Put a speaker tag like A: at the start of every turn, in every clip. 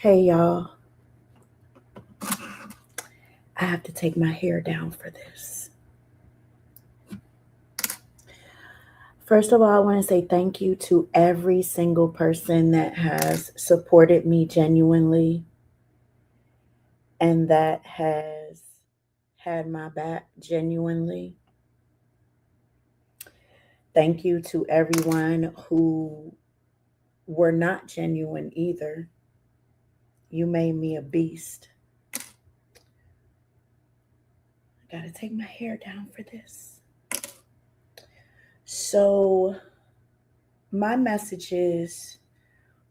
A: Hey y'all, I have to take my hair down for this. First of all, I want to say thank you to every single person that has supported me genuinely and that has had my back genuinely. Thank you to everyone who were not genuine either. You made me a beast. I gotta take my hair down for this. So, my message is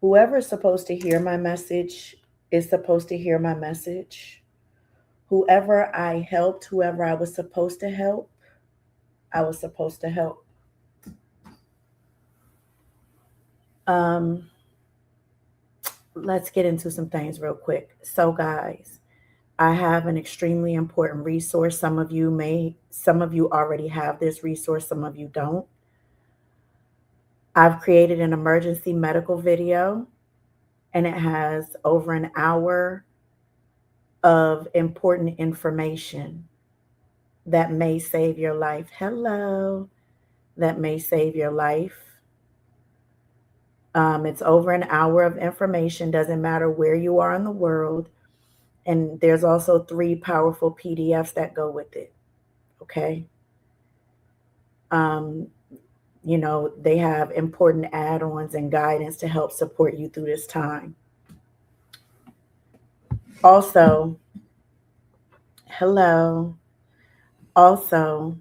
A: whoever's supposed to hear my message is supposed to hear my message. Whoever I helped, whoever I was supposed to help, I was supposed to help. Um, let's get into some things real quick. So, guys, I have an extremely important resource. Some of you already have this resource, some of you don't. I've created an emergency medical video, and it has over an hour of important information that may save your life. Hello, that may save your life. It's over an hour of information, doesn't matter where you are in the world. And there's also 3 powerful PDFs that go with it. Okay. Um, they have important add ons and guidance to help support you through this time. Also, hello. Also,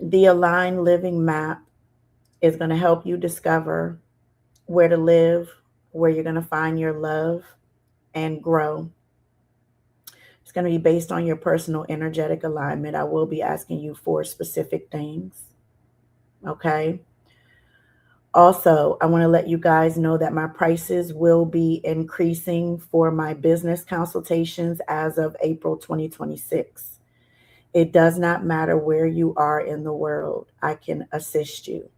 A: the Aligned Living Map is going to help you discover where to live, where you're going to find your love and grow. It's going to be based on your personal energetic alignment. I will be asking you for specific things. Okay. Also, I want to let you guys know that my prices will be increasing for my business consultations as of April 2026. It does not matter where you are in the world, I can assist you.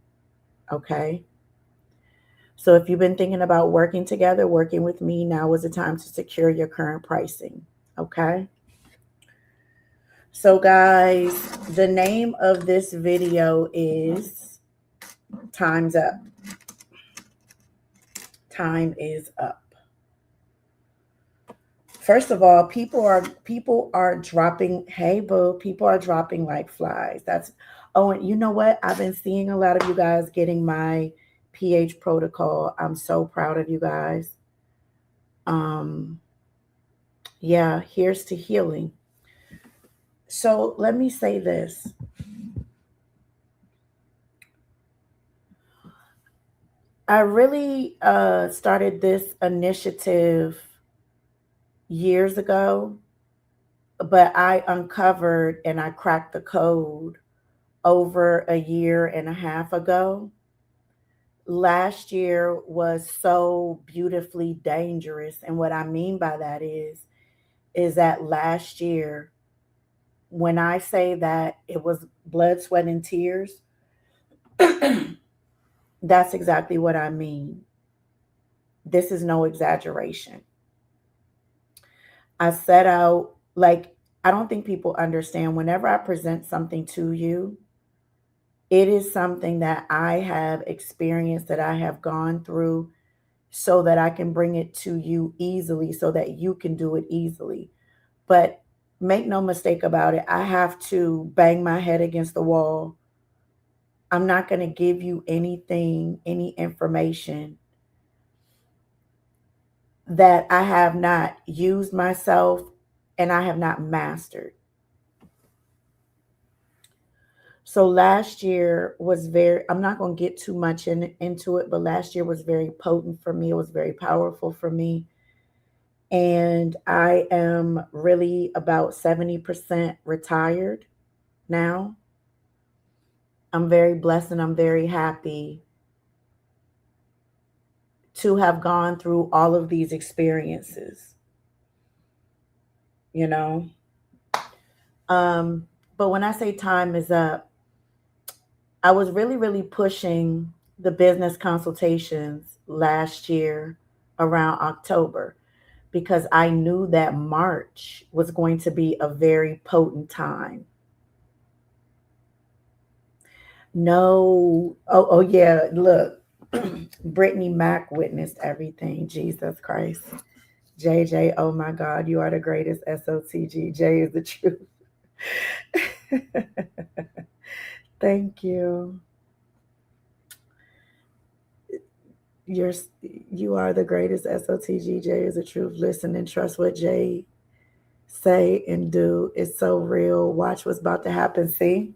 A: Okay. So if you've been thinking about working together, working with me, now is the time to secure your current pricing. Okay. So, guys, the name of this video is Time's Up. Time is up. First of all, people are dropping, hey boo, people are dropping like flies. And you know what? I've been seeing a lot of you guys getting my pH protocol. I'm so proud of you guys. Yeah, here's to healing. So let me say this. I really started this initiative years ago, but I uncovered and I cracked the code over a year and a half ago. Last year was so beautifully dangerous. And what I mean by that is that last year, when I say that it was blood, sweat, and tears, that's exactly what I mean. This is no exaggeration. I set out, like, I don't think people understand whenever I present something to you, it is something that I have experienced, that I have gone through, so that I can bring it to you easily, so that you can do it easily. But make no mistake about it, I have to bang my head against the wall. I'm not going to give you anything, any information that I have not used myself and I have not mastered. So last year was I'm not going to get too much into it, but last year was very potent for me. It was very powerful for me. And I am really about 70% retired now. I'm very blessed and I'm very happy to have gone through all of these experiences, you know. But when I say time is up, I was really, really pushing the business consultations last year around October because I knew that March was going to be a very potent time. No, oh yeah, look, Brittany Mack witnessed everything. Jesus Christ. JJ, oh my God, you are the greatest. SOTG. J is the truth. Thank you. You're you are the greatest. SOTG. J is the truth. Listen and trust what J say and do. It's so real. Watch what's about to happen. See,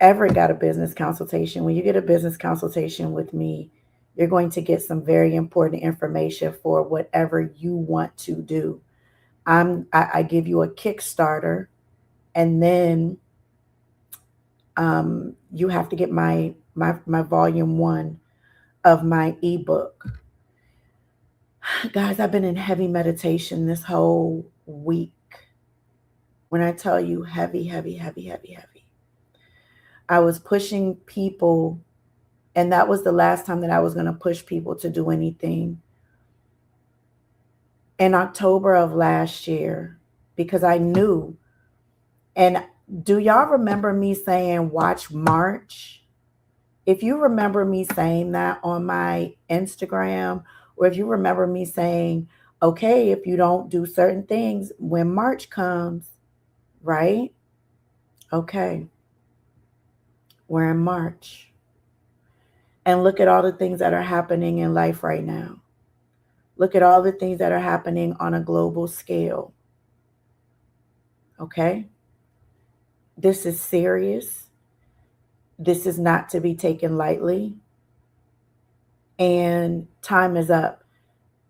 A: Everett got a business consultation. When you get a business consultation with me, you're going to get some very important information for whatever you want to do. I give you a Kickstarter, and then you have to get my volume 1 of my ebook. Guys, I've been in heavy meditation this whole week. When I tell you heavy, heavy, heavy, heavy, heavy, I was pushing people, and that was the last time that I was going to push people to do anything in October of last year, because I knew. And do y'all remember me saying, watch March? If you remember me saying that on my Instagram, or if you remember me saying, okay, if you don't do certain things, when March comes, right? Okay, we're in March. And look at all the things that are happening in life right now. Look at all the things that are happening on a global scale. Okay? This is serious. This is not to be taken lightly. And time is up.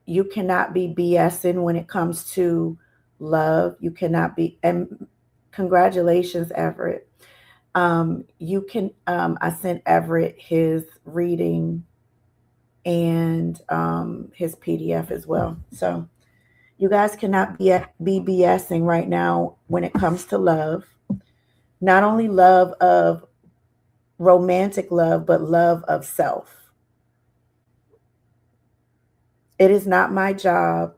A: You cannot be BSing when it comes to love. You cannot be, and congratulations, Everett. I sent Everett his reading and his PDF as well. So you guys cannot be BSing right now when it comes to love. Not only love of romantic love, but love of self. It is not my job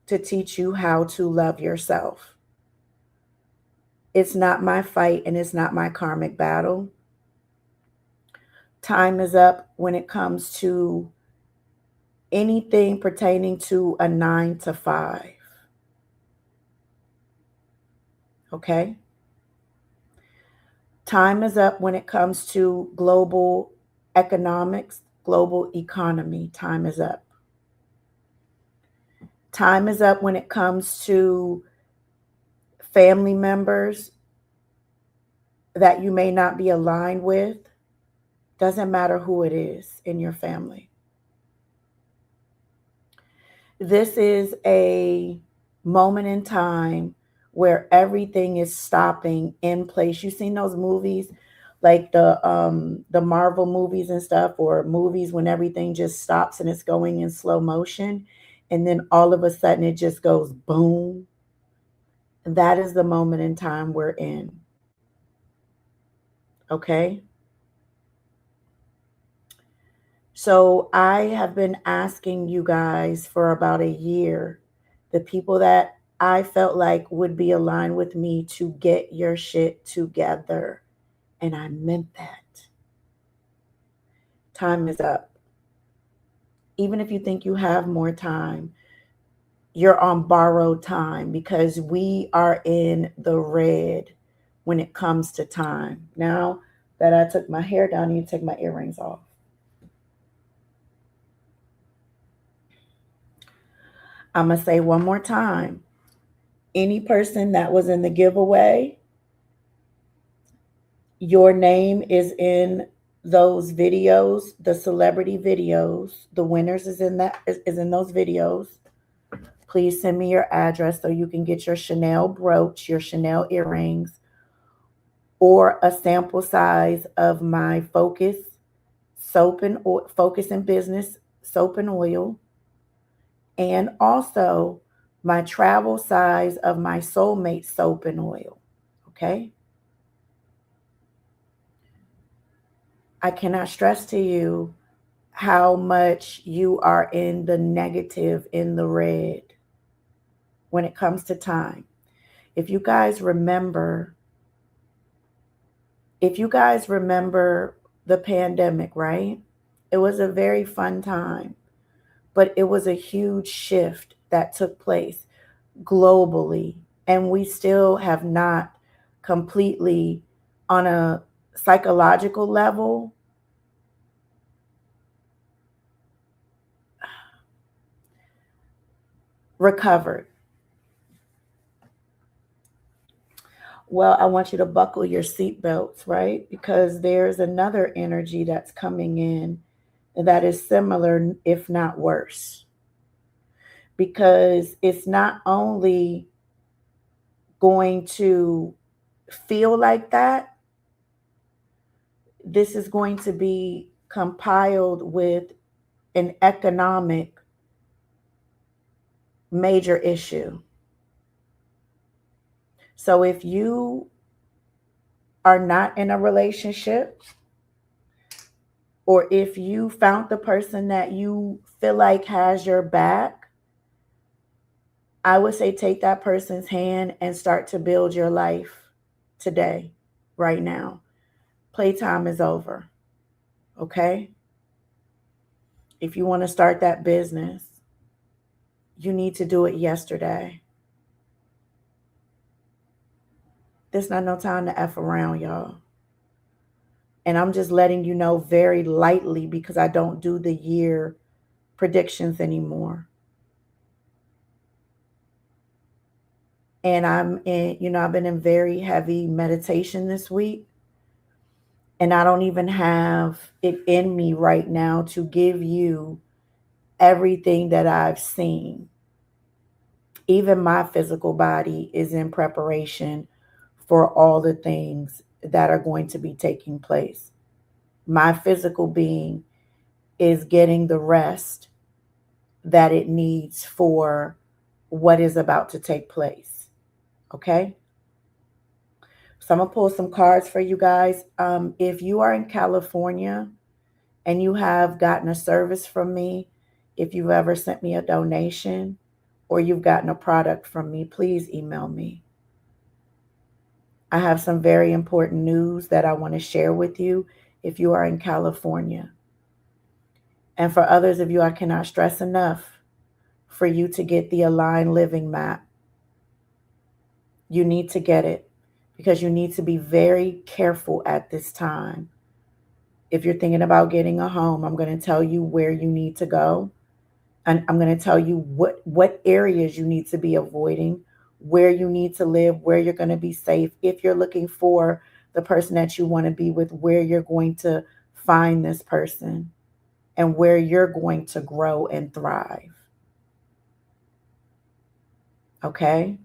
A: to teach you how to love yourself. It's not my fight, and it's not my karmic battle. Time is up when it comes to anything pertaining to a 9 to 5. Okay? Time is up when it comes to global economics, global economy. Time is up. Time is up when it comes to family members that you may not be aligned with. Doesn't matter who it is in your family. This is a moment in time where everything is stopping in place. You've seen those movies, like the Marvel movies and stuff, or movies when everything just stops and it's going in slow motion, and then all of a sudden it just goes boom. That is the moment in time we're in. Okay? So I have been asking you guys for about a year, the people that I felt like would be aligned with me, to get your shit together. And I meant that. Time is up. Even if you think you have more time, you're on borrowed time, because we are in the red when it comes to time. Now that I took my hair down, I need to take my earrings off. I'm going to say one more time. Any person that was in the giveaway, your name is in those videos, the celebrity videos. The winners is in those videos. Please send me your address so you can get your Chanel brooch, your Chanel earrings, or a sample size of my Focus Focus and Business soap and oil, and also my travel size of my Soulmate soap and oil. Okay? I cannot stress to you how much you are in the negative, in the red when it comes to time. If you guys remember, if you guys remember the pandemic, right? It was a very fun time, but it was a huge shift that took place globally. And we still have not completely, on a psychological level, recovered. Well, I want you to buckle your seatbelts, right? Because there's another energy that's coming in that is similar, if not worse. Because it's not only going to feel like that, this is going to be compiled with an economic major issue. So if you are not in a relationship, or if you found the person that you feel like has your back, I would say take that person's hand and start to build your life today, right now. Playtime is over, okay? If you want to start that business, you need to do it yesterday. There's not no time to F around, y'all. And I'm just letting you know very lightly because I don't do the year predictions anymore. And I've been in very heavy meditation this week. And I don't even have it in me right now to give you everything that I've seen. Even my physical body is in preparation for all the things that are going to be taking place. My physical being is getting the rest that it needs for what is about to take place. Okay? So I'm going to pull some cards for you guys. If you are in California and you have gotten a service from me, if you've ever sent me a donation or you've gotten a product from me, please email me. I have some very important news that I want to share with you if you are in California. And for others of you, I cannot stress enough for you to get the Aligned Living Map. You need to get it because you need to be very careful at this time. If you're thinking about getting a home, I'm going to tell you where you need to go. And I'm going to tell you what areas you need to be avoiding, where you need to live, where you're going to be safe. If you're looking for the person that you want to be with, where you're going to find this person and where you're going to grow and thrive. Okay?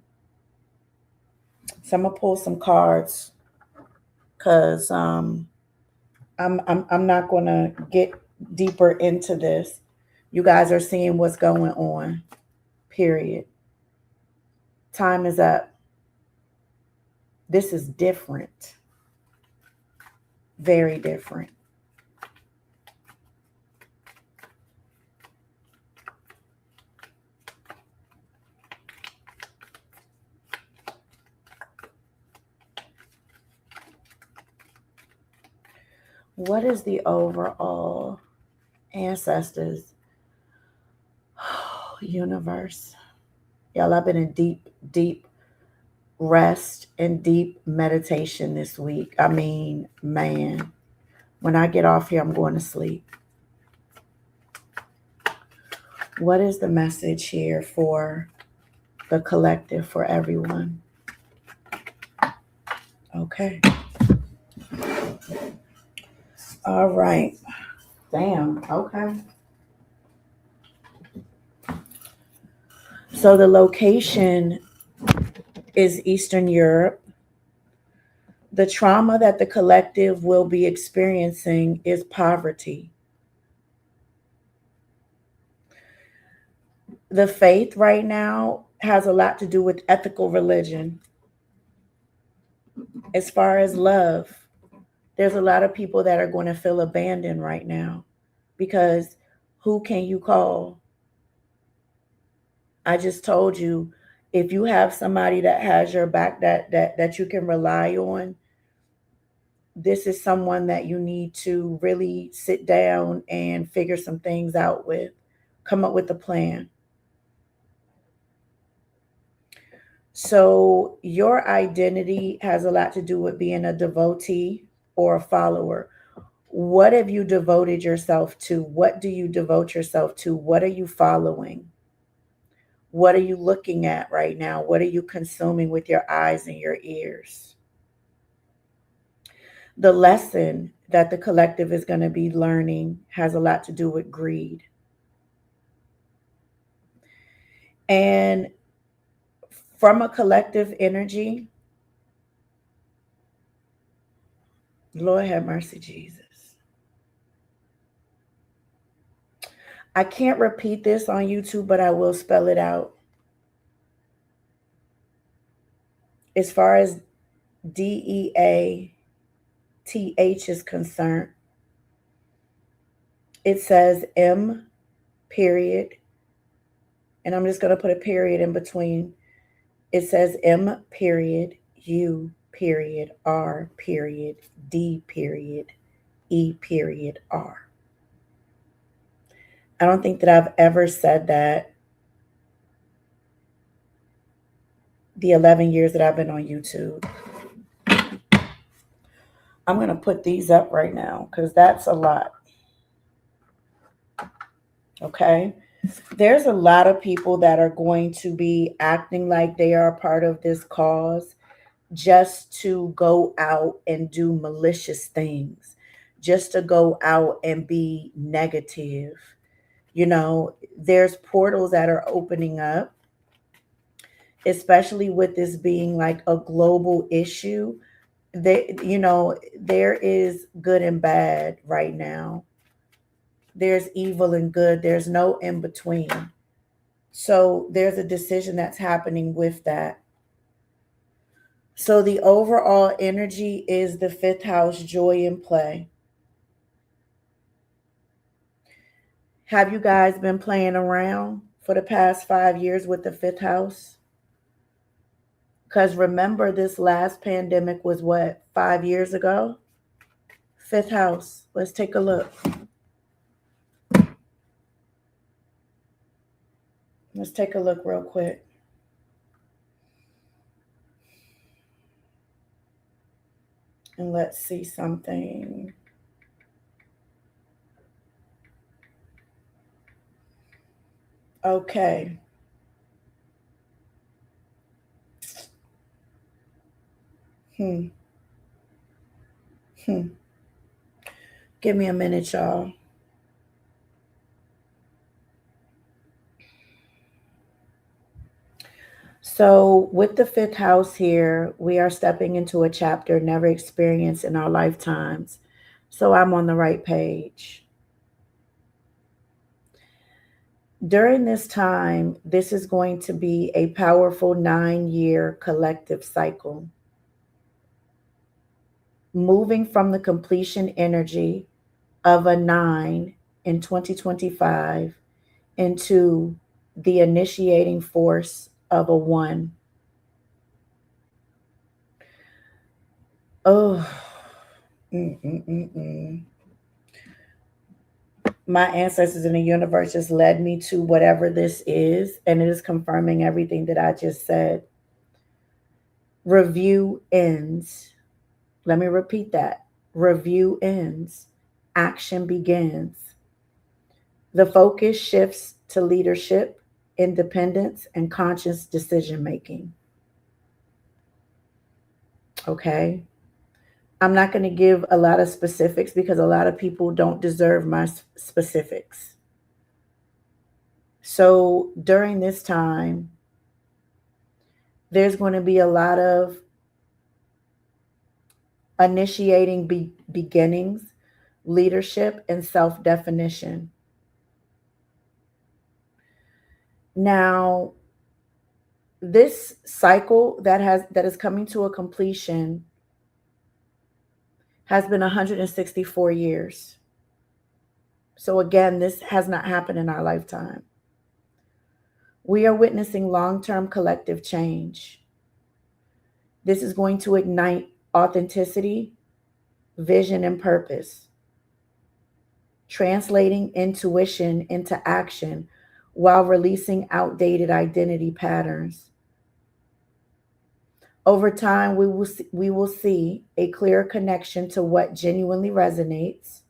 A: So I'm going to pull some cards because I'm not going to get deeper into this. You guys are seeing what's going on, period. Time is up. This is different. Very different. What is the overall ancestors universe? Y'all, I've been in deep rest and deep meditation this week. I mean, man, when I get off here, I'm going to sleep. What is the message here for the collective, for everyone? Okay. All right. Damn. Okay. So the location is Eastern Europe. The trauma that the collective will be experiencing is poverty. The faith right now has a lot to do with ethical religion. As far as love, there's a lot of people that are going to feel abandoned right now. because who can you call? I just told you, if you have somebody that has your back, that you can rely on, this is someone that you need to really sit down and figure some things out with. Come up with a plan. So your identity has a lot to do with being a devotee or a follower. What have you devoted yourself to? What do you devote yourself to? What are you following? What are you looking at right now? What are you consuming with your eyes and your ears? The lesson that the collective is going to be learning has a lot to do with greed. And from a collective energy, Lord have mercy, Jesus. I can't repeat this on YouTube, but I will spell it out. As far as DEATH is concerned, it says M period, and I'm just going to put a period in between. It says M period, U period, R period, D period, E period, R. I don't think that I've ever said that the 11 years that I've been on YouTube. I'm going to put these up right now because that's a lot. Okay. There's a lot of people that are going to be acting like they are a part of this cause just to go out and do malicious things, just to go out and be negative. You know, there's portals that are opening up, especially with this being like a global issue. There is good and bad right now. There's evil and good. There's no in between. So there's a decision that's happening with that. So the overall energy is the fifth house, joy and play. Have you guys been playing around for the past 5 years with the fifth house? Because remember, this last pandemic was what, 5 years ago? Fifth house. Let's take a look. Let's take a look real quick. And let's see something. Okay. Hmm. Give me a minute, y'all. So, with the fifth house here, we are stepping into a chapter never experienced in our lifetimes. So, I'm on the right page. During this time, this is going to be a powerful 9-year collective cycle. Moving from the completion energy of a 9 in 2025 into the initiating force of a 1. Oh, my ancestors in the universe just led me to whatever this is, and it is confirming everything that I just said. Review ends. Let me repeat that. Review ends. Action begins. The focus shifts to leadership, independence, and conscious decision making. Okay. I'm not going to give a lot of specifics because a lot of people don't deserve my specifics. So during this time, there's going to be a lot of initiating beginnings, leadership, and self-definition. Now, this cycle that is coming to a completion has been 164 years. So again, this has not happened in our lifetime. We are witnessing long-term collective change. This is going to ignite authenticity, vision, and purpose, translating intuition into action while releasing outdated identity patterns. Over time, we will see a clear connection to what genuinely resonates,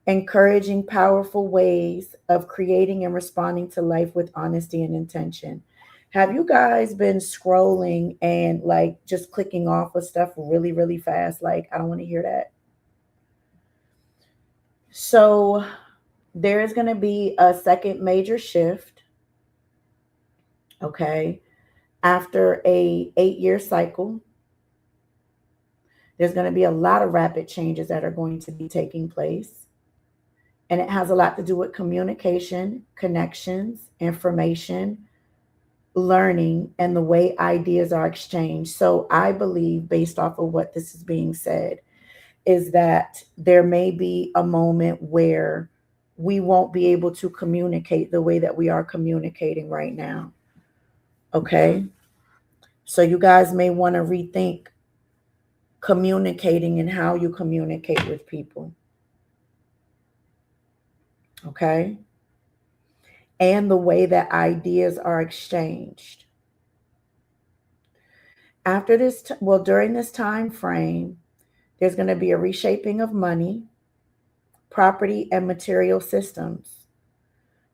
A: encouraging powerful ways of creating and responding to life with honesty and intention. Have you guys been scrolling and like just clicking off of stuff really, really fast? Like, I don't want to hear that. So, there is going to be a second major shift, okay? After a 8-year cycle, there's going to be a lot of rapid changes that are going to be taking place. And it has a lot to do with communication, connections, information, learning, and the way ideas are exchanged. So I believe, based off of what this is being said, is that there may be a moment where we won't be able to communicate the way that we are communicating right now. Okay? So you guys may want to rethink communicating and how you communicate with people. Okay? And the way that ideas are exchanged. After this, during this time frame, there's going to be a reshaping of money, property, and material systems.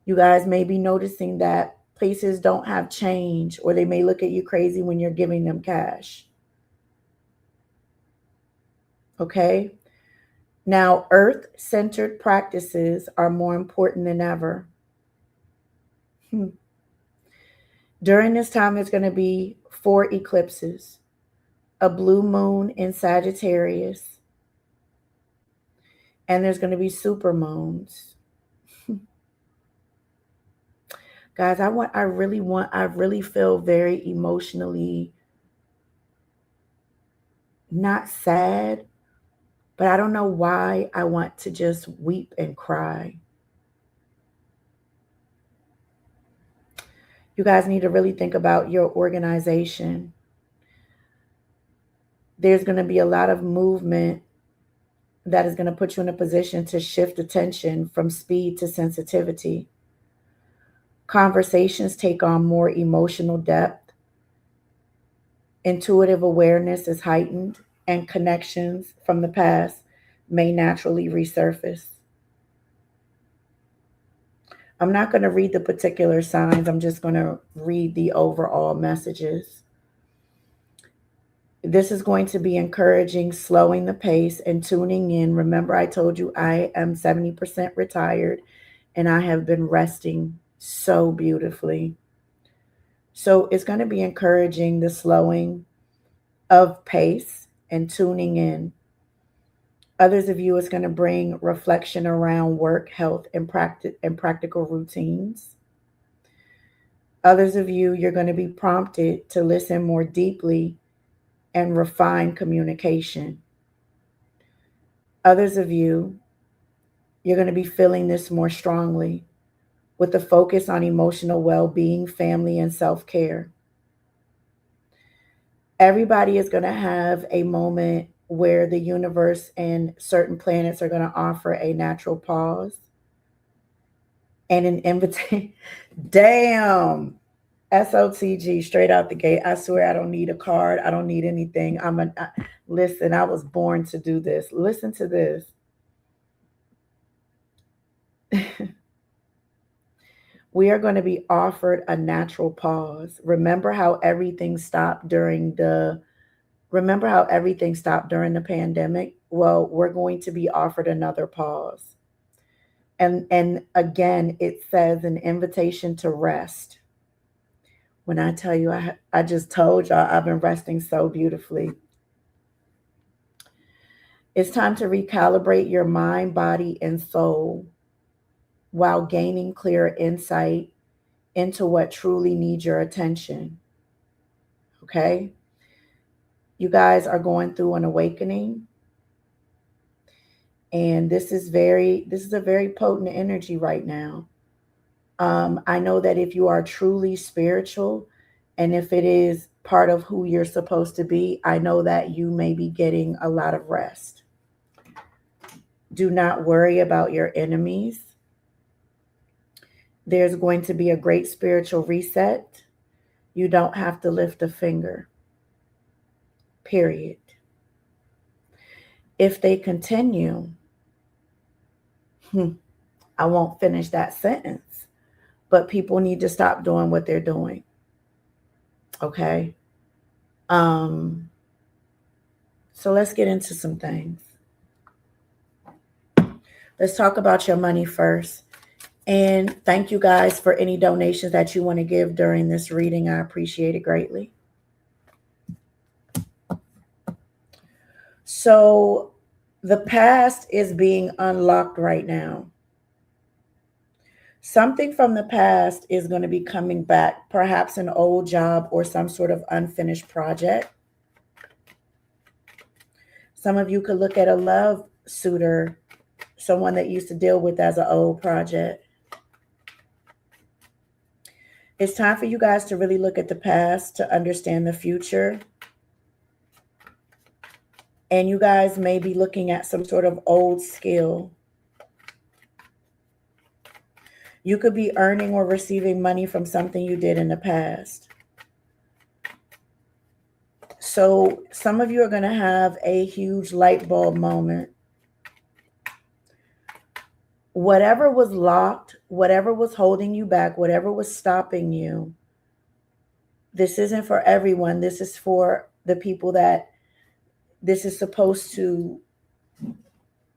A: You guys may be noticing that places don't have change, or they may look at you crazy when you're giving them cash. Okay? Now, earth-centered practices are more important than ever. During this time, there's going to be 4 eclipses, a blue moon in Sagittarius, and there's going to be super moons. Guys, I really feel very emotionally not sad, but I don't know why I want to just weep and cry. You guys need to really think about your organization. There's going to be a lot of movement that is going to put you in a position to shift attention from speed to sensitivity. Conversations take on more emotional depth. Intuitive awareness is heightened, and connections from the past may naturally resurface. I'm not going to read the particular signs. I'm just going to read the overall messages. This is going to be encouraging slowing the pace and tuning in. Remember, I told you I am 70% retired and I have been resting so beautifully. So it's going to be encouraging the slowing of pace and tuning in. Others of you, it's going to bring reflection around work, health, and practical routines. Others of you, you're going to be prompted to listen more deeply and refine communication. Others of you, you're going to be feeling this more strongly with a focus on emotional well-being, family, and self-care. Everybody is going to have a moment where the universe and certain planets are going to offer a natural pause and an invitation. Damn. SOTG, straight out the gate. I swear I don't need a card. I don't need anything. Listen, I was born to do this. Listen to this. We are going to be offered a natural pause. Remember how everything stopped during the pandemic? Well, we're going to be offered another pause. And again, it says an invitation to rest. When I tell you, I just told y'all I've been resting so beautifully. It's time to recalibrate your mind, body, and soul while gaining clear insight into what truly needs your attention. Okay? You guys are going through an awakening, And this is a very potent energy right now. I know that if you are truly spiritual and if it is part of who you're supposed to be, I know that you may be getting a lot of rest. Do not worry about your enemies. There's going to be a great spiritual reset. You don't have to lift a finger, period. If they continue, I won't finish that sentence, but people need to stop doing what they're doing. Okay? So let's get into some things. Let's talk about your money first. And thank you guys for any donations that you want to give during this reading. I appreciate it greatly. So the past is being unlocked right now. Something from the past is going to be coming back, perhaps an old job or some sort of unfinished project. Some of you could look at a love suitor, someone that used to deal with as an old project. It's time for you guys to really look at the past to understand the future. And you guys may be looking at some sort of old skill. You could be earning or receiving money from something you did in the past. So some of you are going to have a huge light bulb moment. Whatever was locked, whatever was holding you back, whatever was stopping you, this isn't for everyone. This is for the people that this is supposed to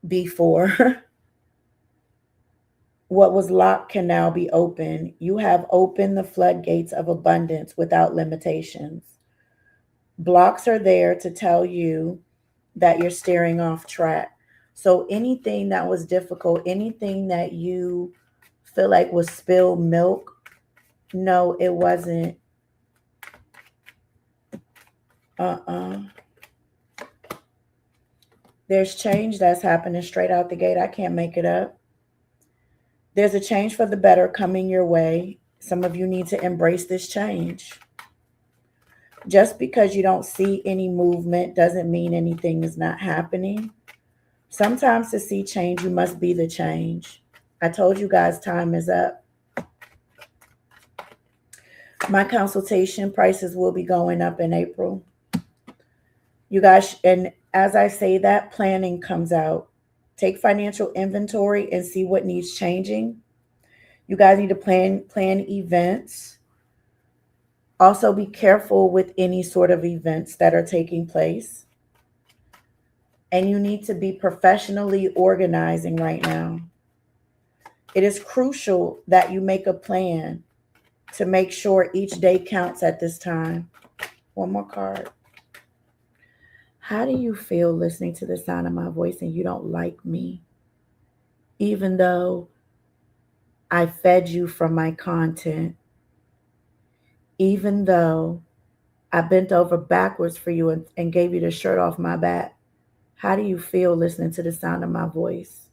A: be for. What was locked can now be open. You have opened the floodgates of abundance without limitations. Blocks are there to tell you that you're steering off track. So anything that was difficult, anything that you feel like was spilled milk, no, it wasn't. There's change that's happening straight out the gate. I can't make it up. There's a change for the better coming your way. Some of you need to embrace this change. Just because you don't see any movement doesn't mean anything is not happening. Sometimes to see change, you must be the change. I told you guys time is up. My consultation prices will be going up in April. You guys, and as I say that, planning comes out. Take financial inventory and see what needs changing. You guys need to plan events. Also be careful with any sort of events that are taking place. And you need to be professionally organizing right now. It is crucial that you make a plan to make sure each day counts at this time. One more card. How do you feel listening to the sound of my voice and you don't like me? Even though I fed you from my content, even though I bent over backwards for you and gave you the shirt off my back, how do you feel listening to the sound of my voice?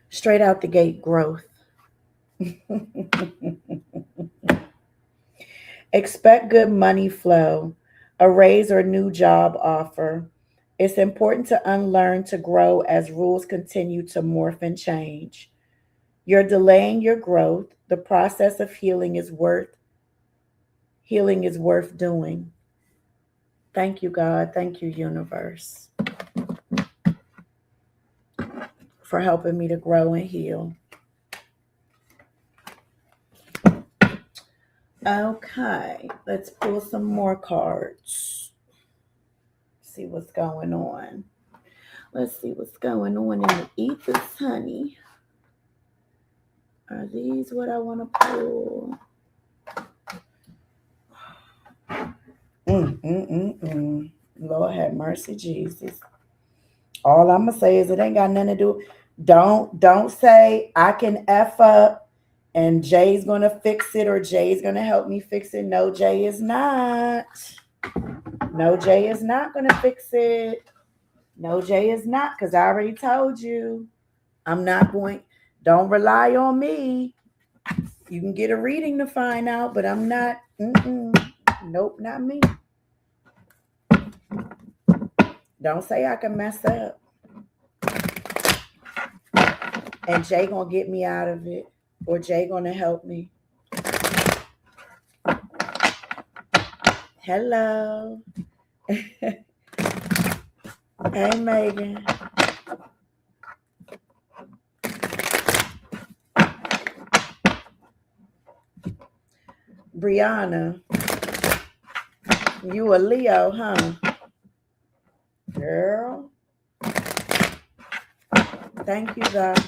A: Straight out the gate, growth. Expect good money flow, a raise or new job offer. It's important to unlearn to grow as rules continue to morph and change. You're delaying your growth. The process of healing is worth doing. Thank you, God. Thank you, universe, for helping me to grow and heal. Okay, let's pull some more cards. See what's going on. Let's see what's going on in the ethers, honey. Are these what I want to pull? Lord have mercy, Jesus. All I'm going to say is it ain't got nothing to do. Don't say I can F up and Jay's gonna fix it or Jay's gonna help me fix it. No, Jay is not. No, Jay is not gonna fix it. No, Jay is not, because I already told you. I'm not going, don't rely on me. You can get a reading to find out, but I'm not. Nope, not me. Don't say I can mess up. And Jay gonna get me out of it. Or Jay gonna help me. Hello. Hey, Megan. Brianna, you a Leo, huh? Girl. Thank you, God.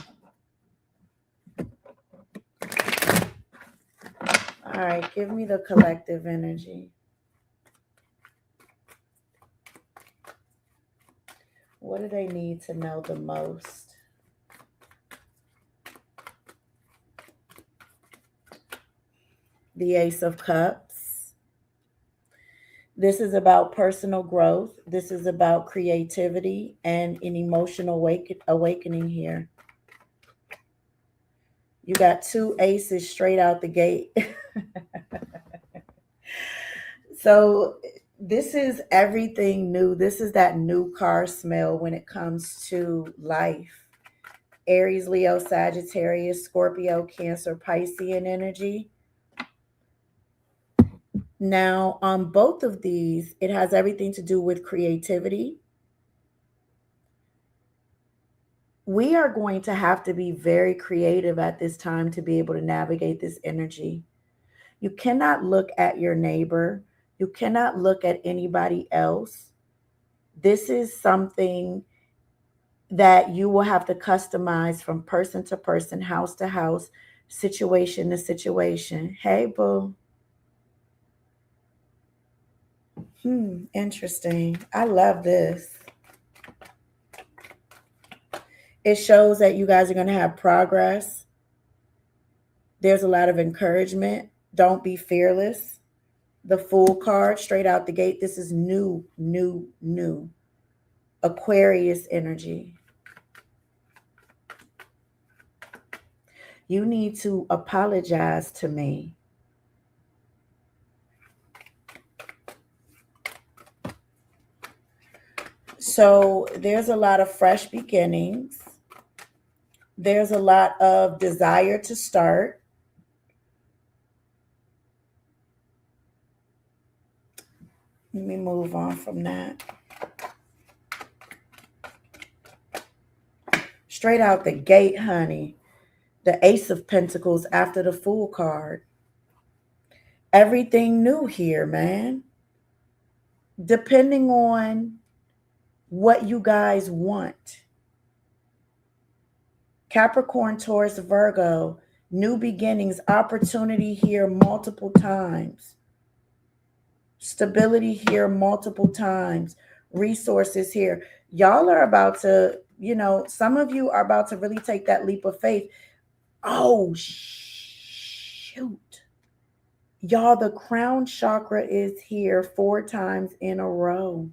A: All right, give me the collective energy. What do they need to know the most? The Ace of Cups. This is about personal growth. This is about creativity and an emotional awakening here. You got two aces straight out the gate. So this is everything new. This is that new car smell when it comes to life. Aries, Leo, Sagittarius, Scorpio, Cancer, Piscean energy. Now, on both of these, it has everything to do with creativity. We are going to have to be very creative at this time to be able to navigate this energy. You cannot look at your neighbor. You cannot look at anybody else. This is something that you will have to customize from person to person, house to house, situation to situation. Hey, boo. Interesting. I love this. It shows that you guys are going to have progress. There's a lot of encouragement. Don't be fearless. The Fool card straight out the gate. This is new, new, new. Aquarius energy. You need to apologize to me. So there's a lot of fresh beginnings. There's a lot of desire to start. Let me move on from that. Straight out the gate, honey. The Ace of Pentacles after the Fool card. Everything new here, man. Depending on what you guys want. Capricorn, Taurus, Virgo. New beginnings, opportunity here multiple times. Stability here multiple times. Resources here. Y'all are about to, some of you are about to really take that leap of faith. Oh, shoot. Y'all, the crown chakra is here 4 times in a row.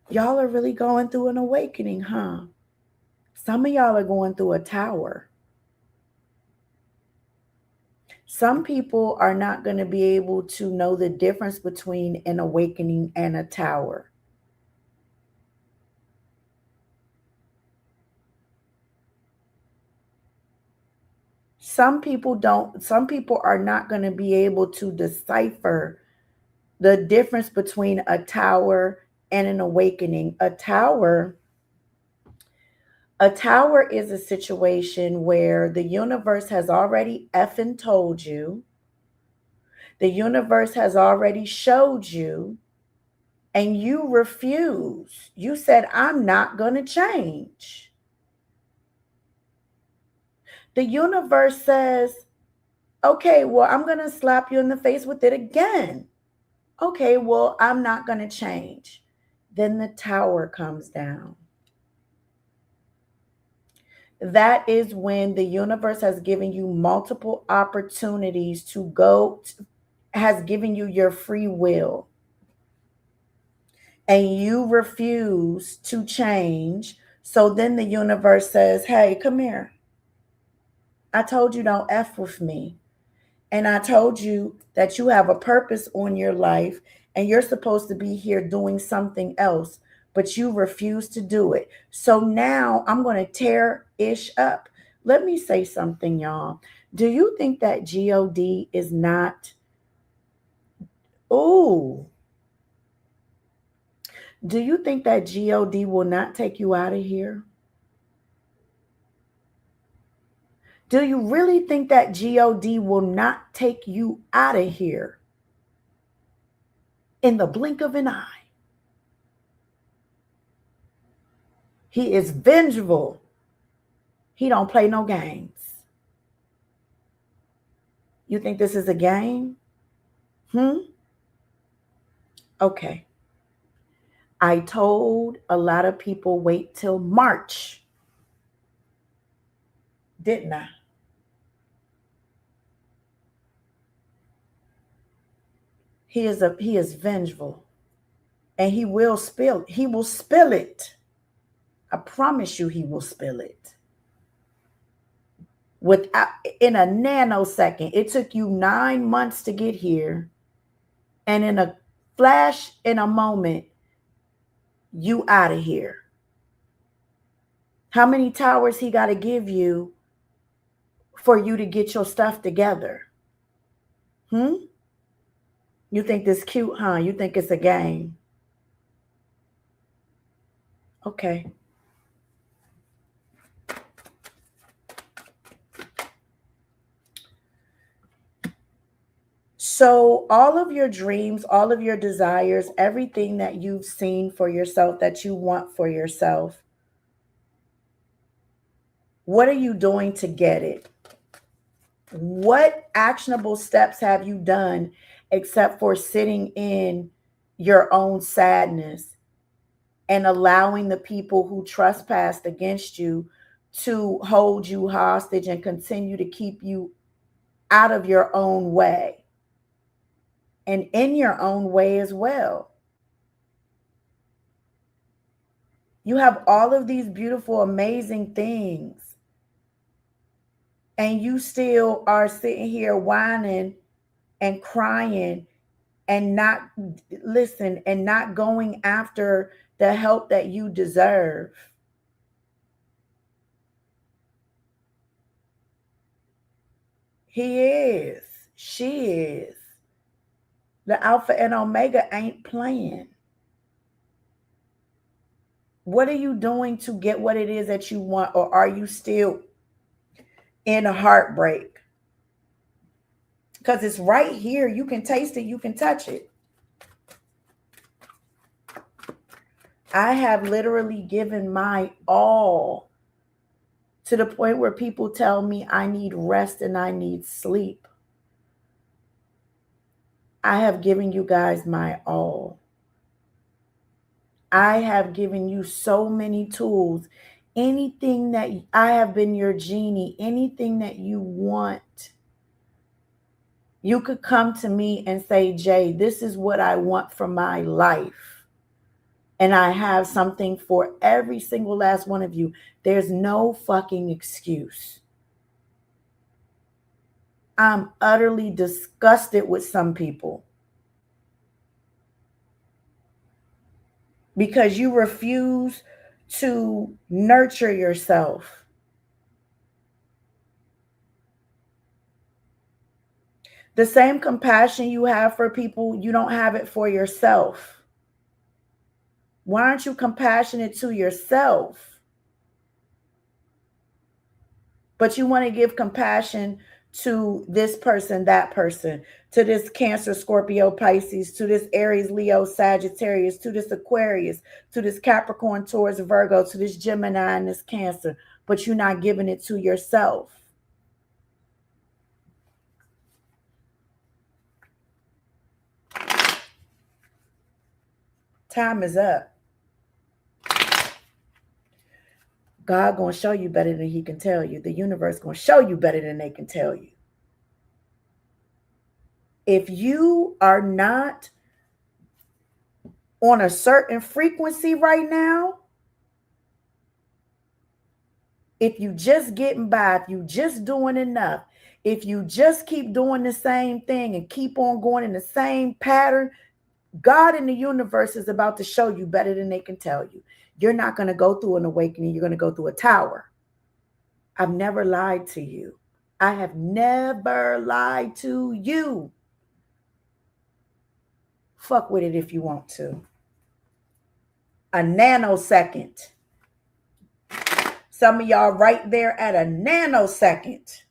A: Y'all are really going through an awakening, huh? Some of y'all are going through a tower. Some people are not going to be able to know the difference between an awakening and a tower. Some people are not going to be able to decipher the difference between a tower and an awakening. A tower is a situation where the universe has already effing told you. The universe has already showed you, and you refuse. You said, I'm not going to change. The universe says, okay, well, I'm going to slap you in the face with it again. Okay, well, I'm not going to change. then the tower comes down. That is when the universe has given you multiple opportunities to go, has given you your free will, and you refuse to change. So then the universe says, hey, come here. I told you don't F with me. And I told you that you have a purpose on your life and you're supposed to be here doing something else, but you refuse to do it. So now I'm going to tear ish up. Let me say something, y'all. Do you think that God is not, oh, do you think that God will not take you out of here? Do you really think that God will not take you out of here in the blink of an eye? He is vengeful. He don't play no games. You think this is a game? Okay. I told a lot of people wait till March, didn't I? He is vengeful. And he will spill it. I promise you he will spill it. Without in a nanosecond. It took you 9 months to get here. And in a flash, in a moment, you out of here. How many towers he got to give you for you to get your stuff together? You think this cute, huh? You think it's a game? Okay. So all of your dreams, all of your desires, everything that you've seen for yourself, that you want for yourself, what are you doing to get it? What actionable steps have you done except for sitting in your own sadness and allowing the people who trespassed against you to hold you hostage and continue to keep you out of your own way and in your own way as well? You have all of these beautiful, amazing things, and you still are sitting here whining and crying and not listen and not going after the help that you deserve. He is. She is. The Alpha and Omega ain't playing. What are you doing to get what it is that you want, or are you still in a heartbreak? Because it's right here. You can taste it. You can touch it. I have literally given my all to the point where people tell me I need rest and I need sleep. I have given you guys my all. I have given you so many tools. Anything that I have been your genie, anything that you want, you could come to me and say, Jay, this is what I want for my life. And I have something for every single last one of you. There's no fucking excuse. I'm utterly disgusted with some people because you refuse to nurture yourself. The same compassion you have for people, you don't have it for yourself. Why aren't you compassionate to yourself? But you want to give compassion to this person, that person, to this Cancer, Scorpio, Pisces, to this Aries, Leo, Sagittarius, to this Aquarius, to this Capricorn, Taurus, Virgo, to this Gemini and this Cancer, but you're not giving it to yourself. Time is up. God gonna show you better than he can tell you. The universe gonna show you better than they can tell you. If you are not on a certain frequency right now, if you just getting by, if you just doing enough, if you just keep doing the same thing and keep on going in the same pattern, God in the universe is about to show you better than they can tell you. You're not going to go through an awakening. You're going to go through a tower. I've never lied to you. I have never lied to you. Fuck with it if you want to. A nanosecond. Some of y'all right there at a nanosecond.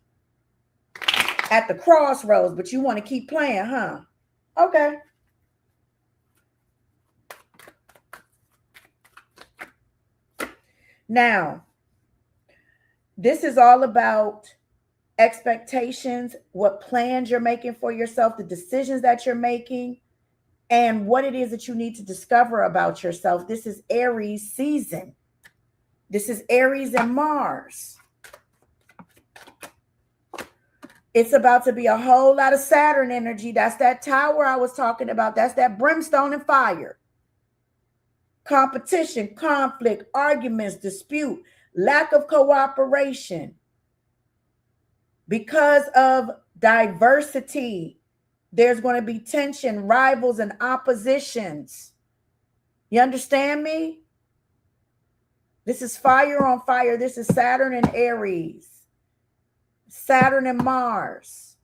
A: At the crossroads, but you want to keep playing, huh? Okay. Now, this is all about expectations, what plans you're making for yourself, the decisions that you're making, and what it is that you need to discover about yourself. This is Aries season. This is Aries and Mars. It's about to be a whole lot of Saturn energy. That's that tower I was talking about. That's that brimstone and fire. Competition, conflict, arguments, dispute, lack of cooperation. Because of diversity, there's going to be tension, rivals, and oppositions. You understand me? This is fire on fire. This is Saturn and Aries. Saturn and Mars.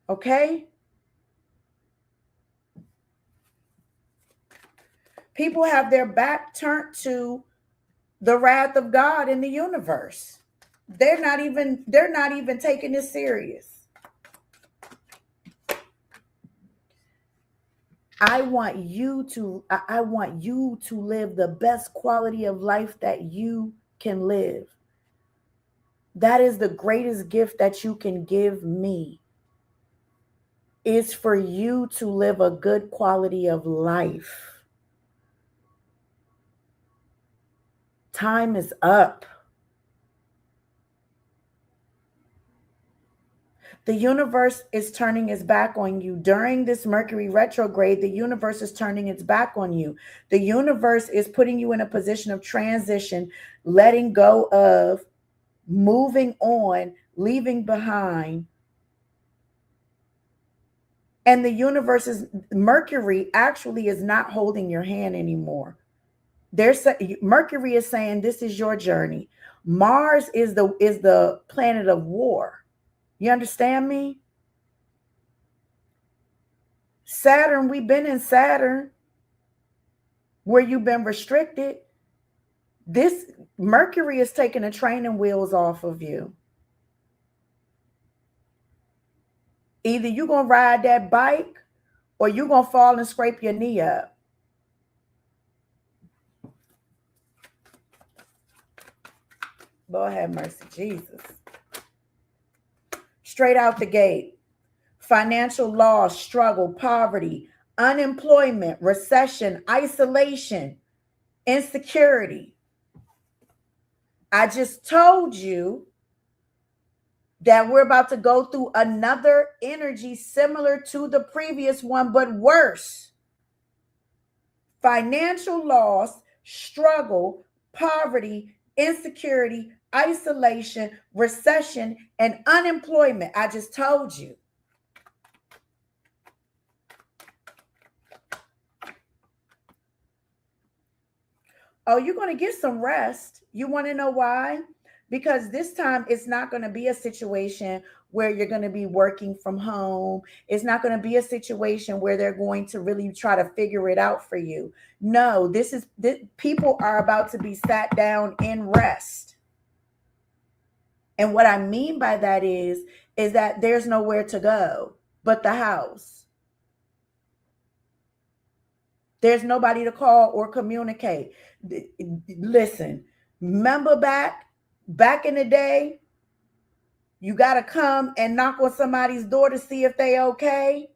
A: Okay? People have their back turned to the wrath of God in the universe. They're not even taking this serious. I want you to live the best quality of life that you can live. That is the greatest gift that you can give me, is for you to live a good quality of life. Time is up. The universe is turning its back on you. During this Mercury retrograde, the universe is turning its back on you. The universe is putting you in a position of transition, letting go of, moving on, leaving behind. And the universe is, Mercury actually is not holding your hand anymore. Mercury is saying this is your journey. Mars is the planet of war. You understand me? Saturn, we've been in Saturn where you've been restricted. This Mercury is taking the training wheels off of you. Either you're going to ride that bike or you're going to fall and scrape your knee up. Lord have mercy, Jesus. Straight out the gate. Financial loss, struggle, poverty, unemployment, recession, isolation, insecurity. I just told you that we're about to go through another energy similar to the previous one, but worse. Financial loss, struggle, poverty, insecurity, isolation, recession, and unemployment. I just told you. Oh, you're going to get some rest. You want to know why? Because this time it's not going to be a situation where you're going to be working from home. It's not going to be a situation where they're going to really try to figure it out for you. No, this people are about to be sat down in rest. And what I mean by that is that there's nowhere to go but the house. There's nobody to call or communicate. Listen, remember back in the day, you got to come and knock on somebody's door to see if they okay.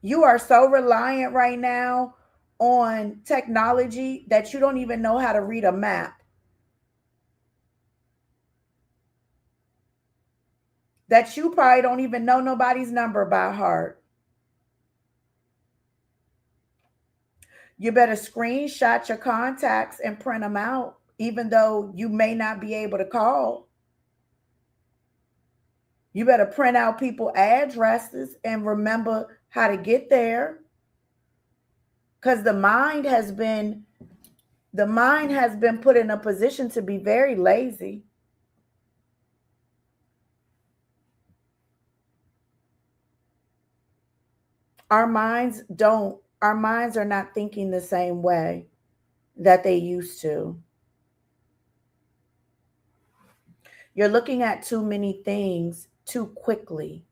A: You are so reliant right now on technology that you don't even know how to read a map, that you probably don't even know nobody's number by heart. You better screenshot your contacts and print them out, even though you may not be able to call. You better print out people addresses and remember how to get there, because the mind has been put in a position to be very lazy. Our minds are not thinking the same way that they used to. You're looking at too many things too quickly.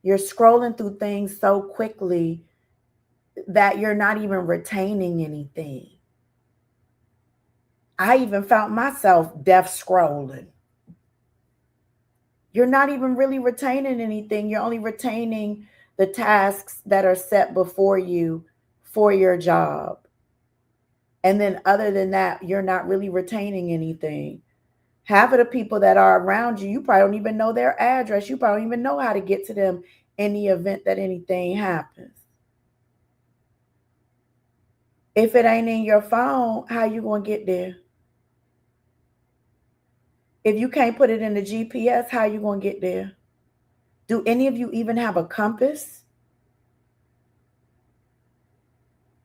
A: You're scrolling through things so quickly that you're not even retaining anything. I even found myself deaf scrolling. You're not even really retaining anything. You're only retaining the tasks that are set before you for your job. And then, other than that, you're not really retaining anything. Half of the people that are around you, you probably don't even know their address. You probably don't even know how to get to them in the event that anything happens. If it ain't in your phone, how you gonna get there? If you can't put it in the GPS, how you gonna get there? Do any of you even have a compass?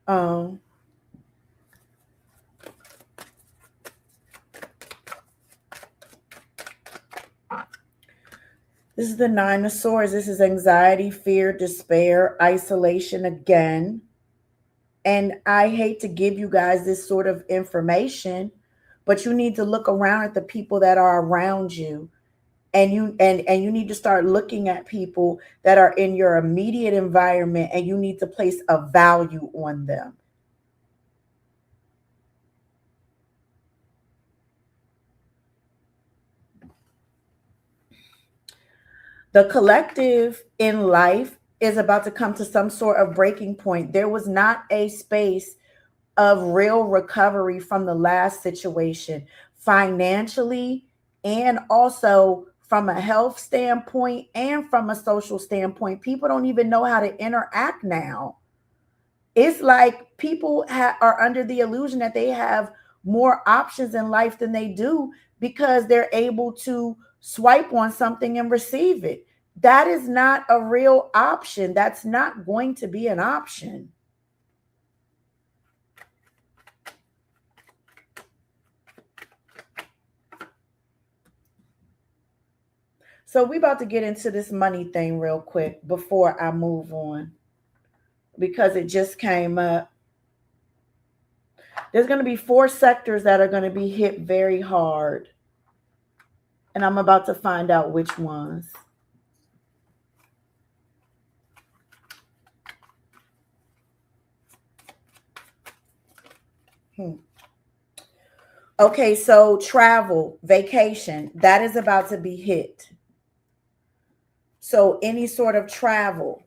A: Um, this is the Nine of Swords. This is anxiety, fear, despair, isolation again. And I hate to give you guys this sort of information, but you need to look around at the people that are around you. And you need to start looking at people that are in your immediate environment, and you need to place a value on them. The collective in life is about to come to some sort of breaking point. There was not a space of real recovery from the last situation, financially, and also from a health standpoint and from a social standpoint. People don't even know how to interact now. It's like people are under the illusion that they have more options in life than they do, because they're able to swipe on something and receive it. That is not a real option. That's not going to be an option. So we about to get into this money thing real quick before I move on, because it just came up. There's going to be four sectors that are going to be hit very hard, and I'm about to find out which ones. Hmm. Okay, so travel, vacation, that is about to be hit. So any sort of travel,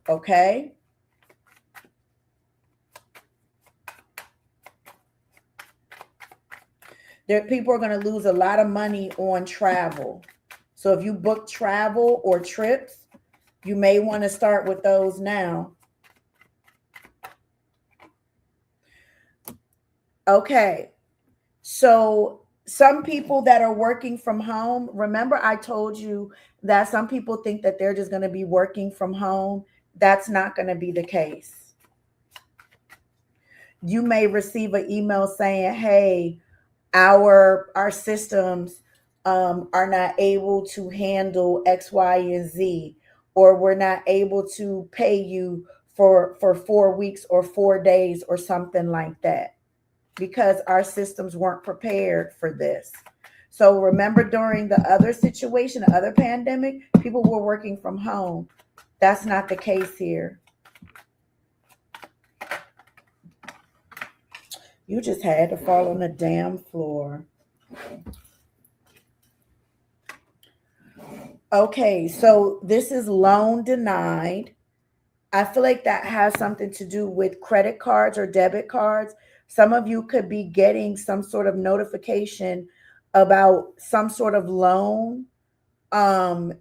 A: okay? There, people are going to lose a lot of money on travel. So if you book travel or trips, you may want to start with those now. Okay. So some people that are working from home, remember I told you that some people think that they're just going to be working from home. That's not going to be the case. You may receive an email saying, "Hey, our systems are not able to handle X, Y, and Z, or we're not able to pay you for 4 weeks or 4 days or something like that, because our systems weren't prepared for this." So remember, during the other situation, the other pandemic, people were working from home. That's not the case here. You just had to fall on the damn floor. Okay, so this is loan denied. I feel like that has something to do with credit cards or debit cards. Some of you could be getting some sort of notification about some sort of loan.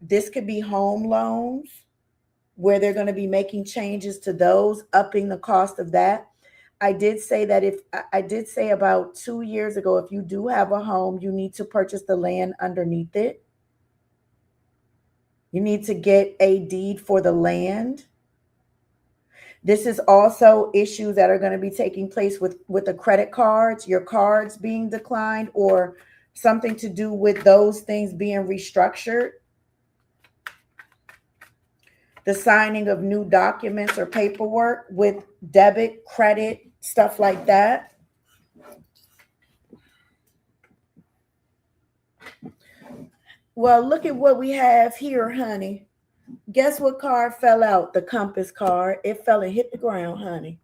A: This could be home loans where they're going to be making changes to those, upping the cost of that. I did say about 2 years ago, if you do have a home, you need to purchase the land underneath it. You need to get a deed for the land. This is also issues that are going to be taking place with the credit cards, your cards being declined, or something to do with those things being restructured. The signing of new documents or paperwork with debit, credit, stuff like that. Well, look at what we have here, honey. Guess what card fell out? The compass card. It fell and hit the ground, honey.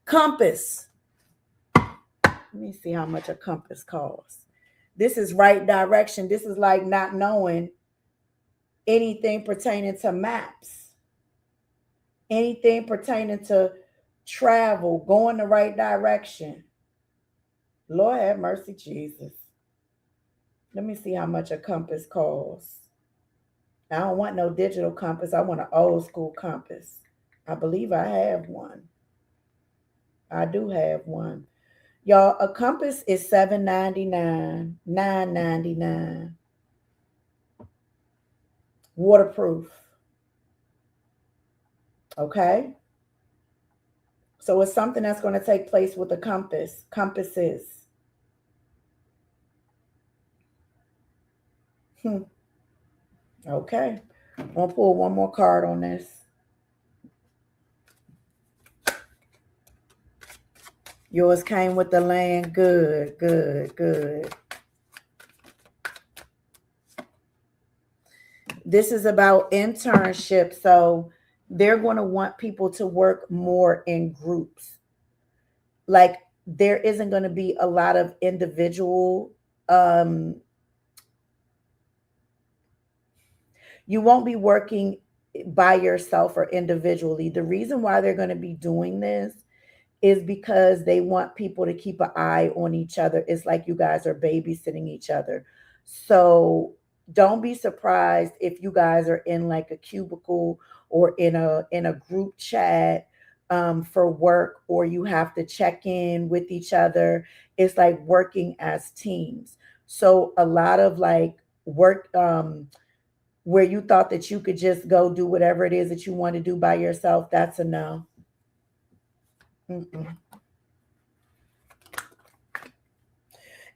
A: Compass. Let me see how much a compass costs. This is right direction. This is like not knowing anything pertaining to maps, anything pertaining to travel, going the right direction. Lord have mercy, Jesus. Let me see how much a compass costs. I don't want no digital compass. I want an old school compass. I believe I have one. I do have one. Y'all, a compass is $7.99, $9.99. Waterproof. Okay? So it's something that's going to take place with a compass. Compasses. Okay. I'm going to pull one more card on this. Yours came with the land. Good, good, good. This is about internship. So they're going to want people to work more in groups. Like there isn't going to be a lot of individual you won't be working by yourself or individually. The reason why they're going to be doing this is because they want people to keep an eye on each other. It's like you guys are babysitting each other. So don't be surprised if you guys are in like a cubicle or in a group chat for work, or you have to check in with each other. It's like working as teams. So a lot of like work where you thought that you could just go do whatever it is that you want to do by yourself, that's a no. Mm-mm.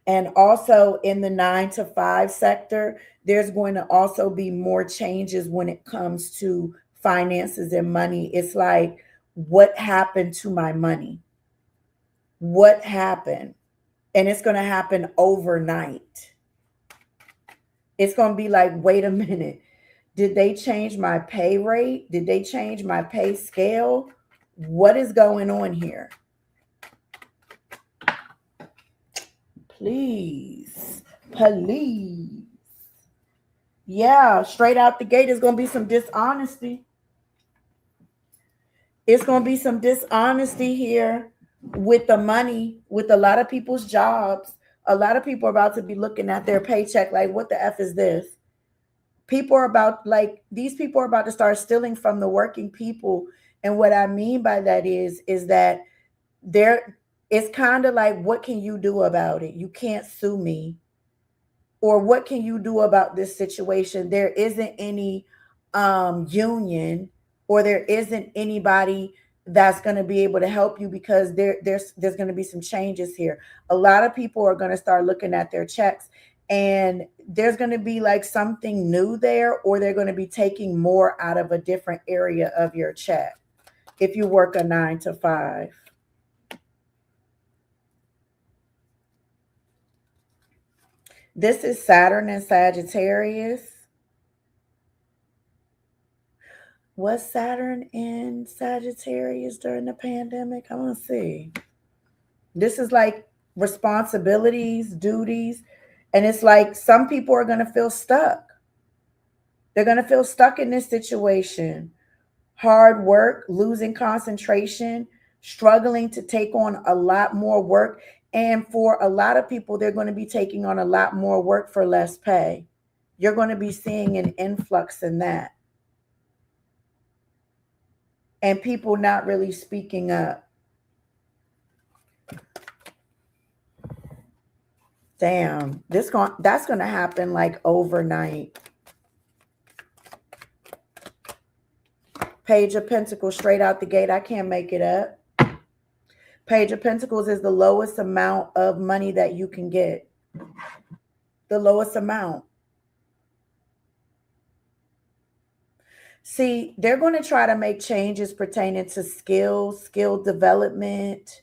A: And also in the 9 to 5 sector, there's going to also be more changes when it comes to finances and money. It's like, what happened to my money? What happened? And it's going to happen overnight. It's going to be like, wait a minute. Did they change my pay rate? Did they change my pay scale? What is going on here? Please. Please. Yeah, straight out the gate, there's going to be some dishonesty. It's going to be some dishonesty here with the money, with a lot of people's jobs. A lot of people are about to be looking at their paycheck like, what the F is this? People are about, like, these people are about to start stealing from the working people. And what I mean by that is that there, it's kind of like, what can you do about it? You can't sue me. Or what can you do about this situation? There isn't any union, or there isn't anybody that's going to be able to help you, because there's going to be some changes here. A lot of people are going to start looking at their checks, and there's going to be like something new there, or they're going to be taking more out of a different area of your check if you work a 9 to 5. This is Saturn and Sagittarius. Was Saturn in Sagittarius during the pandemic? I want to see. This is like responsibilities, duties, and it's like some people are going to feel stuck. They're going to feel stuck in this situation. hard work, losing concentration, struggling to take on a lot more work. And for a lot of people, they're going to be taking on a lot more work for less pay. You're going to be seeing an influx in that. And people not really speaking up. Damn, that's going to happen like overnight. Page of Pentacles straight out the gate. I can't make it up. Page of Pentacles is the lowest amount of money that you can get. The lowest amount. See, they're going to try to make changes pertaining to skills, skill development.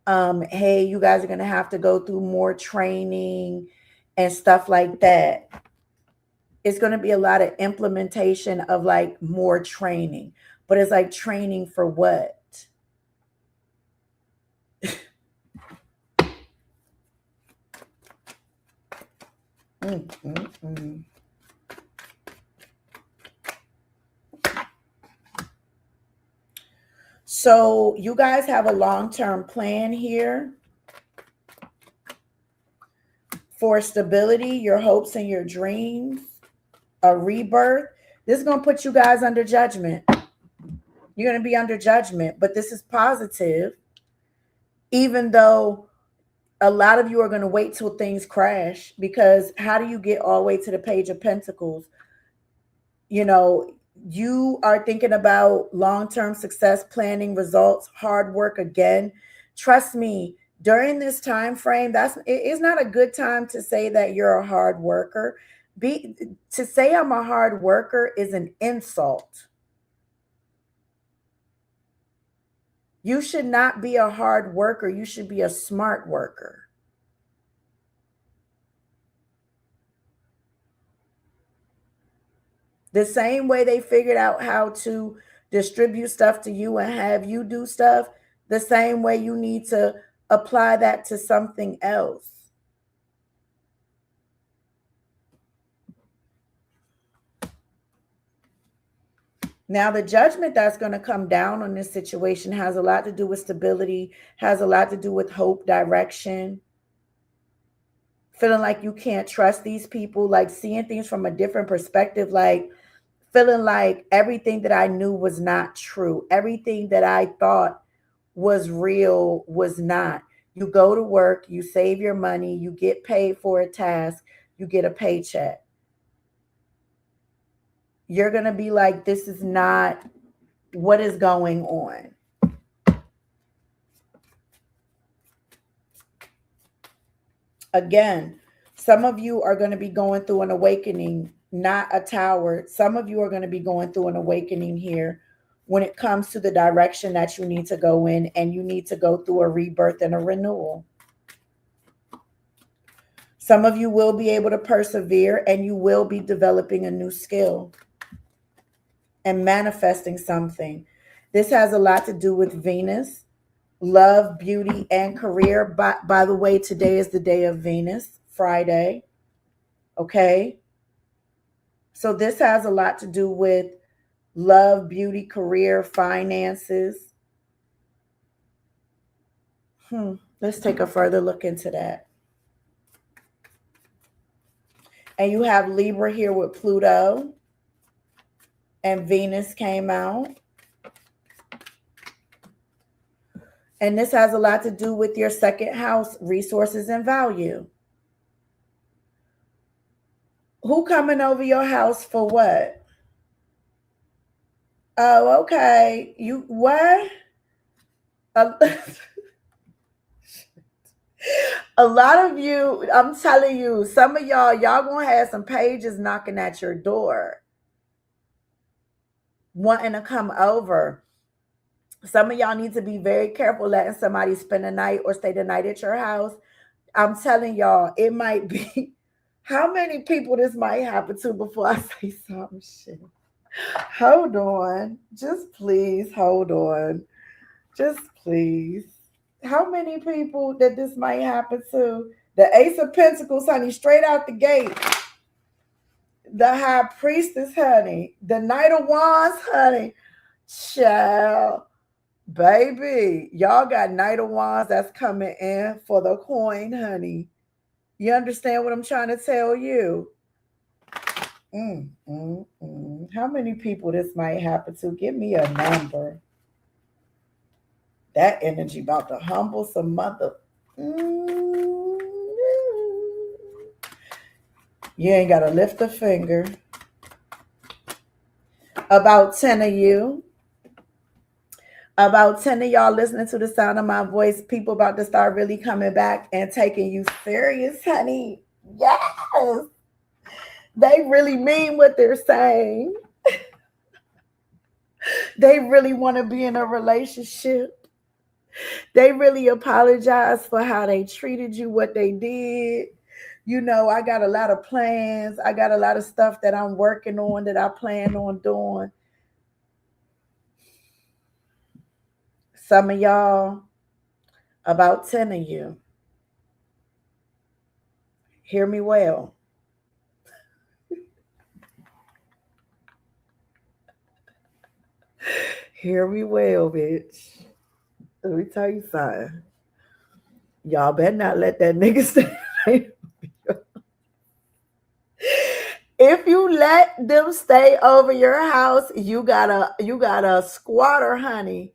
A: Hey, you guys are going to have to go through more training and stuff like that. It's going to be a lot of implementation of like more training, but it's like training for what? So you guys have a long-term plan here for stability, your hopes and your dreams, a rebirth. This is going to put you guys under judgment. You're going to be under judgment, but this is positive, even though a lot of you are going to wait till things crash, because how do you get all the way to the Page of Pentacles? You know, you are thinking about long-term success, planning, results, hard work again. Trust me, during this time frame, it's not a good time to say that you're a hard worker. To say I'm a hard worker is an insult. You should not be a hard worker. You should be a smart worker. The same way they figured out how to distribute stuff to you and have you do stuff, the same way you need to apply that to something else. Now, the judgment that's going to come down on this situation has a lot to do with stability, has a lot to do with hope, direction, feeling like you can't trust these people, like seeing things from a different perspective, like feeling like everything that I knew was not true. Everything that I thought was real was not. You go to work, you save your money, you get paid for a task, you get a paycheck. You're going to be like, this is not what is going on. Again, some of you are going to be going through an awakening, not a tower. Some of you are going to be going through an awakening here when it comes to the direction that you need to go in, and you need to go through a rebirth and a renewal. Some of you will be able to persevere, and you will be developing a new skill and manifesting something. This has a lot to do with Venus, love, beauty, and career. By the way, today is the day of Venus, Friday. Okay. So this has a lot to do with love, beauty, career, finances. Let's take a further look into that. And you have Libra here with Pluto. And Venus came out. And this has a lot to do with your second house, resources and value. Who coming over your house for what? Oh, okay. You what? A lot of you, I'm telling you, some of y'all gonna have some pages knocking at your door, wanting to come over. Some of y'all need to be very careful letting somebody spend the night or stay the night at your house. I'm telling y'all, it might be, how many people this might happen to before I say some shit? Hold on. Just please hold on. Just please. How many people that this might happen to? The Ace of Pentacles, honey, straight out the gate. The High Priestess, honey. The Knight of Wands, honey. Child, baby, y'all got Knight of Wands that's coming in for the coin, honey. You understand what I'm trying to tell you? How many people this might happen to? Give me a number. That energy about to humble some mother. Mm, you ain't got to lift a finger. About 10 of you. About 10 of y'all listening to the sound of my voice. People about to start really coming back and taking you serious, honey. Yes. They really mean what they're saying. They really want to be in a relationship. They really apologize for how they treated you, what they did. You know, I got a lot of plans. I got a lot of stuff that I'm working on that I plan on doing. Some of y'all, about 10 of you, hear me well. Hear me well, bitch. Let me tell you something. Y'all better not let that nigga stay. If you let them stay over your house, you got a squatter, honey.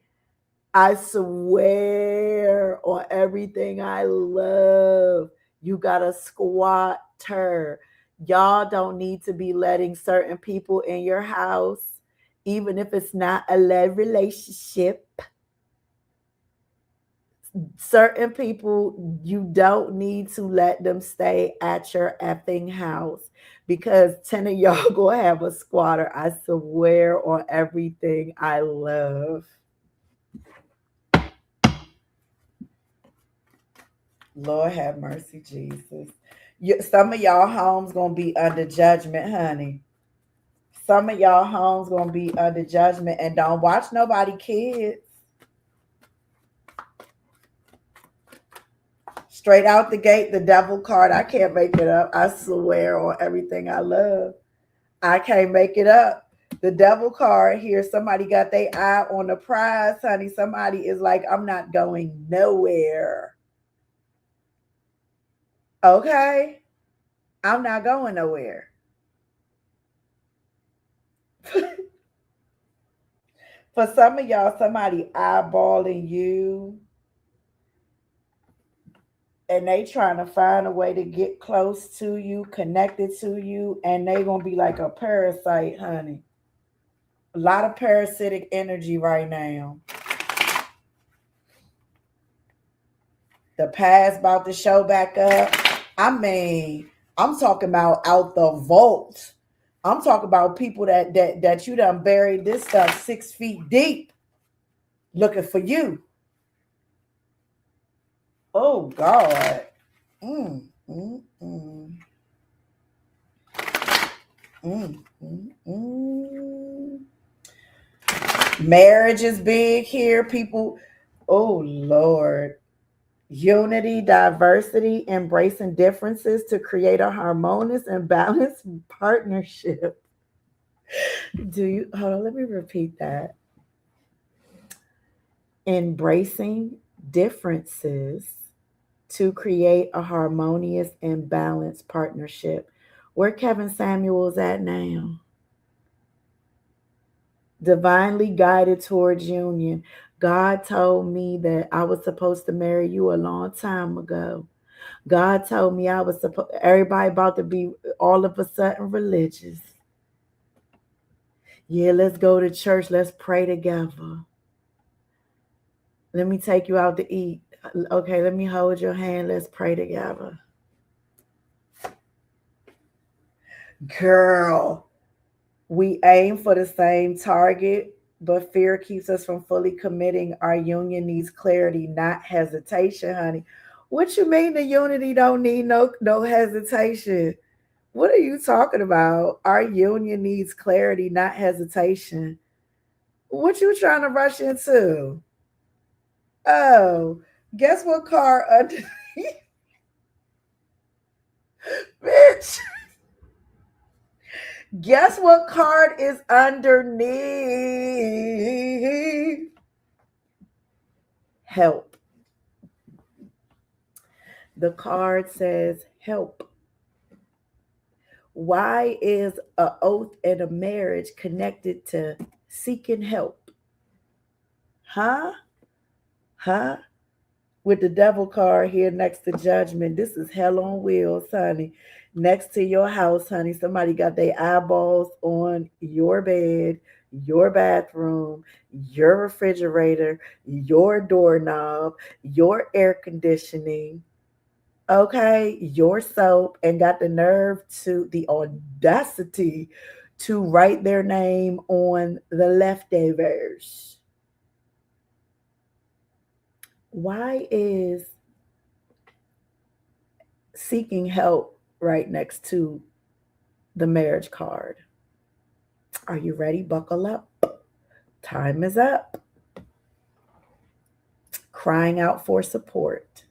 A: I swear on everything I love. You got a squatter. Y'all don't need to be letting certain people in your house, even if it's not a love relationship. Certain people, you don't need to let them stay at your effing house because 10 of y'all gonna have a squatter. I swear on everything I love. Lord have mercy, Jesus. Some of y'all homes gonna be under judgment, honey. Some of y'all homes gonna be under judgment, and don't watch nobody kids. Straight out the gate, the devil card. I can't make it up. I swear on everything I love. I can't make it up. The devil card here. Somebody got their eye on the prize, honey. Somebody is like, I'm not going nowhere. Okay? I'm not going nowhere. For some of y'all, somebody eyeballing you and they trying to find a way to get close to you, connected to you, and they gonna be like a parasite, honey. A lot of parasitic energy right now. The past about to show back up. I mean, I'm talking about out the vault. I'm talking about people that you done buried this stuff 6 feet deep, looking for you. Oh God. Mm, mm, mm. Mm, mm, mm. Marriage is big here. People, oh Lord. Unity, diversity, embracing differences to create a harmonious and balanced partnership. Do you hold on? Let me repeat that. Embracing differences to create a harmonious and balanced partnership. Where Kevin Samuel's at now? Divinely guided towards union. God told me that I was supposed to marry you a long time ago. God told me I was supposed, everybody about to be all of a sudden religious. Yeah, let's go to church. Let's pray together. Let me take you out to eat. Okay, let me hold your hand. Let's pray together. Girl, we aim for the same target, but fear keeps us from fully committing. Our union needs clarity, not hesitation, honey. What you mean the unity don't need no hesitation? What are you talking about? Our union needs clarity, not hesitation. What you trying to rush into? Oh, guess what car under bitch. Guess what card is underneath? Help. The card says help. Why is a oath and a marriage connected to seeking help? Huh? Huh? With the devil card here next to judgment. This is hell on wheels, honey. Next to your house, honey. Somebody got their eyeballs on your bed, your bathroom, your refrigerator, your doorknob, your air conditioning, okay, your soap, and got the audacity to write their name on the leftovers. Why is seeking help right next to the marriage card? Are you ready? Buckle up. Time is up. Crying out for support.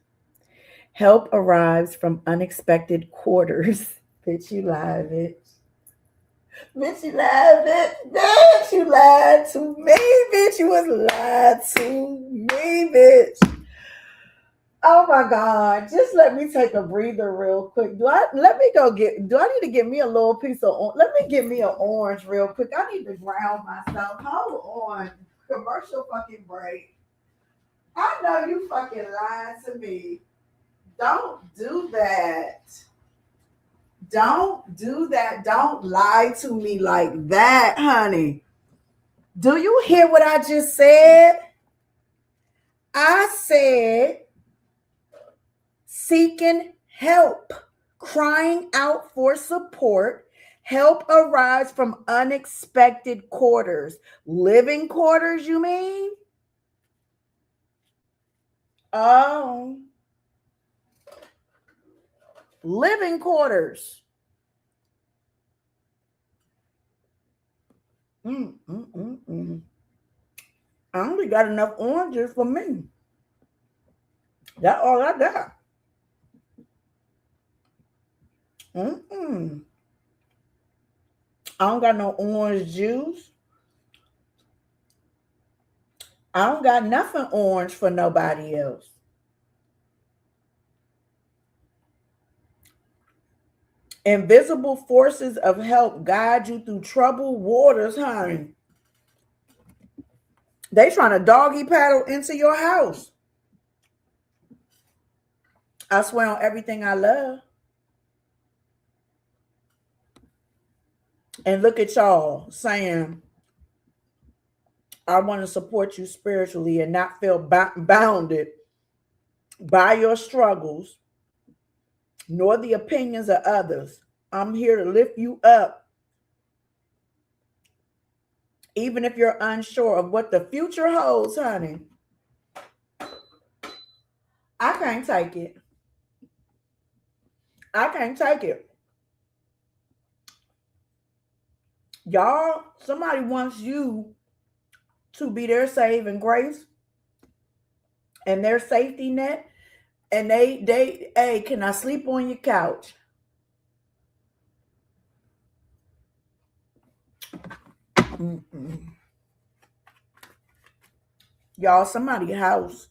A: Help arrives from unexpected quarters. Bitch, you lied, bitch. Bitch, you lied, bitch. Bitch, you lied to me, bitch. You was lied to me, bitch. Oh my God. Just let me take a breather real quick. Do I need to get me a little piece of let me get me an orange real quick. I need to ground myself. Hold on. Commercial fucking break. I know you fucking lied to me. Don't do that. Don't do that. Don't lie to me like that, honey. Do you hear what I just said? I said seeking help, crying out for support. Help arrives from unexpected quarters. Living quarters, you mean? Oh, living quarters. Mm, mm, mm, mm. I only got enough oranges for me. That's all I got. Mm-mm. I don't got no orange juice. I don't got nothing orange for nobody else. Invisible forces of help guide you through troubled waters, honey. They trying to doggy paddle into your house. I swear on everything I love. And look at y'all saying, I want to support you spiritually and not feel bounded by your struggles, nor the opinions of others. I'm here to lift you up. Even if you're unsure of what the future holds, honey. I can't take it. I can't take it. Y'all, somebody wants you to be their saving grace and their safety net. And hey, can I sleep on your couch? Mm-mm. Y'all, somebody's house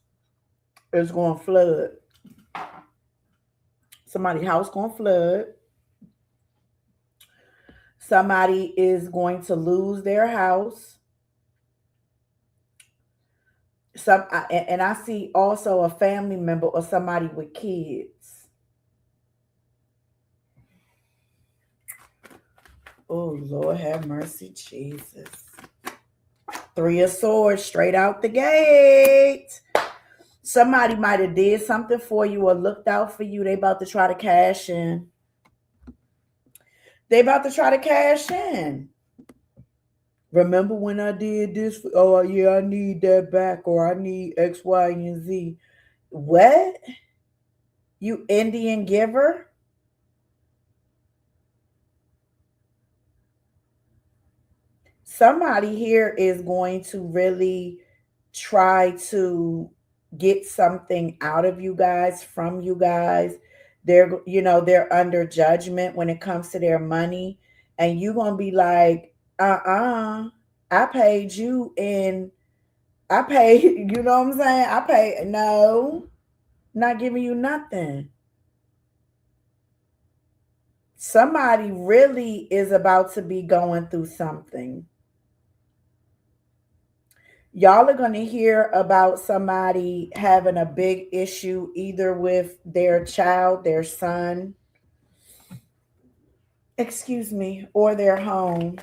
A: is going to flood. Somebody's house going to flood. Somebody is going to lose their house. And I see also a family member or somebody with kids. Oh, Lord have mercy, Jesus. Three of Swords straight out the gate. Somebody might have did something for you or looked out for you. They about to try to cash in. They about to try to cash in. Remember when I did this? Oh, yeah, I need that back, or I need X, Y, and Z. What? You Indian giver? Somebody here is going to really try to get something out of you guys, from you guys. They're under judgment when it comes to their money. And you gonna be like, I paid you and I paid, you know what I'm saying? I paid, no, not giving you nothing. Somebody really is about to be going through something. Y'all are going to hear about somebody having a big issue either with their child, their son, excuse me, or their home.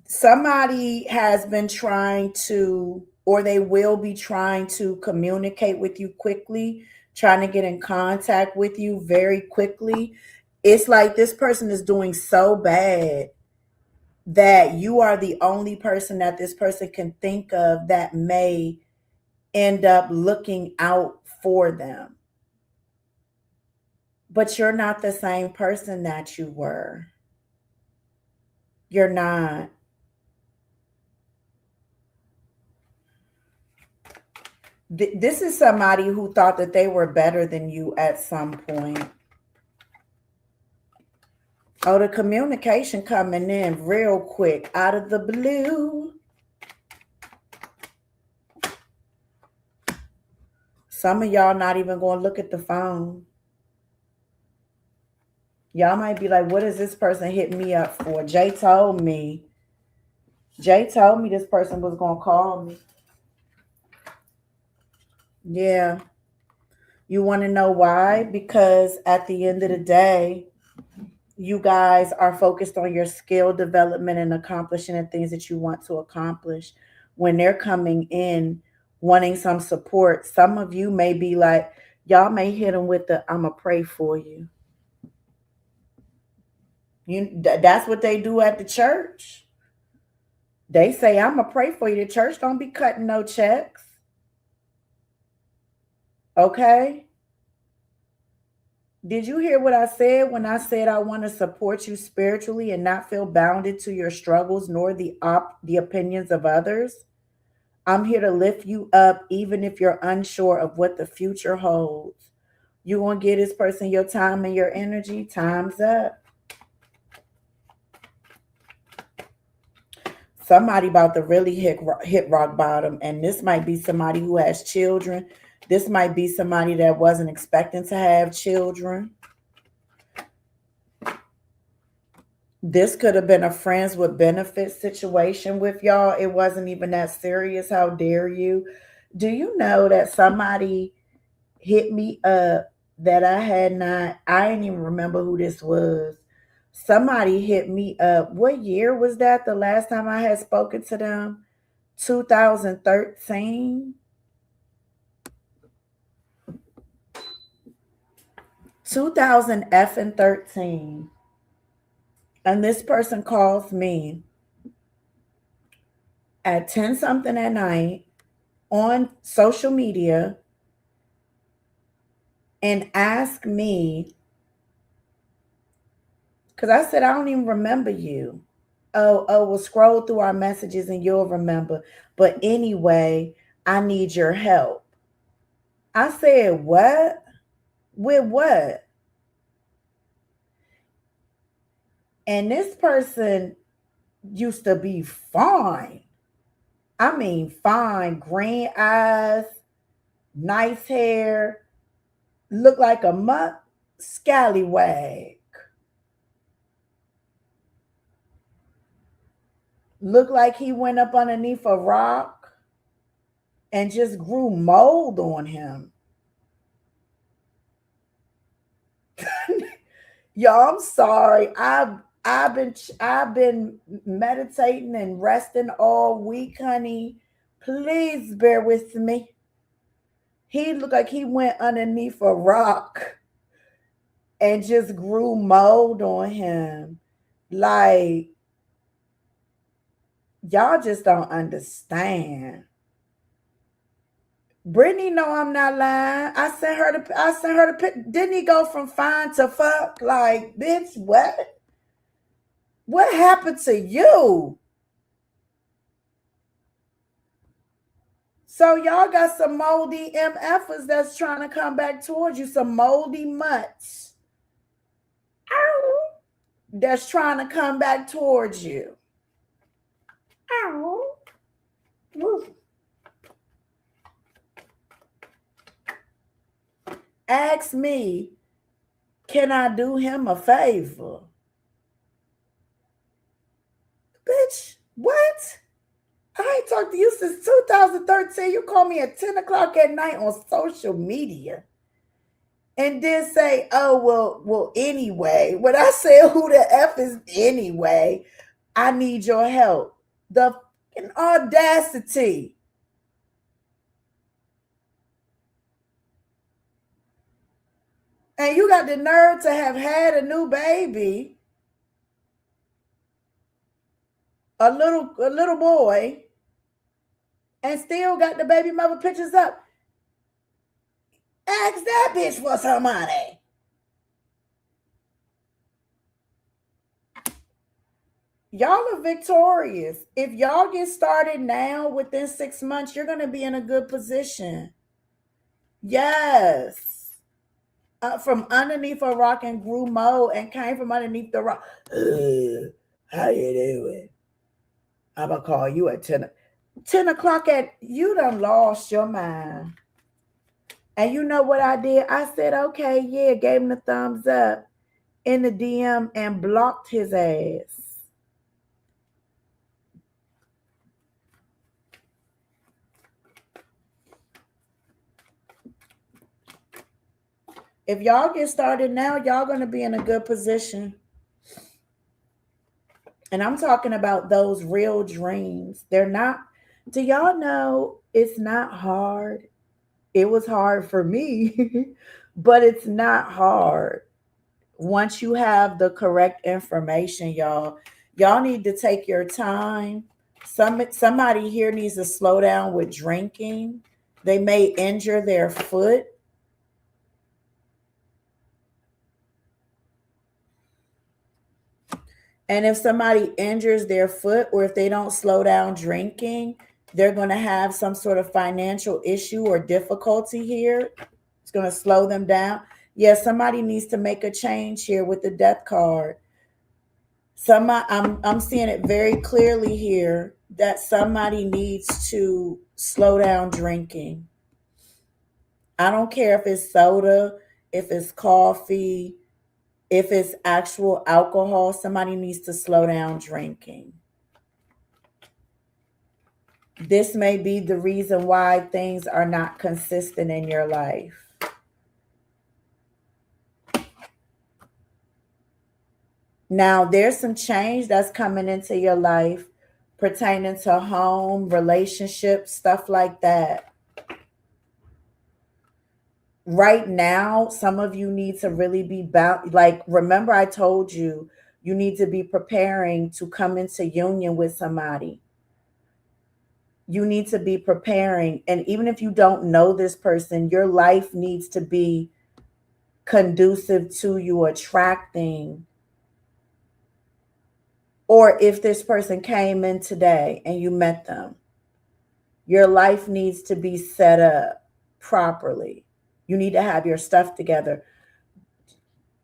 A: Somebody has been trying to, or they will be trying to communicate with you quickly, trying to get in contact with you very quickly. It's like this person is doing so bad that you are the only person that this person can think of that may end up looking out for them. But you're not the same person that you were. You're not. This is somebody who thought that they were better than you at some point. Oh, the communication coming in real quick out of the blue. Some of y'all not even going to look at the phone. Y'all might be like, what is this person hitting me up for? Jay told me this person was going to call me. Yeah. You want to know why? Because at the end of the day, you guys are focused on your skill development and accomplishing the things that you want to accomplish. When they're coming in wanting some support, some of you may be like, y'all may hit them with the, I'm going to pray for you. That's what they do at the church. They say, I'm going to pray for you. The church don't be cutting no checks. Okay? Did you hear what I said when I said I want to support you spiritually and not feel bounded to your struggles nor the opinions of others? I'm here to lift you up even if you're unsure of what the future holds. You want to give this person your time and your energy? Time's up. Somebody about to really hit rock bottom, and this might be somebody who has children. This might be somebody that wasn't expecting to have children. This could have been a friends with benefits situation with y'all. It wasn't even that serious. How dare you? Do you know that somebody hit me up that I didn't even remember who this was. Somebody hit me up. What year was that? The last time I had spoken to them? 2013. 2013. And this person calls me at 10 something at night on social media and ask me, because I said, I don't even remember you. Oh, we'll scroll through our messages and you'll remember. But anyway, I need your help. I said, what? With what? And this person used to be fine. I mean, fine, green eyes, nice hair, look like a mutt scallywag. Looked like he went up underneath a rock and just grew mold on him. Y'all, I'm sorry. I've been meditating and resting all week, honey. Please bear with me. He looked like he went underneath a rock and just grew mold on him. Like, y'all just don't understand. Brittany, no, I'm not lying. I sent her the pic. Didn't he go from fine to fuck? Like, bitch, what? What happened to you? So y'all got some moldy MFers that's trying to come back towards you, some moldy mutts that's trying to come back towards you. Ask me, can I do him a favor? Bitch, what? I ain't talked to you since 2013. You call me at 10 o'clock at night on social media. And then say, oh, well, anyway. When I say who the F is anyway, I need your help. The fucking audacity. And you got the nerve to have had a new baby, a little boy, and still got the baby mother pictures up. Ask that bitch for some money. Y'all are victorious. If y'all get started now, within 6 months, you're going to be in a good position. Yes. From underneath a rock and grew mold and came from underneath the rock. How you doing? I'm going to call you at 10 o'clock at, you done lost your mind. And you know what I did? I said, okay, yeah, gave him the thumbs up in the DM and blocked his ass. If y'all get started now, y'all going to be in a good position. And I'm talking about those real dreams. They're not, do y'all know it's not hard? It was hard for me, but it's not hard. Once you have the correct information, y'all need to take your time. Somebody here needs to slow down with drinking. They may injure their foot. And if somebody injures their foot or if they don't slow down drinking, they're going to have some sort of financial issue or difficulty here. It's going to slow them down. Yeah, somebody needs to make a change here with the death card. I'm seeing it very clearly here that somebody needs to slow down drinking. I don't care if it's soda, if it's coffee, if it's actual alcohol, somebody needs to slow down drinking. This may be the reason why things are not consistent in your life. Now, there's some change that's coming into your life pertaining to home, relationships, stuff like that. Right now, some of you need to really be bound. Like, remember I told you, you need to be preparing to come into union with somebody. You need to be preparing. And even if you don't know this person, your life needs to be conducive to you attracting. Or if this person came in today and you met them, your life needs to be set up properly. You need to have your stuff together.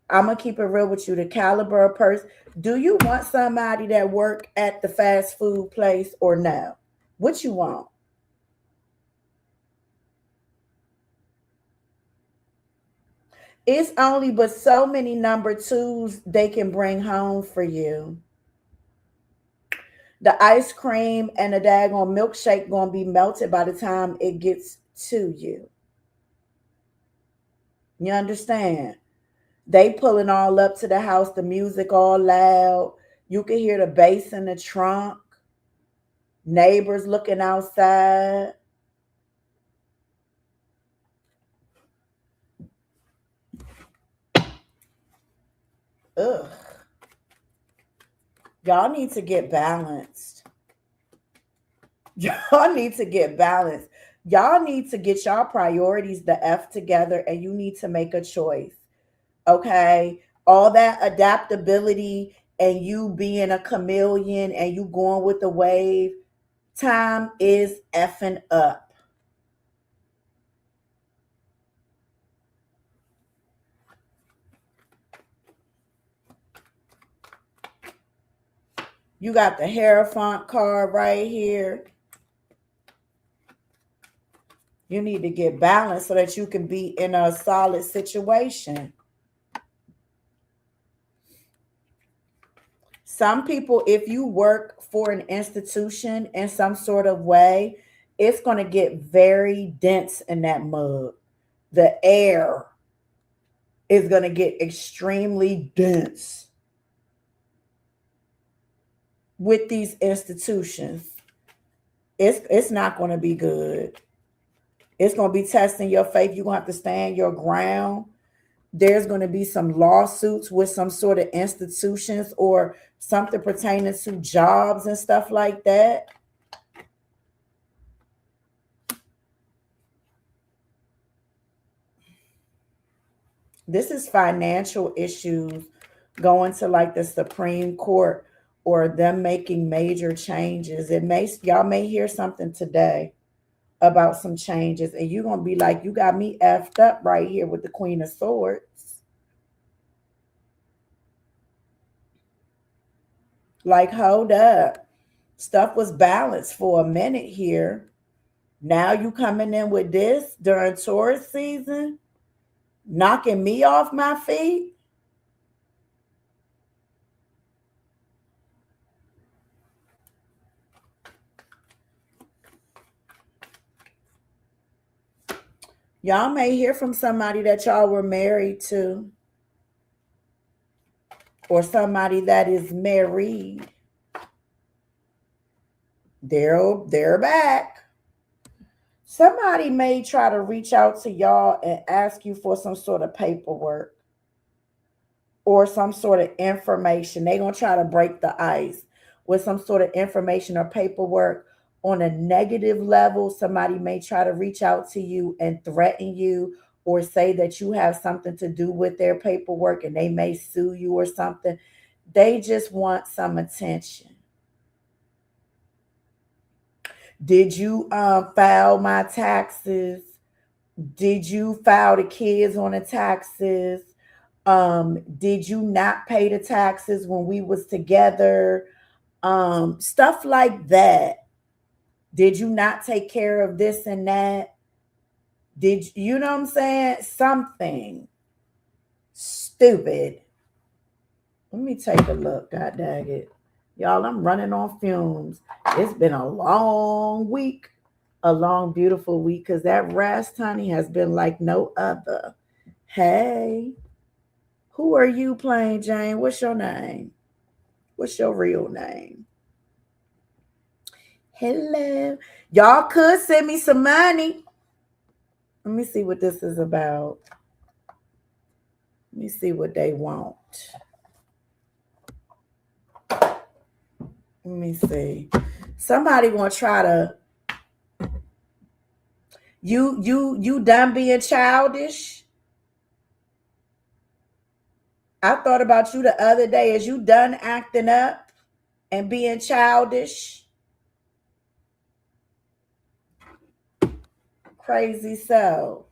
A: I'm going to keep it real with you. The caliber of person. Do you want somebody that work at the fast food place or no? What you want? It's only but so many number twos they can bring home for you. The ice cream and the daggone milkshake gonna be melted by the time it gets to you. You understand? They pulling all up to the house, the music all loud. You can hear the bass in the trunk. Neighbors looking outside. Ugh. Y'all need to get balanced. Y'all need to get balanced. Y'all need to get y'all priorities the F together and you need to make a choice. Okay? All that adaptability and you being a chameleon and you going with the wave, time is effing up. You got the Hierophant card right here. You need to get balanced so that you can be in a solid situation. Some people, if you work for an institution in some sort of way, it's going to get very dense in that mug. The air is going to get extremely dense with these institutions. It's not going to be good. It's going to be testing your faith. You're going to have to stand your ground. There's going to be some lawsuits with some sort of institutions or something pertaining to jobs and stuff like that. This is financial issues going to like the Supreme Court or them making major changes. Y'all may hear something today about some changes, and you're gonna be like, you got me effed up right here with the Queen of Swords. Like, hold up. Stuff was balanced for a minute here. Now you coming in with this during Taurus season, knocking me off my feet. Y'all may hear from somebody that y'all were married to, or somebody that is married. They're back. Somebody may try to reach out to y'all and ask you for some sort of paperwork or some sort of information. They're going to try to break the ice with some sort of information or paperwork. On a negative level, somebody may try to reach out to you and threaten you or say that you have something to do with their paperwork and they may sue you or something. They just want some attention. Did you file my taxes? Did you file the kids on the taxes? Did you not pay the taxes when we was together? Stuff like that. Did you not take care of this and that? You know what I'm saying? Something stupid. Let me take a look. God dang it. Y'all, I'm running on fumes. It's been a long week, a long, beautiful week, because that rest, honey, has been like no other. Hey, who are you playing, Jane? What's your name? What's your real name? Hello. Y'all could send me some money. Let me see what this is about. Let me see what they want. Let me see. Somebody gonna try to. You done being childish? I thought about you the other day. Is you done acting up and being childish? Crazy so.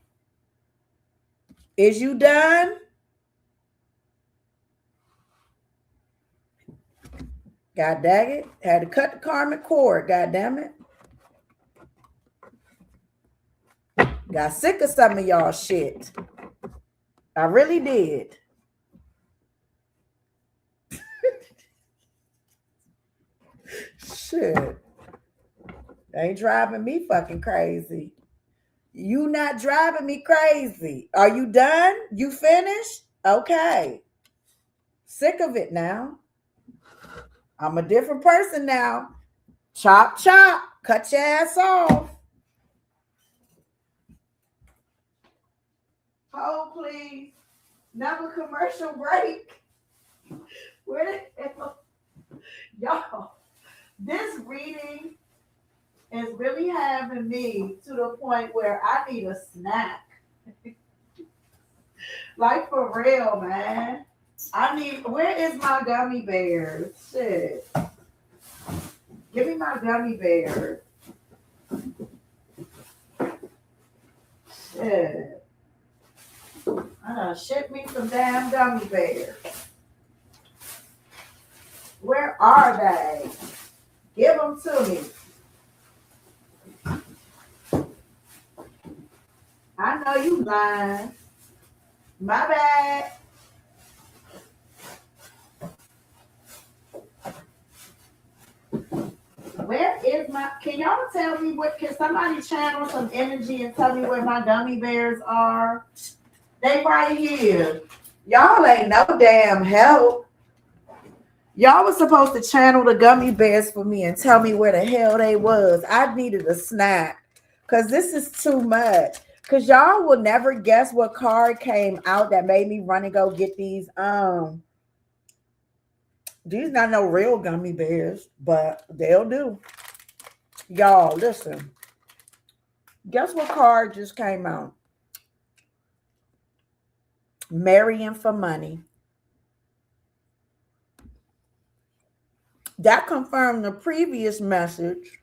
A: Is you done? God dang it. Had to cut the karmic cord. God damn it. Got sick of some of y'all shit. I really did. Shit. Ain't driving me fucking crazy. You not driving me crazy. Are you done? You finished? Okay. Sick of it now. I'm a different person now. Chop, chop. Cut your ass off. Hold, please. Another commercial break. Where the hell? Y'all, this reading is really having me to the point where I need a snack. Like for real, man. Where is my gummy bears? Shit. Give me my gummy bears. Shit. I done ship me some damn gummy bears. Where are they? Give them to me. I know you lying. My bad. Where is my? Can y'all tell me what? Can somebody channel some energy and tell me where my gummy bears are? They right here. Y'all ain't no damn help. Y'all was supposed to channel the gummy bears for me and tell me where the hell they was. I needed a snack because this is too much. Because y'all will never guess what card came out that made me run and go get these. These not no real gummy bears, but they'll do. Y'all, listen. Guess what card just came out? Marrying for money. That confirmed the previous message,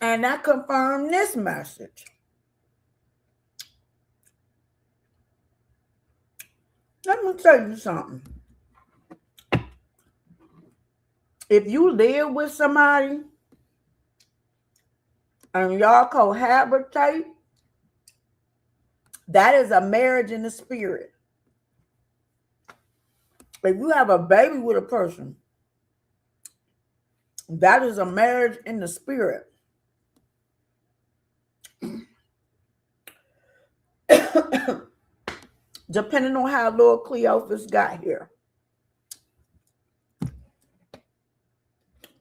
A: and that confirmed this message. Let me tell you something. If you live with somebody and y'all cohabitate, that is a marriage in the spirit. If you have a baby with a person, that is a marriage in the spirit. Depending on how Lord Cleophas got here.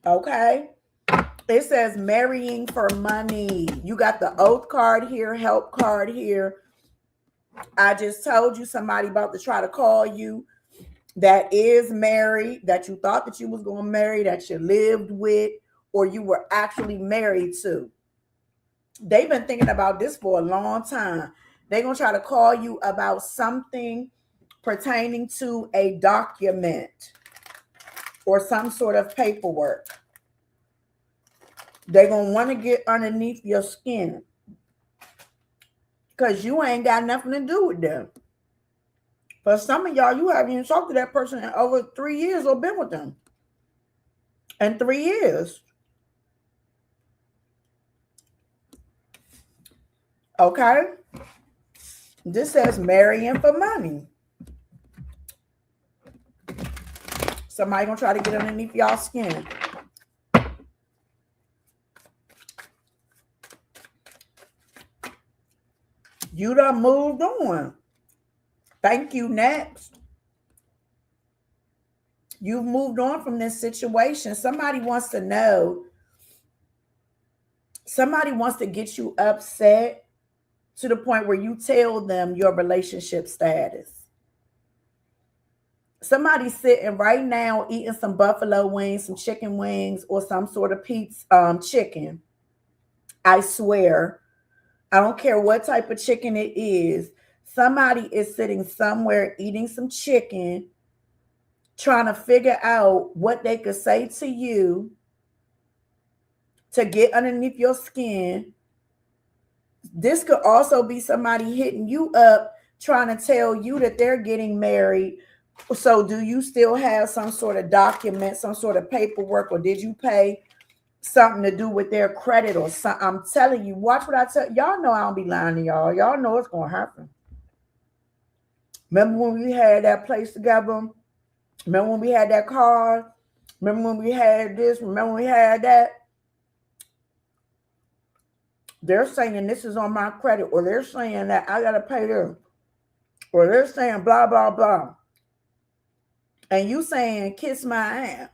A: Okay? It says marrying for money. You got the oath card here, help card here. I just told you somebody about to try to call you that is married, that you thought that you was going to marry, that you lived with, or you were actually married to. They've been thinking about this for a long time. They're going to try to call you about something pertaining to a document or some sort of paperwork. They're going to want to get underneath your skin because you ain't got nothing to do with them. For some of y'all, you haven't even talked to that person in over 3 years or been with them in 3 years. Okay? This says marrying for money. Somebody gonna try to get underneath y'all skin. You done moved on. Thank you, next. You've moved on from this situation. Somebody wants to know. Somebody wants to get you upset to the point where you tell them your relationship status. Somebody's sitting right now eating some buffalo wings, some chicken wings, or some sort of pizza, chicken. I swear. I don't care what type of chicken it is. Somebody is sitting somewhere eating some chicken, trying to figure out what they could say to you to get underneath your skin. This could also be somebody hitting you up, trying to tell you that they're getting married. So do you still have some sort of document, some sort of paperwork, or did you pay something to do with their credit or something? I'm telling you, watch what I tell y'all. Know I don't be lying to y'all. Y'all know it's going to happen. Remember when we had that place together? Remember when we had that car? Remember when we had this? Remember when we had that? They're saying this is on my credit, or they're saying that I got to pay them, or they're saying blah, blah, blah. And you saying kiss my ass.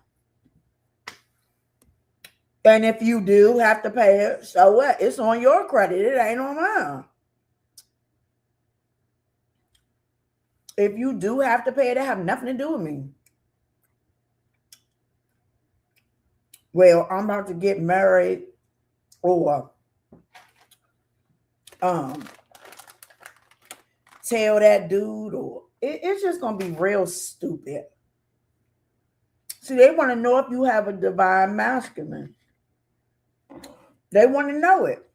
A: And if you do have to pay it, so what? It's on your credit. It ain't on mine. If you do have to pay it, it have nothing to do with me. Well, I'm about to get married, or tell that dude, or it's just gonna be real stupid. See, they want to know if you have a divine masculine. They want to know it.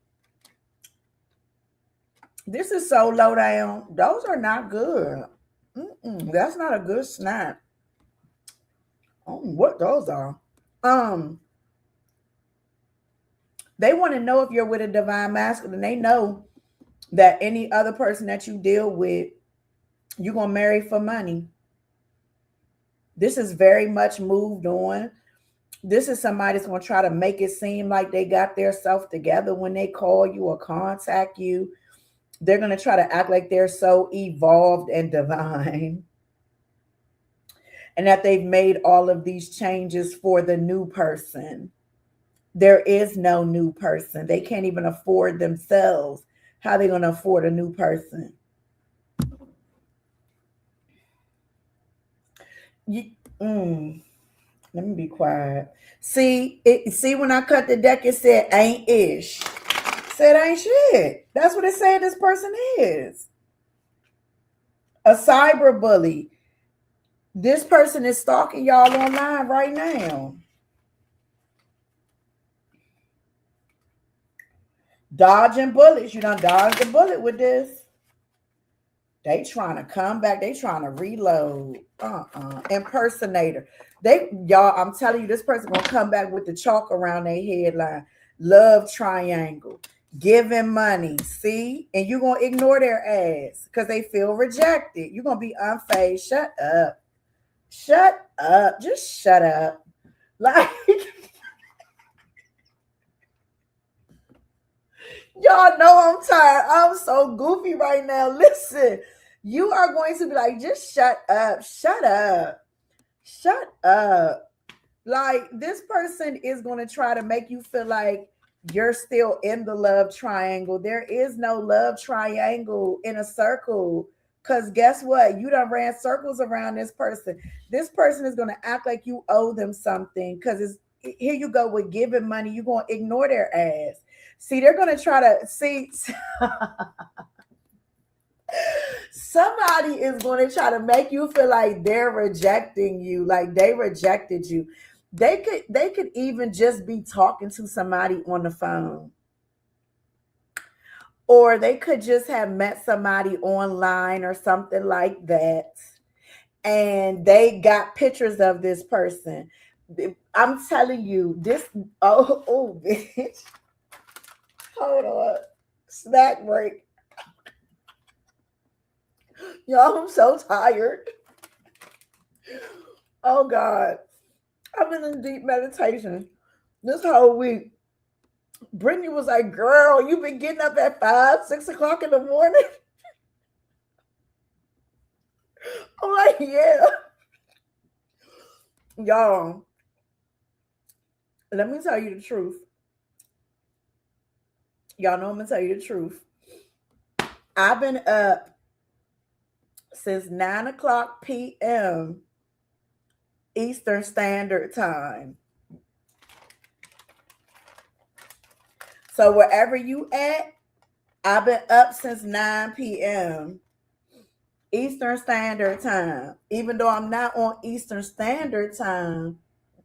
A: This is so low down. Those are not good. That's not a good snack. don't know what those are. Um, they want to know if you're with a divine masculine. They know that any other person that you deal with, you're gonna marry for money. This is very much moved on. This is somebody that's gonna try to make it seem like they got their self together when they call you or contact you. They're gonna try to act like they're so evolved and divine, and that they've made all of these changes for the new person. There is no new person. They can't even afford themselves. How are they going to afford a new person? You, mm, let me be quiet. See when I cut the deck, it said ain't ish. Said ain't shit. That's what it said this person is. A cyber bully. This person is stalking y'all online right now. Dodging bullets. You done dodged a bullet with this. They trying to come back. They trying to reload. Impersonator. Y'all, I'm telling you, this person gonna come back with the chalk around their headline. Love triangle. Giving money. See? And you gonna ignore their ass because they feel rejected. You're gonna be unfazed. Shut up. Shut up. Just shut up. Like y'all know I'm tired. I'm so goofy right now. Listen, you are going to be like, just shut up. Shut up. Shut up. Like, this person is going to try to make you feel like you're still in the love triangle. There is no love triangle in a circle. Because guess what? You done ran circles around this person. This person is going to act like you owe them something because it's here you go with giving money. You're going to ignore their ass. See, they're going to try to see. Somebody is going to try to make you feel like they're rejecting you, like they rejected you. They could even just be talking to somebody on the phone. Or they could just have met somebody online or something like that. And they got pictures of this person. I'm telling you, this oh bitch. Hold on. Snack break. Y'all, I'm so tired. Oh God. I've been in deep meditation this whole week. Brittany was like, girl, you've been getting up at 5, 6 o'clock in the morning. I'm like, yeah. Y'all, let me tell you the truth. Y'all know I'm gonna tell you the truth. I've been up since 9 o'clock p.m. Eastern Standard Time. So wherever you at, I've been up since 9 p.m. Eastern Standard Time. Even though I'm not on Eastern Standard Time,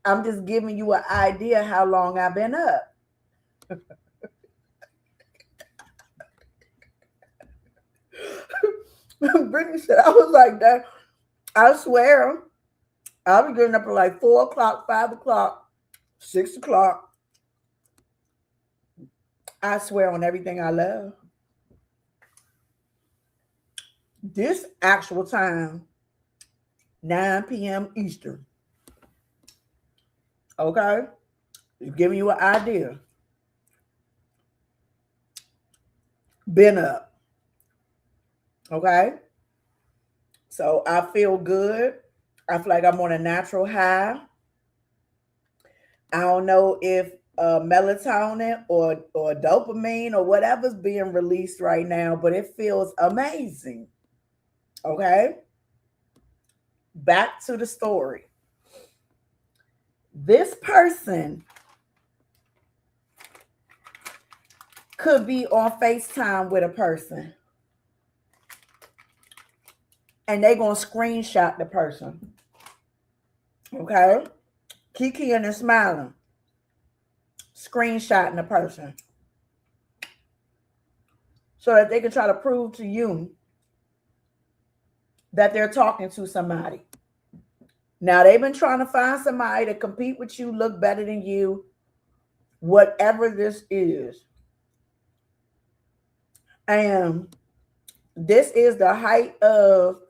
A: I'm just giving you an idea how long I've been up. Brittany said, I was like that. I swear, I'll be getting up at like 4 o'clock, 5 o'clock, 6 o'clock. I swear on everything I love. This actual time, 9 p.m. Eastern. Okay? Just giving you an idea. Been up. Okay? So I feel good. I feel like I'm on a natural high. I don't know if melatonin or dopamine or whatever's being released right now, but it feels amazing. Okay? Back to the story. This person could be on FaceTime with a person and they're going to screenshot the person. Okay? Kiki and smiling. Screenshotting the person. So that they can try to prove to you that they're talking to somebody. Now they've been trying to find somebody to compete with you, look better than you, whatever this is. And this is the height of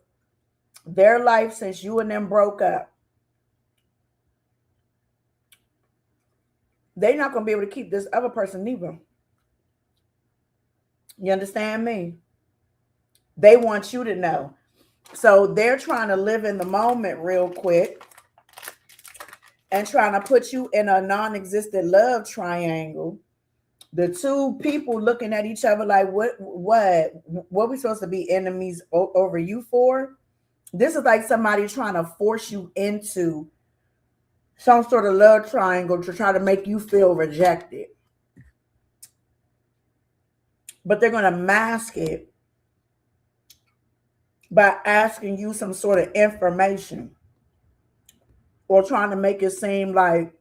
A: their life since you and them broke up. They're not going to be able to keep this other person either. You understand me? They want you to know. So they're trying to live in the moment real quick and trying to put you in a non-existent love triangle. The two people looking at each other like, what we supposed to be enemies over you for? This is like somebody trying to force you into some sort of love triangle to try to make you feel rejected. But they're going to mask it by asking you some sort of information or trying to make it seem like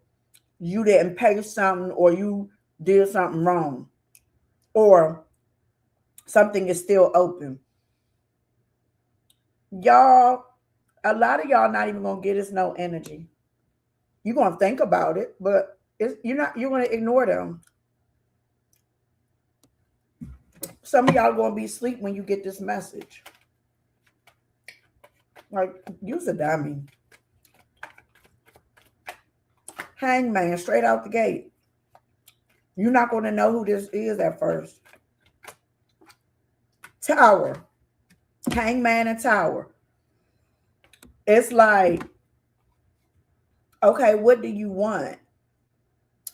A: you didn't pay something or you did something wrong or something is still open. Y'all, a lot of y'all not even going to get us no energy. You're going to think about it, but you're going to ignore them. Some of y'all going to be asleep when you get this message. Like, you's a dummy. Hangman, straight out the gate. You're not going to know who this is at first. Tower. Hangman and Tower. It's like, okay, what do you want?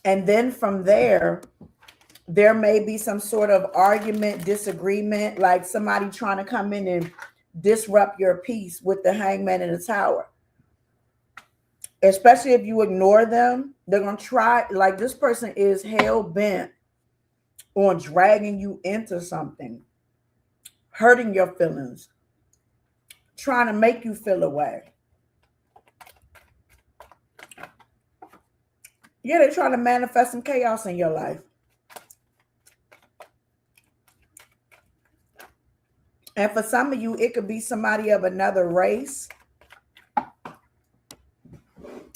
A: And then from there may be some sort of argument, disagreement, like somebody trying to come in and disrupt your peace with the Hangman and the Tower. Especially if you ignore them, they're going to try, like this person is hell-bent on dragging you into something, hurting your feelings, trying to make you feel away. Yeah, they're trying to manifest some chaos in your life. And for some of you, it could be somebody of another race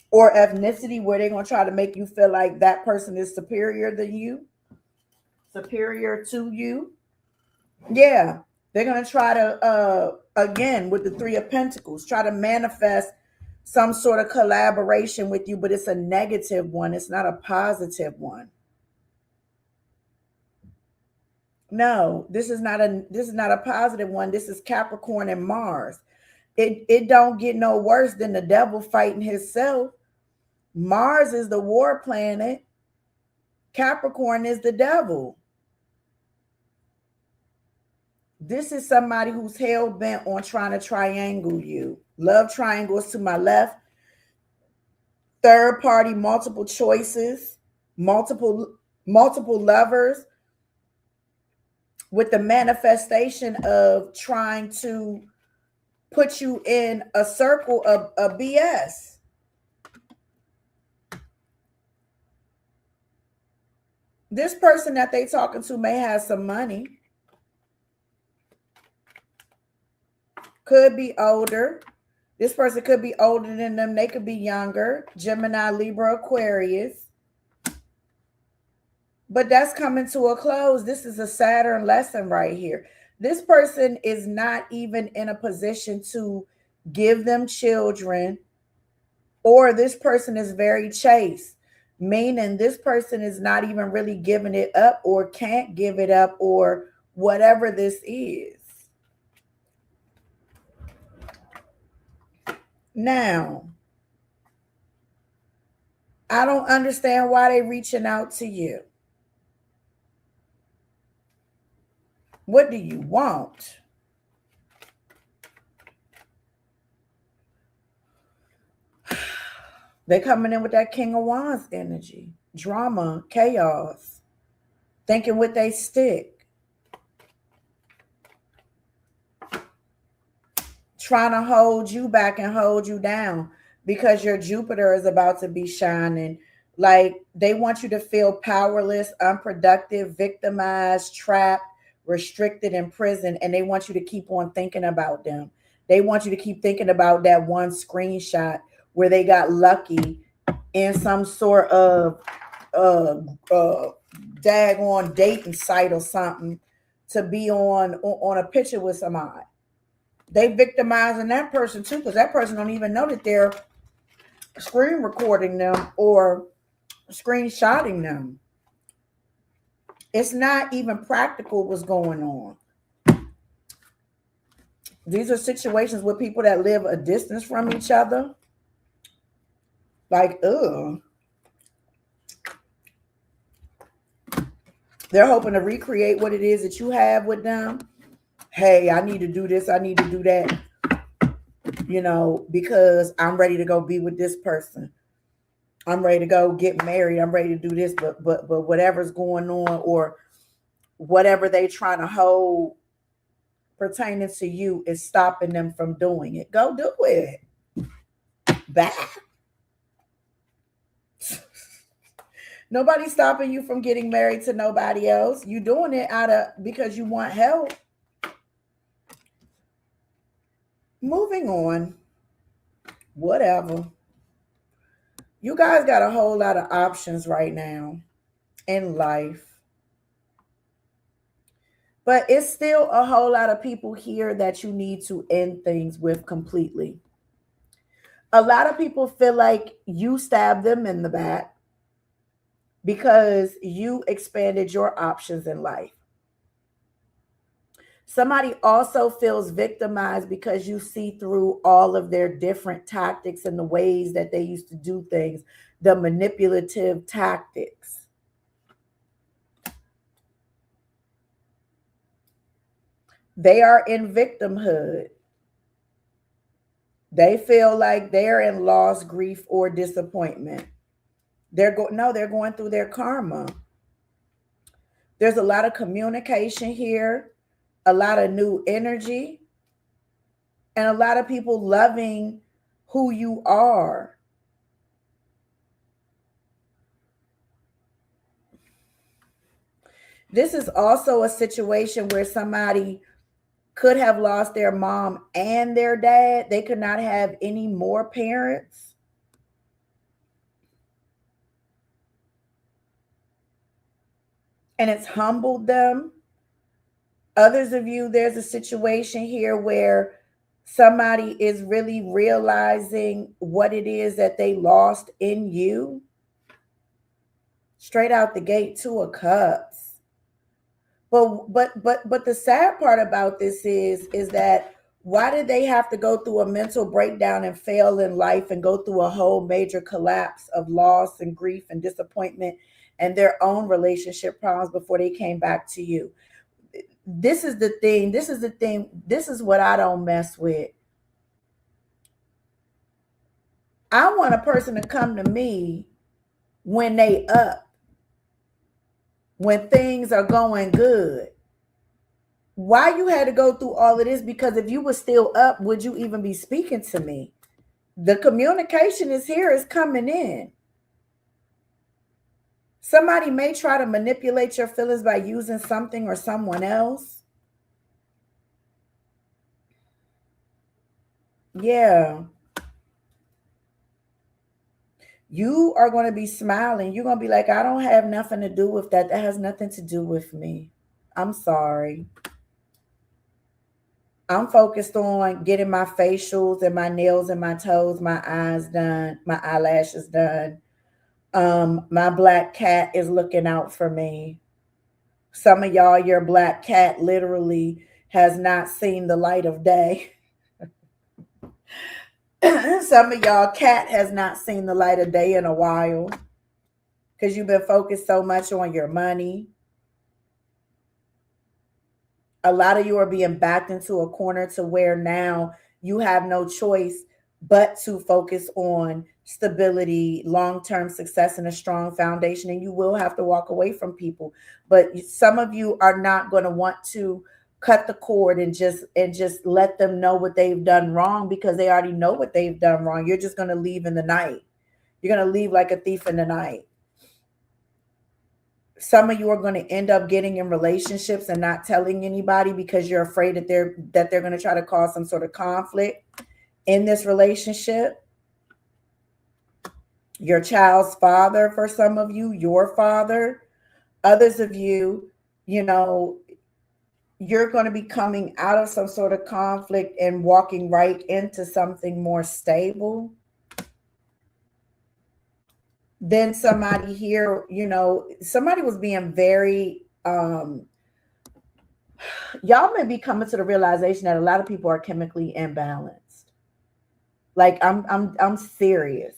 A: or ethnicity where they're going to try to make you feel like that person is superior than you, superior to you. Yeah, they're going to try to, again, with the Three of Pentacles, try to manifest some sort of collaboration with you, but it's a negative one. It's not a positive one. No, this is not a positive one. This is Capricorn and Mars. It don't get no worse than the devil fighting himself. Mars is the war planet. Capricorn is the devil. This is somebody who's hell-bent on trying to triangle you. Love triangles to my left. Third party, multiple choices, multiple lovers, with the manifestation of trying to put you in a circle of BS. This person that they talking to may have some money. Could be older. This person could be older than them. They could be younger. Gemini, Libra, Aquarius. But that's coming to a close. This is a Saturn lesson right here. This person is not even in a position to give them children, or this person is very chaste, meaning this person is not even really giving it up or can't give it up or whatever this is. Now, I don't understand why they're reaching out to you. What do you want? They're coming in with that King of Wands energy. Drama, chaos. Thinking with they stick. Trying to hold you back and hold you down because your Jupiter is about to be shining. Like they want you to feel powerless, unproductive, victimized, trapped, restricted, in prison, and they want you to keep on thinking about them. They want you to keep thinking about that one screenshot where they got lucky in some sort of uh, uh, daggone dating site or something to be on a picture with somebody. They victimizing that person too, because that person don't even know that they're screen recording them or screenshotting them. It's not even practical what's going on. These are situations with people that live a distance from each other. Like, ugh. They're hoping to recreate what it is that you have with them. Hey, I need to do this. I need to do that. Because I'm ready to go be with this person. I'm ready to go get married. I'm ready to do this. But whatever's going on or whatever they trying to hold pertaining to you is stopping them from doing it. Go do it. Bye. Nobody's stopping you from getting married to nobody else. You doing it because you want help. Moving on. Whatever. You guys got a whole lot of options right now in life. But it's still a whole lot of people here that you need to end things with completely. A lot of people feel like you stabbed them in the back because you expanded your options in life. Somebody also feels victimized because you see through all of their different tactics and the ways that they used to do things, the manipulative tactics. They are in victimhood. They feel like they're in loss, grief, or disappointment. They're going through their karma. There's a lot of communication here, a lot of new energy, and a lot of people loving who you are. This is also a situation where somebody could have lost their mom and their dad. They could not have any more parents. And it's humbled them. Others of you, there's a situation here where somebody is really realizing what it is that they lost in you. Straight out the gate, 2 of Cups. But the sad part about this is that why did they have to go through a mental breakdown and fail in life and go through a whole major collapse of loss and grief and disappointment and their own relationship problems before they came back to you? This is the thing. This is what I don't mess with. I want a person to come to me when they up, when things are going good. Why you had to go through all of this? Because if you were still up, would you even be speaking to me? The communication is here, is coming in. Somebody may try to manipulate your feelings by using something or someone else. Yeah. You are going to be smiling. You're going to be like, I don't have nothing to do with that. That has nothing to do with me. I'm sorry. I'm focused on getting my facials and my nails and my toes, my eyes done, my eyelashes done. My black cat is looking out for me. Some of y'all, your black cat literally has not seen the light of day. Some of y'all cat has not seen the light of day in a while because you've been focused so much on your money. A lot of you are being backed into a corner to where now you have no choice but to focus on stability, long-term success, and a strong foundation. And you will have to walk away from people. But some of you are not going to want to cut the cord and just let them know what they've done wrong, because they already know what they've done wrong. You're just going to leave in the night. You're going to leave like a thief in the night. Some of you are going to end up getting in relationships and not telling anybody because you're afraid that they're going to try to cause some sort of conflict in this relationship. your child's father, for some of you, your father. Others of you, you know, you're going to be coming out of some sort of conflict and walking right into something more stable. Then somebody here, somebody was being very, y'all may be coming to the realization that a lot of people are chemically imbalanced. Like I'm serious.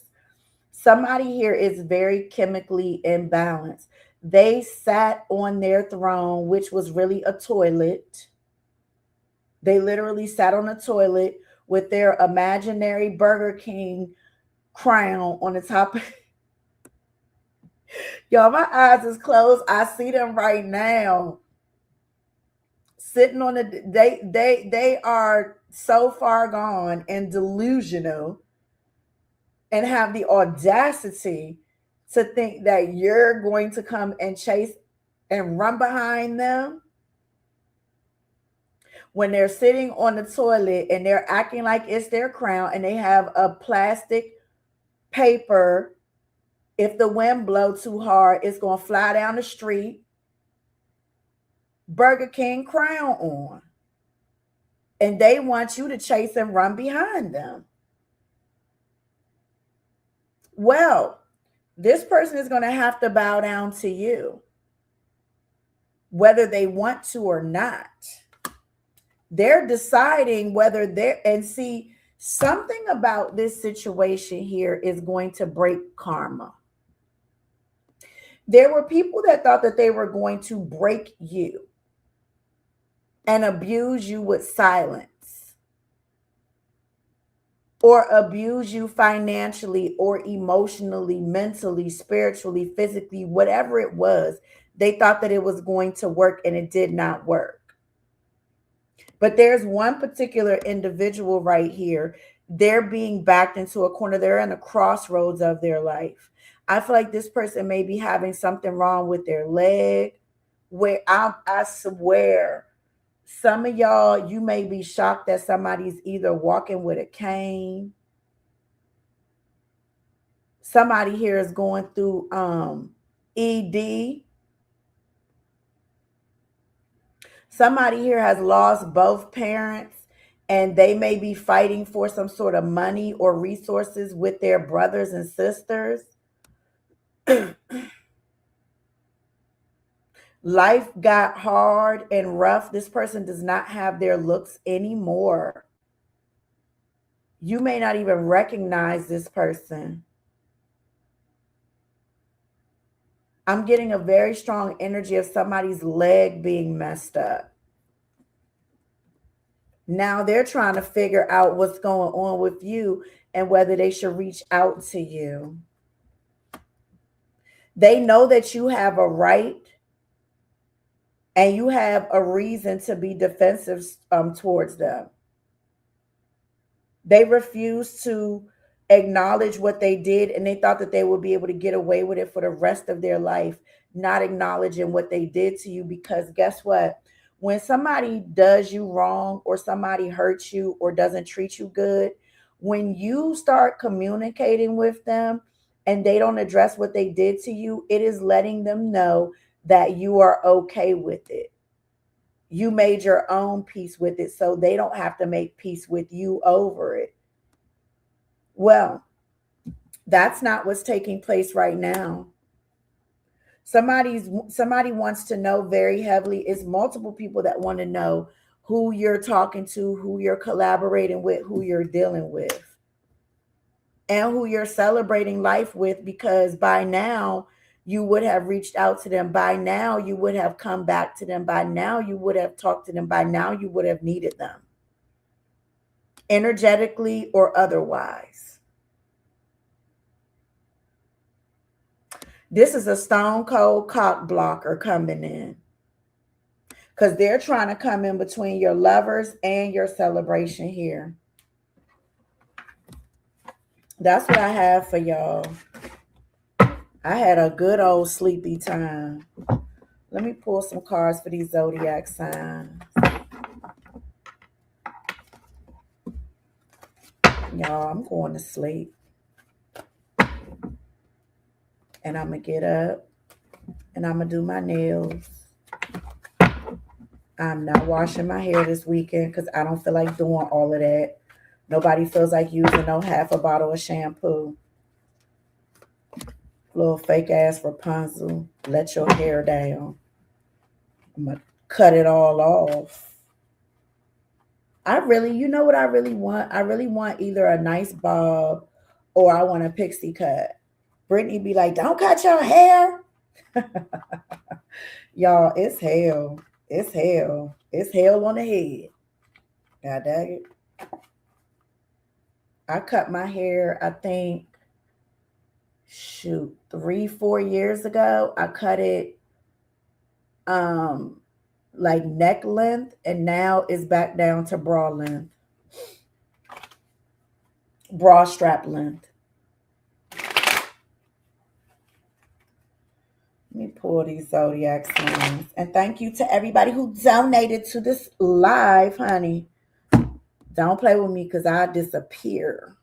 A: Somebody here is very chemically imbalanced. They sat on their throne, which was really a toilet. They literally sat on a toilet with their imaginary Burger King crown on the top. Y'all, my eyes is closed. I see them right now. Sitting on the they are so far gone and delusional and have the audacity to think that you're going to come and chase and run behind them when they're sitting on the toilet and they're acting like it's their crown and they have a plastic paper. If the wind blows too hard, it's going to fly down the street. Burger King crown on. And they want you to chase and run behind them. Well, this person is going to have to bow down to you, whether they want to or not. They're deciding whether they're, and see, something about this situation here is going to break karma. There were people that thought that they were going to break you and abuse you with silence, or abuse you financially or emotionally, mentally, spiritually, physically, whatever it was. They thought that it was going to work and it did not work. But there's one particular individual right here. They're being backed into a corner. They're in a crossroads of their life. I feel like this person may be having something wrong with their leg. Where I swear, some of y'all, you may be shocked that somebody's either walking with a cane. Somebody here is going through ED. Somebody here has lost both parents and they may be fighting for some sort of money or resources with their brothers and sisters. Life got hard and rough. This person does not have their looks anymore. You may not even recognize this person. I'm getting a very strong energy of somebody's leg being messed up. Now they're trying to figure out what's going on with you and whether they should reach out to you. They know that you have a right and you have a reason to be defensive towards them. They refuse to acknowledge what they did, and they thought that they would be able to get away with it for the rest of their life, not acknowledging what they did to you. Because guess what? When somebody does you wrong or somebody hurts you or doesn't treat you good, when you start communicating with them and they don't address what they did to you, it is letting them know that you are okay with it. You made your own peace with it, so they don't have to make peace with you over it. Well, that's not what's taking place right now. Somebody wants to know very heavily. It's multiple people that want to know who you're talking to, who you're collaborating with, who you're dealing with, and who you're celebrating life with, because by now you would have reached out to them. By now you would have come back to them. By now you would have talked to them. By now you would have needed them, energetically or otherwise. This is a stone cold cock blocker coming in, because they're trying to come in between your lovers and your celebration here. That's what I have for y'all. I had a good old sleepy time. Let me pull some cards for these zodiac signs. Y'all, I'm going to sleep. and I'm going to get up and I'm going to do my nails. I'm not washing my hair this weekend because I don't feel like doing all of that. Nobody feels like using no half a bottle of shampoo. Little fake ass Rapunzel. Let your hair down. I'm going to cut it all off. You know what I really want? I really want either a nice bob or I want a pixie cut. Brittany be like, don't cut your hair. Y'all, it's hell. It's hell. It's hell on the head. God dang it. I cut my hair, I think, 3-4 years ago. I cut it like neck length, and now it's back down to bra length. Bra strap length. Let me pull these zodiac signs. And thank you to everybody who donated to this live, honey. Don't play with me because I disappear.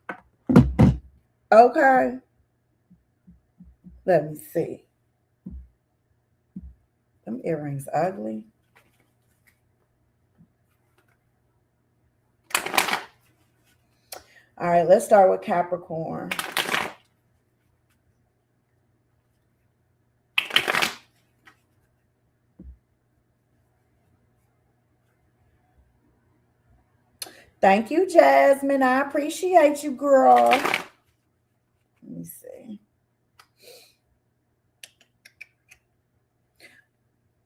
A: Okay. Let me see. Them earrings ugly. All right, let's start with Capricorn. Thank you, Jasmine. I appreciate you, girl. Let me see.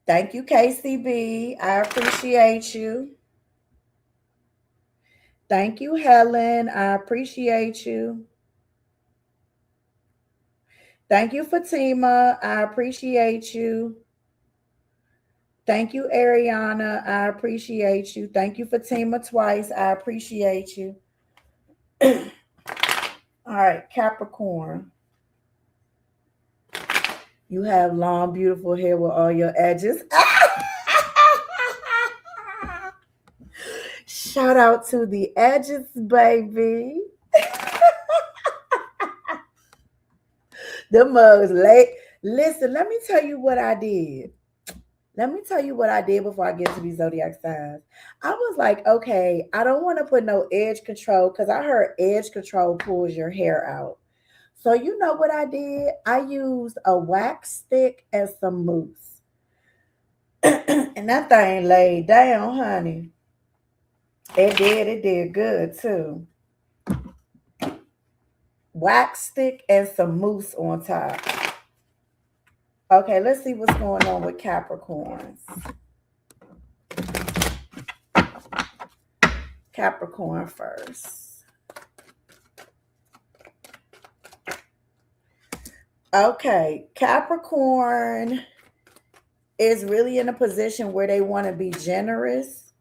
A: Thank you, KCB. I appreciate you. Thank you, Helen. I appreciate you. Thank you, Fatima. I appreciate you. Thank you, Ariana. I appreciate you. Thank you, Fatima, twice. I appreciate you. All right, Capricorn. You have long, beautiful hair with all your edges. Shout out to the edges, baby. The mugs late. Listen, let me tell you what I did. Let me tell you what I did before I get to these zodiac signs. I was like, okay, I don't want to put no edge control because I heard edge control pulls your hair out. So you know what I did? I used a wax stick and some mousse. And that thing laid down, honey. It did good too. Wax stick and some mousse on top. Okay, let's see what's going on with Capricorns. Capricorn first. Okay, Capricorn is really in a position where they want to be generous.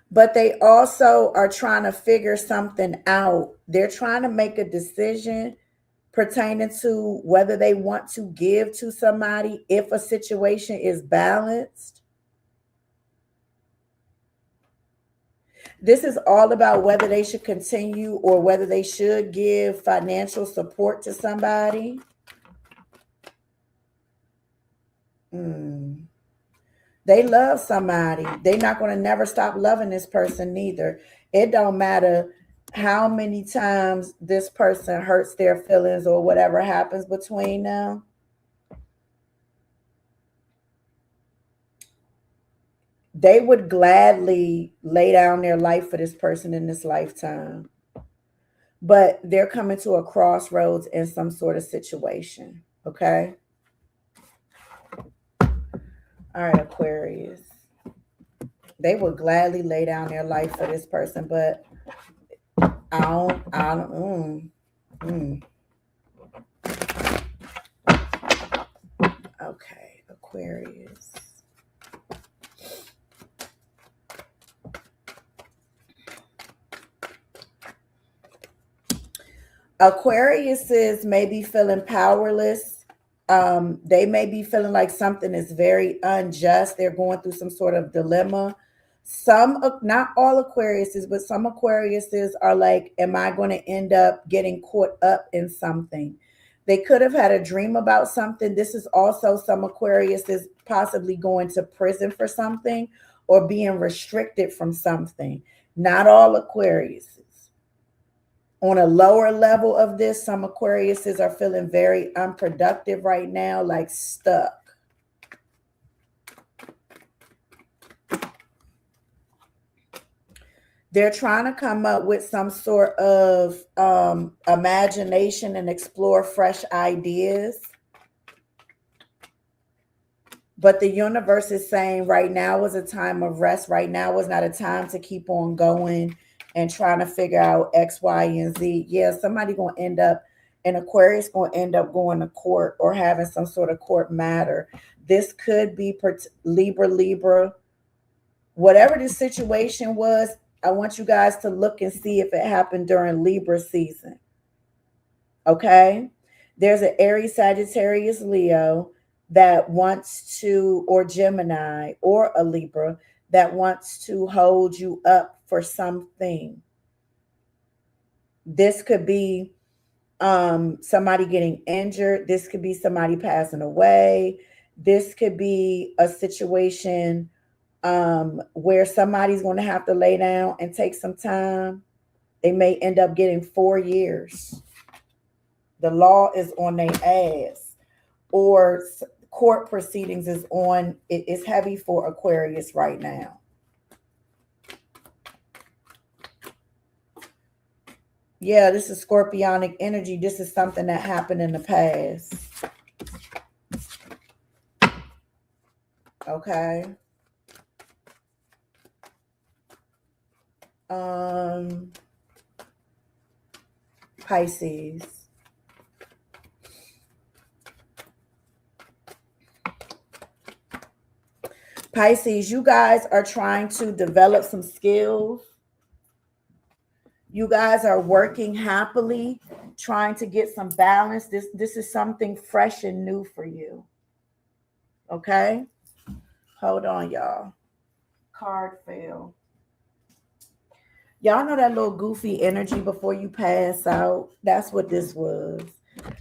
A: But they also are trying to figure something out. They're trying to make a decision pertaining to whether they want to give to somebody if a situation is balanced. This is all about whether they should continue or whether they should give financial support to somebody. They love somebody. They're not going to never stop loving this person neither. It don't matter how many times this person hurts their feelings or whatever happens between them. They would gladly lay down their life for this person in this lifetime. But they're coming to a crossroads in some sort of situation. Okay? All right, Aquarius. They would gladly lay down their life for this person, but I don't. Okay, Aquarius. Aquariuses may be feeling powerless. They may be feeling like something is very unjust. They're going through some sort of dilemma. Some, not all Aquariuses, but some Aquariuses are like, am I going to end up getting caught up in something? They could have had a dream about something. This is also some Aquariuses possibly going to prison for something or being restricted from something. Not all Aquariuses. On a lower level of this, some Aquariuses are feeling very unproductive right now, like stuck. They're trying to come up with some sort of imagination and explore fresh ideas. But the universe is saying right now is a time of rest. Right now is not a time to keep on going and trying to figure out X, Y, and Z. Yeah, somebody going to end up, an Aquarius going to end up going to court or having some sort of court matter. This could be Libra. Whatever the situation was, I want you guys to look and see if it happened during Libra season. Okay? There's an Aries, Sagittarius, Leo that wants to, or Gemini, or a Libra that wants to hold you up for something. This could be somebody getting injured. This could be somebody passing away. This could be a situation where somebody's going to have to lay down and take some time. They may end up getting 4 years. The law is on their ass, or court proceedings is on. It is heavy for Aquarius right now. Yeah, this is scorpionic energy. This is something that happened in the past. Okay. Pisces. Pisces, you guys are trying to develop some skills. You guys are working happily, trying to get some balance. This is something fresh and new for you. Okay? Hold on, y'all. Card fell. Y'all know that little goofy energy before you pass out? That's what this was.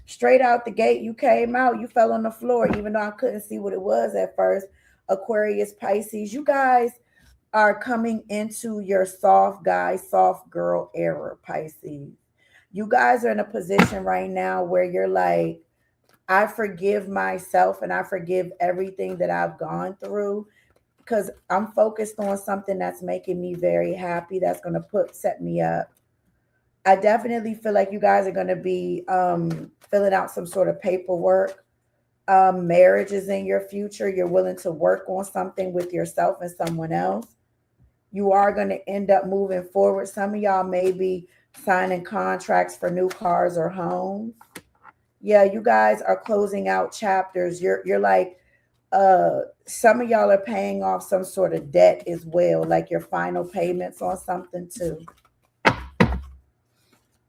A: Straight out the gate, you came out, you fell on the floor, even though I couldn't see what it was at first. Aquarius, Pisces, you guys are coming into your soft guy, soft girl era, Pisces. You guys are in a position right now where you're like, I forgive myself and I forgive everything that I've gone through because I'm focused on something that's making me very happy, that's going to set me up. I definitely feel like you guys are going to be filling out some sort of paperwork. Marriage is in your future. You're willing to work on something with yourself and someone else. You are going to end up moving forward. Some of y'all may be signing contracts for new cars or homes. Yeah, you guys are closing out chapters. You're like, some of y'all are paying off some sort of debt as well, like your final payments on something too.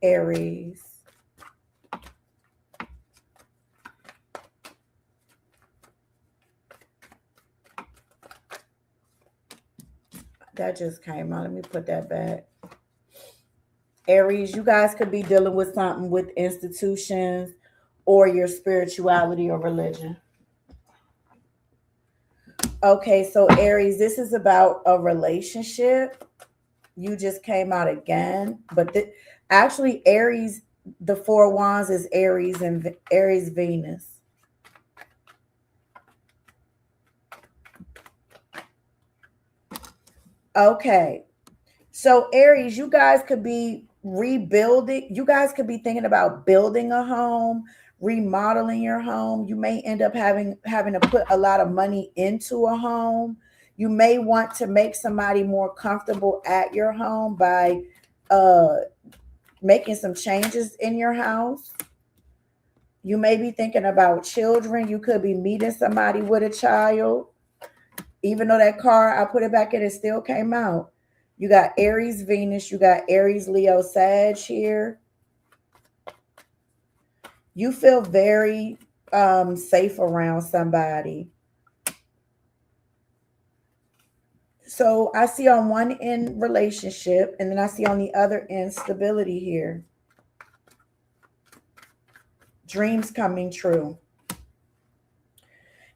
A: Aries. That just came out. Let me put that back. Aries, you guys could be dealing with something with institutions or your spirituality or religion. Okay, so Aries, this is about a relationship. You just came out again, but actually Aries, the 4 wands is Aries and Aries Venus. Okay, so Aries, you guys could be rebuilding. You guys could be thinking about building a home, remodeling your home. You may end up having to put a lot of money into a home. You may want to make somebody more comfortable at your home by making some changes in your house. You may be thinking about children. You could be meeting somebody with a child. Even though that car, I put it back in, it still came out. You got Aries Venus. You got Aries Leo Sag here. You feel very safe around somebody. So I see on one end relationship, and then I see on the other end stability here. Dreams coming true.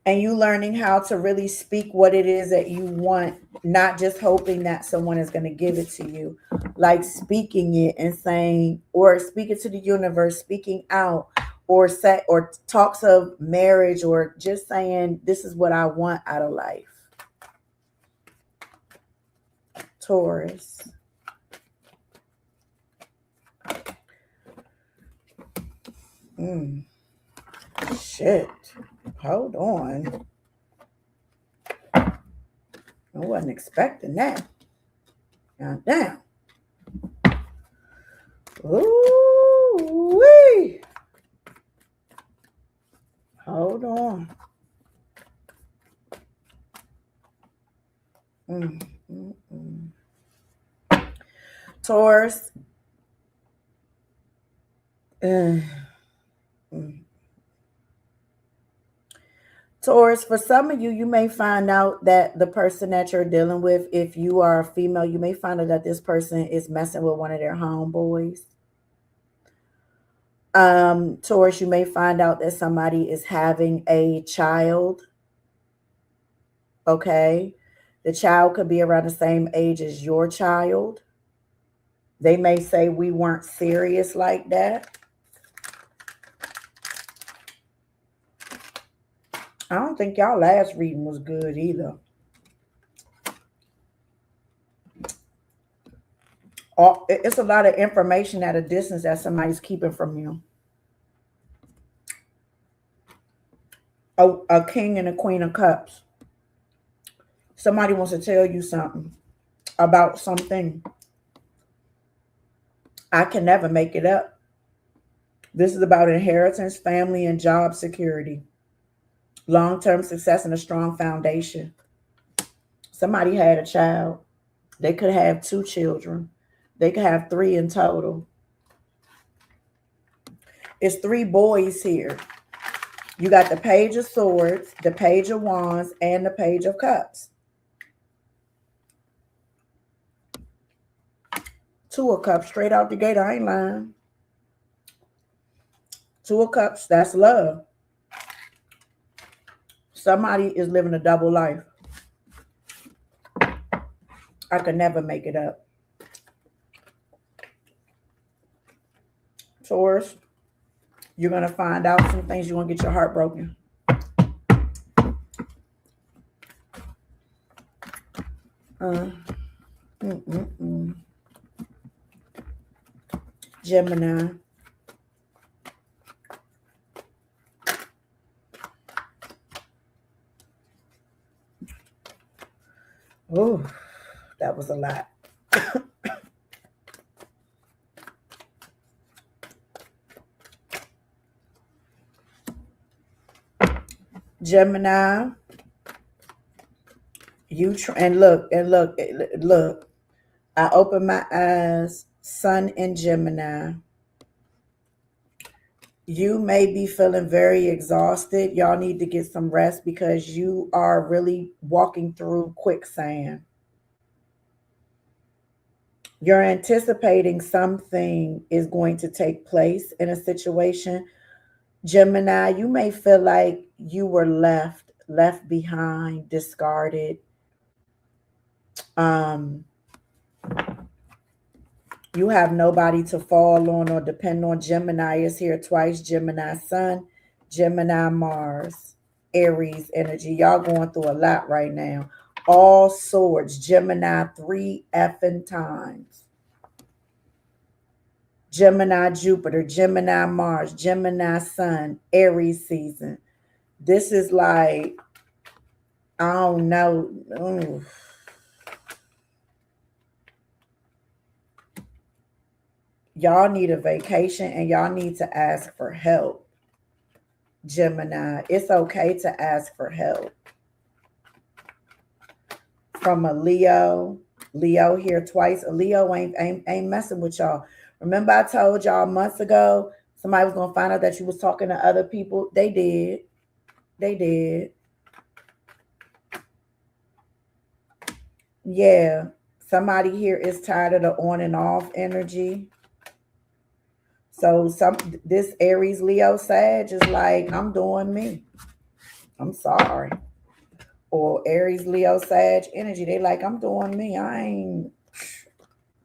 A: And you learning how to really speak what it is that you want, not just hoping that someone is going to give it to you. Like speaking it and saying, or speaking to the universe, speaking out, or say, or talks of marriage, or just saying, this is what I want out of life. Taurus. Shit. Hold on. I wasn't expecting that. God damn. Ooh-wee. Hold on. Taurus. Taurus, for some of you, you may find out that the person that you're dealing with, if you are a female, you may find out that this person is messing with one of their homeboys. Taurus, you may find out that somebody is having a child. Okay. The child could be around the same age as your child. They may say we weren't serious like that. I don't think y'all last reading was good either. It's a lot of information at a distance that somebody's keeping from you. A king and a queen of cups. Somebody wants to tell you something about something. I can never make it up. This is about inheritance, family, and job security. Long-term success and a strong foundation. Somebody had a child. They could have 2 children. They could have 3 in total. It's 3 boys here. You got the Page of Swords, the Page of Wands, and the Page of Cups. 2 of Cups straight out the gate. I ain't lying. 2 of Cups, that's love. Somebody is living a double life. I could never make it up. Taurus, you're going to find out some things. You're going to get your heart broken. Gemini. Oh, that was a lot. Gemini, look. I open my eyes, Sun in Gemini. You may be feeling very exhausted. Y'all need to get some rest because you are really walking through quicksand. You're anticipating something is going to take place in a situation. Gemini, you may feel like you were left behind, discarded. You have nobody to fall on or depend on. Gemini is here twice. Gemini Sun, Gemini Mars, Aries energy. Y'all going through a lot right now. All swords. Gemini 3 effing times. Gemini Jupiter, Gemini Mars, Gemini Sun, Aries season. This is like, I don't know. Ooh. Y'all need a vacation and y'all need to ask for help. Gemini, it's okay to ask for help. From a Leo. Leo here twice. A Leo ain't messing with y'all. Remember I told y'all months ago somebody was going to find out that you was talking to other people? They did. They did. Yeah. Somebody here is tired of the on and off energy. So this Aries, Leo, Sag is like, I'm doing me. I'm sorry. Or Aries, Leo, Sag energy. They like, I'm doing me. I ain't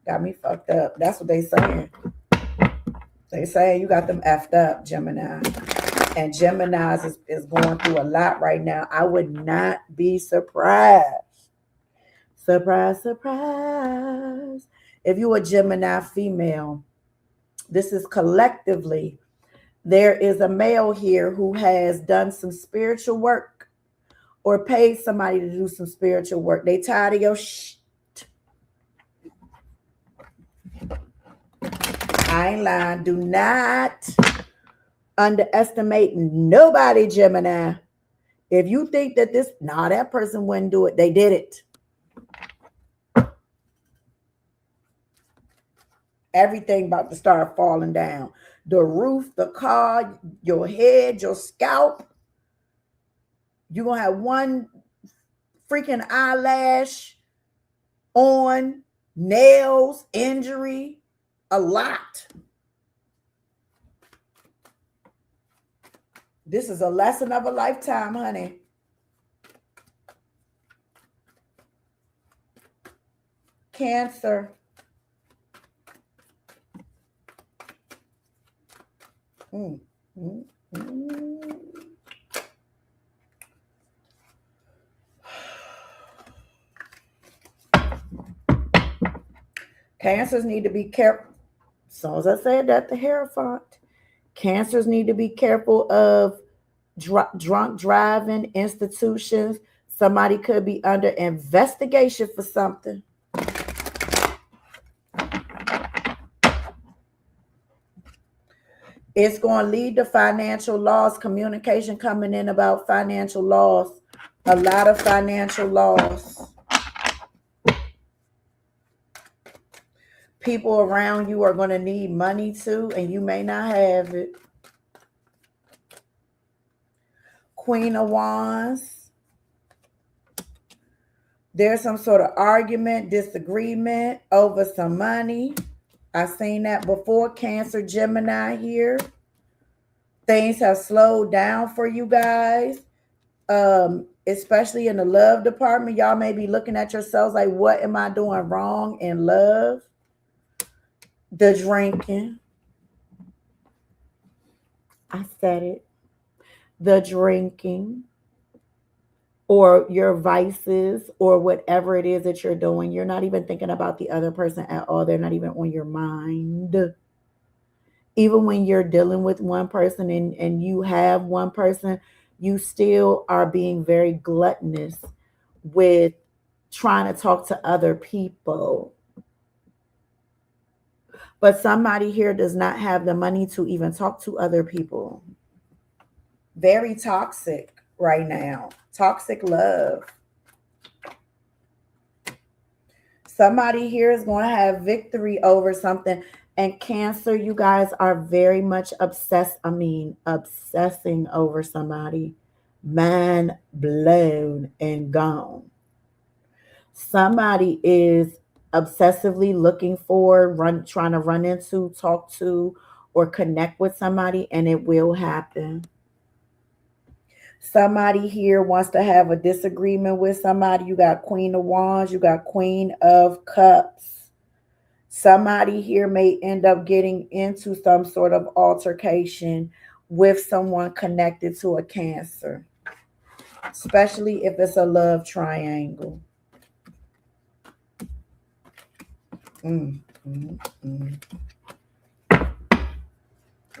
A: got me fucked up. That's what they saying. They saying you got them effed up, Gemini. And Gemini's is going through a lot right now. I would not be surprised. Surprise, surprise. If you a Gemini female, this is collectively. There is a male here who has done some spiritual work or paid somebody to do some spiritual work. They tired of your shit. I ain't lying. Do not underestimate nobody, Gemini. If you think that that person wouldn't do it. They did it. Everything about to start falling down. The roof, the car, your head, your scalp. You're going to have one freaking eyelash on, nails, injury, a lot. This is a lesson of a lifetime, honey. Cancer. Cancers need to be careful. So as I said, that the Hierophant. Cancers need to be careful of drunk driving institutions. Somebody could be under investigation for something. It's going to lead to financial loss. Communication coming in about financial loss. A lot of financial loss. People around you are going to need money too, and you may not have it. Queen of Wands. There's some sort of argument, disagreement over some money. I've seen that before. Cancer, Gemini here. Things have slowed down for you guys, especially in the love department. Y'all may be looking at yourselves like, what am I doing wrong in love? The drinking. I said it. The drinking. Or your vices or whatever it is that you're doing. You're not even thinking about the other person at all. They're not even on your mind. Even when you're dealing with one person and you have one person, you still are being very gluttonous with trying to talk to other people. But somebody here does not have the money to even talk to other people. Very toxic right now. Toxic love. Somebody here is going to have victory over something. And Cancer, you guys are very much obsessing over somebody. Mind blown and gone. Somebody is obsessively looking for, trying to run into, talk to, or connect with somebody, and it will happen. Somebody here wants to have a disagreement with somebody. You got Queen of Wands. You got Queen of Cups. Somebody here may end up getting into some sort of altercation with someone connected to a Cancer, especially if it's a love triangle.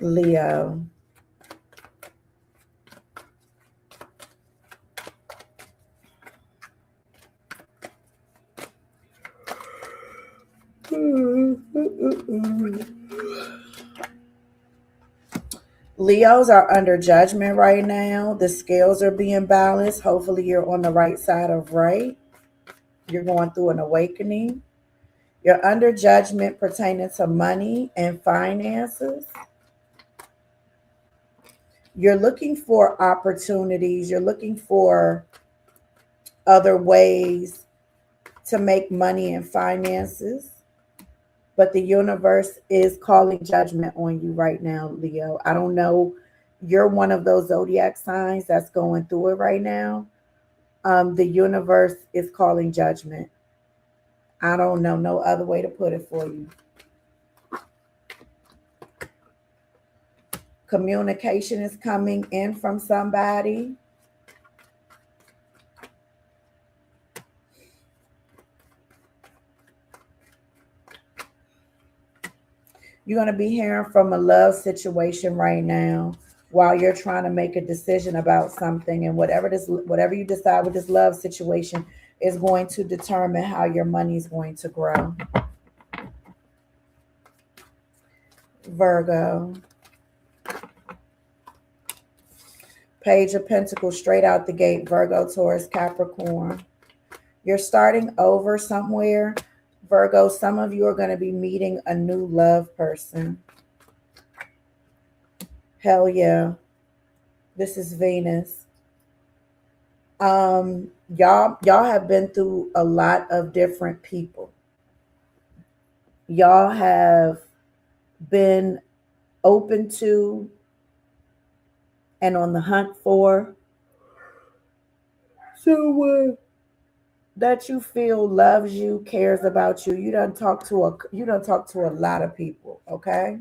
A: Leo. Leos are under judgment right now. The scales are being balanced. Hopefully you're on the right side of right. You're going through an awakening. You're under judgment pertaining to money and finances. You're looking for opportunities. You're looking for other ways to make money and finances, but the universe is calling judgment on you right now, Leo. I don't know. You're one of those zodiac signs that's going through it right now. The universe is calling judgment. I don't know no other way to put it for you. Communication is coming in from somebody. You're going to be hearing from a love situation right now while you're trying to make a decision about something, and whatever you decide with this love situation is going to determine how your money is going to grow. Virgo. Page of Pentacles straight out the gate. Virgo, Taurus, Capricorn. You're starting over somewhere. Virgo, some of you are going to be meeting a new love person. Hell yeah. This is Venus. Y'all have been through a lot of different people. Y'all have been open to and on the hunt for someone that you feel loves you, cares about you. You done talk to a lot of people, okay?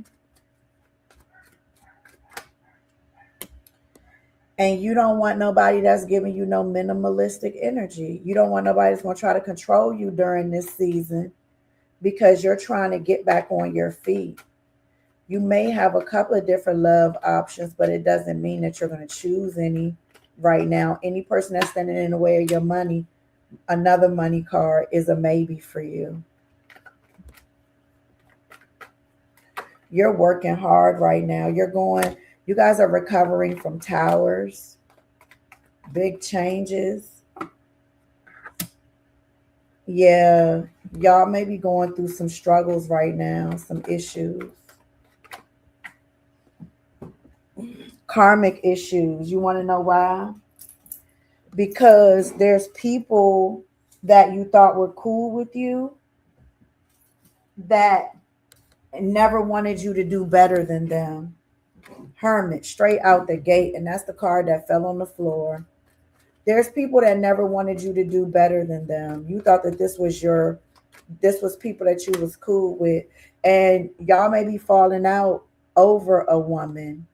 A: And you don't want nobody that's giving you no minimalistic energy. You don't want nobody that's going to try to control you during this season because you're trying to get back on your feet. You may have a couple of different love options, but it doesn't mean that you're going to choose any right now. Any person that's standing in the way of your money, another money card, is a maybe for you. You're working hard right now. You guys are recovering from towers, big changes. Yeah, y'all may be going through some struggles right now, some issues. Karmic issues. You want to know why? Because there's people that you thought were cool with you that never wanted you to do better than them. Hermit, straight out the gate, and that's the card that fell on the floor. There's people that never wanted you to do better than them. You thought that this was people that you was cool with, and y'all may be falling out over a woman,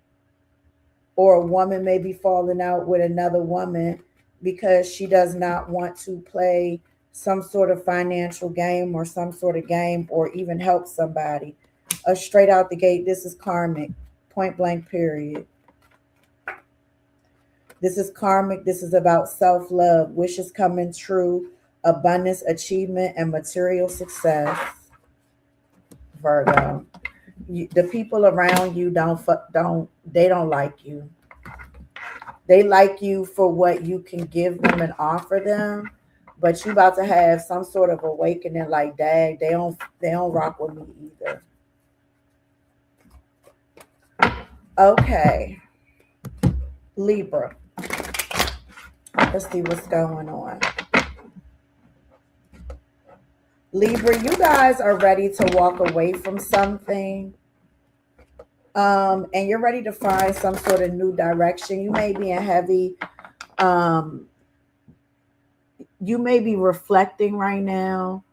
A: or a woman may be falling out with another woman because she does not want to play some sort of financial game or some sort of game or even help somebody. Straight out the gate, this is karmic, point blank, period. This is karmic. This is about self-love, wishes coming true, abundance, achievement, and material success. Virgo. The people around you don't like you. They like you for what you can give them and offer them, but you about to have some sort of awakening like, dang, they don't rock with me either. Okay. Libra. Let's see what's going on. Libra, you guys are ready to walk away from something. And you're ready to find some sort of new direction. You may be in heavy, you may be reflecting right now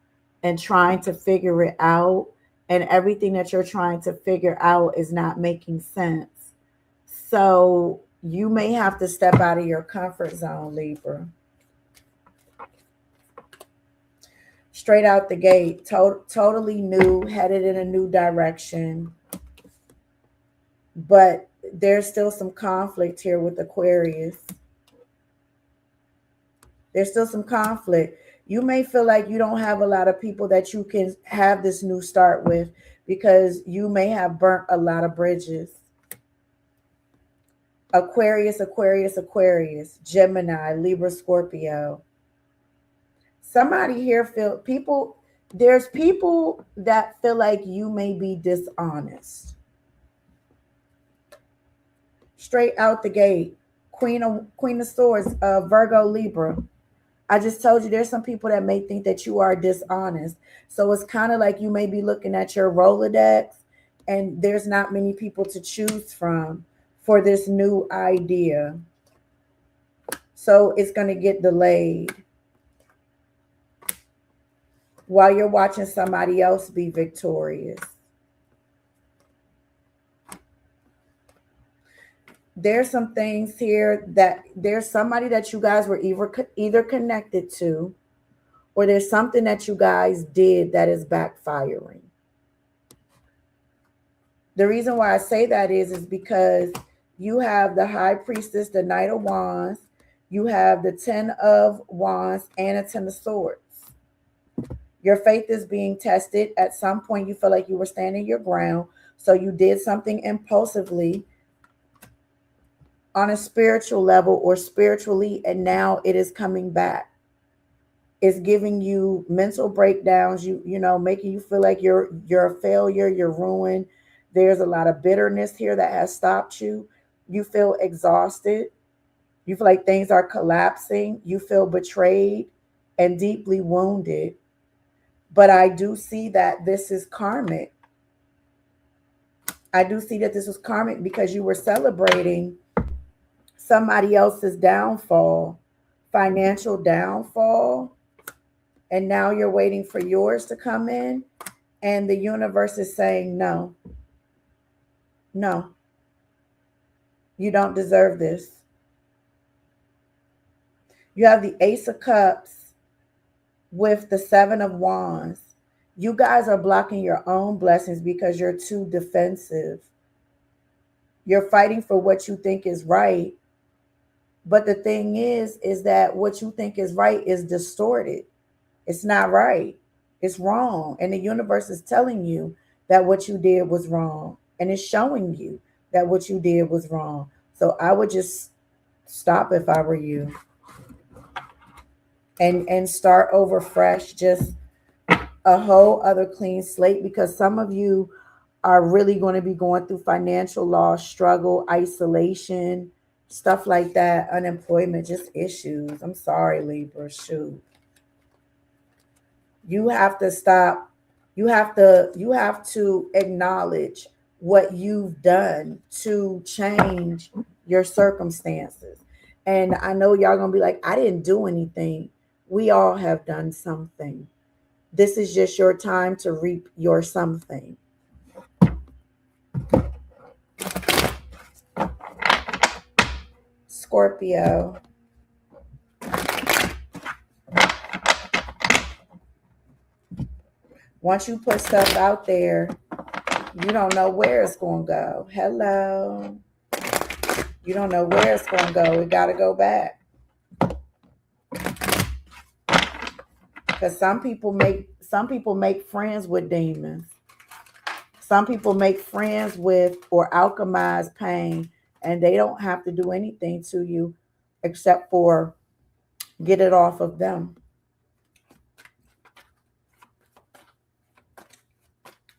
A: and trying to figure it out. And everything that you're trying to figure out is not making sense. So you may have to step out of your comfort zone, Libra. Straight out the gate, totally new, headed in a new direction. But there's still some conflict here with Aquarius. There's still some conflict. You may feel like you don't have a lot of people that you can have this new start with because you may have burnt a lot of bridges. Aquarius, Aquarius, Aquarius, Gemini, Libra, Scorpio. Somebody here there's people that feel like you may be dishonest. Straight out the gate, Queen of Swords, Virgo, Libra. I just told you there's some people that may think that you are dishonest. So it's kind of like you may be looking at your Rolodex and there's not many people to choose from for this new idea. So it's going to get delayed while you're watching somebody else be victorious. There's some things here that there's somebody that you guys were either connected to, or there's something that you guys did that is backfiring. The reason why I say that is because you have the High Priestess, the Knight of Wands, you have the 10 of Wands, and a 10 of Swords. Your faith is being tested. At some point, you feel like you were standing your ground, so you did something impulsively on a spiritual level or spiritually, and now it is coming back. It's giving you mental breakdowns, you know, making you feel like you're a failure, you're ruined. There's a lot of bitterness here that has stopped you. You feel exhausted. You feel like things are collapsing. You feel betrayed and deeply wounded. But I do see that this is karmic. I do see that this was karmic because you were celebrating somebody else's downfall, financial downfall, and now you're waiting for yours to come in, and the universe is saying no, you don't deserve this. You have the Ace of Cups with the 7 of Wands. You guys are blocking your own blessings because you're too defensive. You're fighting for what you think is right. But the thing is that what you think is right is distorted. It's not right. It's wrong. And the universe is telling you that what you did was wrong. And it's showing you that what you did was wrong. So I would just stop if I were you. And start over fresh, just a whole other clean slate, because some of you are really going to be going through financial loss, struggle, isolation, stuff like that, unemployment, just issues. I'm sorry, Libra, shoot. You have to stop. You have to acknowledge what you've done to change your circumstances. And I know y'all going to be like, I didn't do anything. We all have done something. This is just your time to reap your something. Scorpio. Once you put stuff out there, you don't know where it's going to go. Hello. You don't know where it's going to go. It got to go back. Because some people make friends with demons. Some people make friends with or alchemize pain, and they don't have to do anything to you except for get it off of them.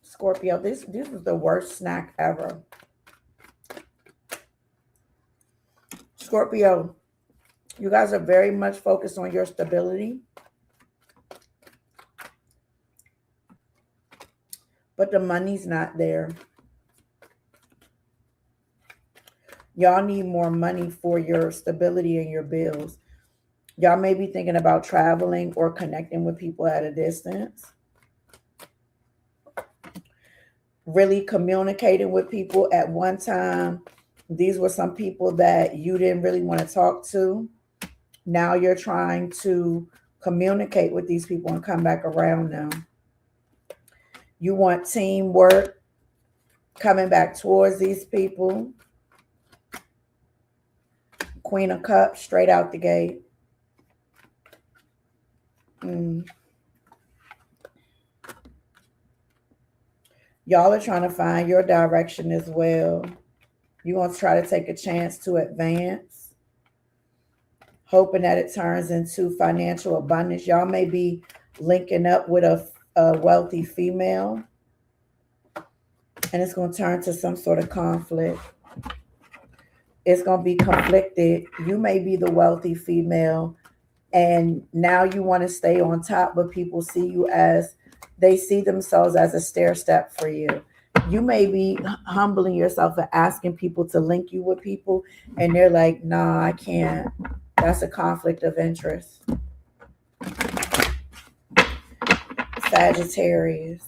A: Scorpio, this is the worst snack ever. Scorpio, you guys are very much focused on your stability. But the money's not there. Y'all need more money for your stability and your bills. Y'all may be thinking about traveling or connecting with people at a distance. Really communicating with people at one time. These were some people that you didn't really want to talk to. Now you're trying to communicate with these people and come back around them. You want teamwork coming back towards these people. Queen of Cups straight out the gate. Y'all are trying to find your direction as well. You're going to try to take a chance to advance, hoping that it turns into financial abundance. Y'all may be linking up with a wealthy female, and it's going to turn to some sort of conflict. It's going to be conflicted. You may be the wealthy female, And now you want to stay on top, but people see you as, they see themselves as a stair step for you. You may be humbling yourself and asking people to link you with people, and they're like, nah, I can't. That's a conflict of interest. Sagittarius.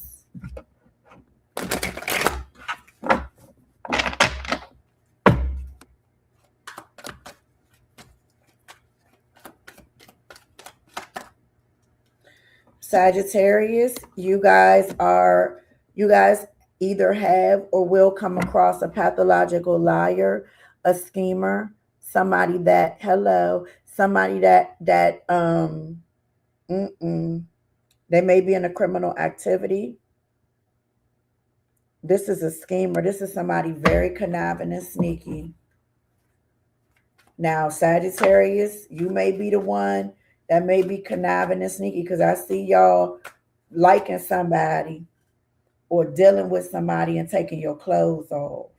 A: Sagittarius, you guys either have or will come across a pathological liar, a schemer, somebody that, hello, somebody mm-mm, they may be in a criminal activity. This is a schemer. This is somebody very conniving and sneaky. Now, Sagittarius, you may be the one that may be conniving and sneaky, because I see y'all liking somebody or dealing with somebody and taking your clothes off.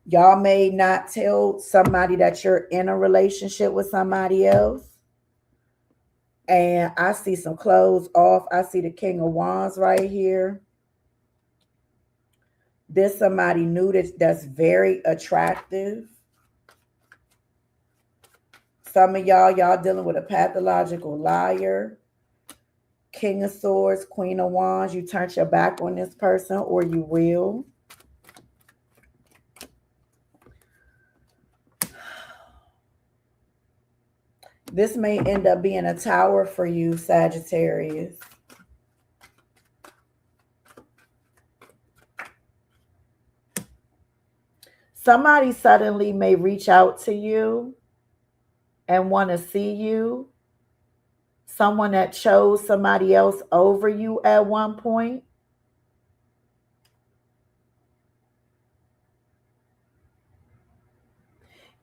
A: Y'all may not tell somebody that you're in a relationship with somebody else. And I see some clothes off. I see the King of Wands right here. There's somebody new that's very attractive. Some of y'all dealing with a pathological liar. King of Swords, Queen of Wands. You turned your back on this person, or you will. This may end up being a tower for you, Sagittarius. Somebody suddenly may reach out to you and want to see you. Someone that chose somebody else over you at one point.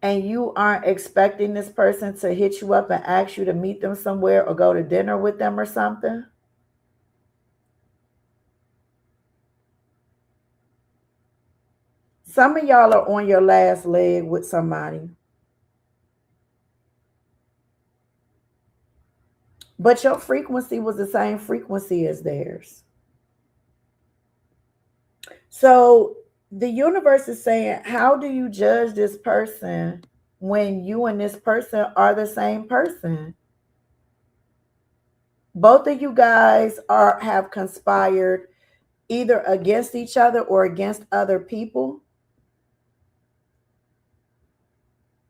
A: And you aren't expecting this person to hit you up and ask you to meet them somewhere or go to dinner with them or something. Some of y'all are on your last leg with somebody. But your frequency was the same frequency as theirs. So the universe is saying, how do you judge this person when you and this person are the same person? Both of you guys have conspired either against each other or against other people.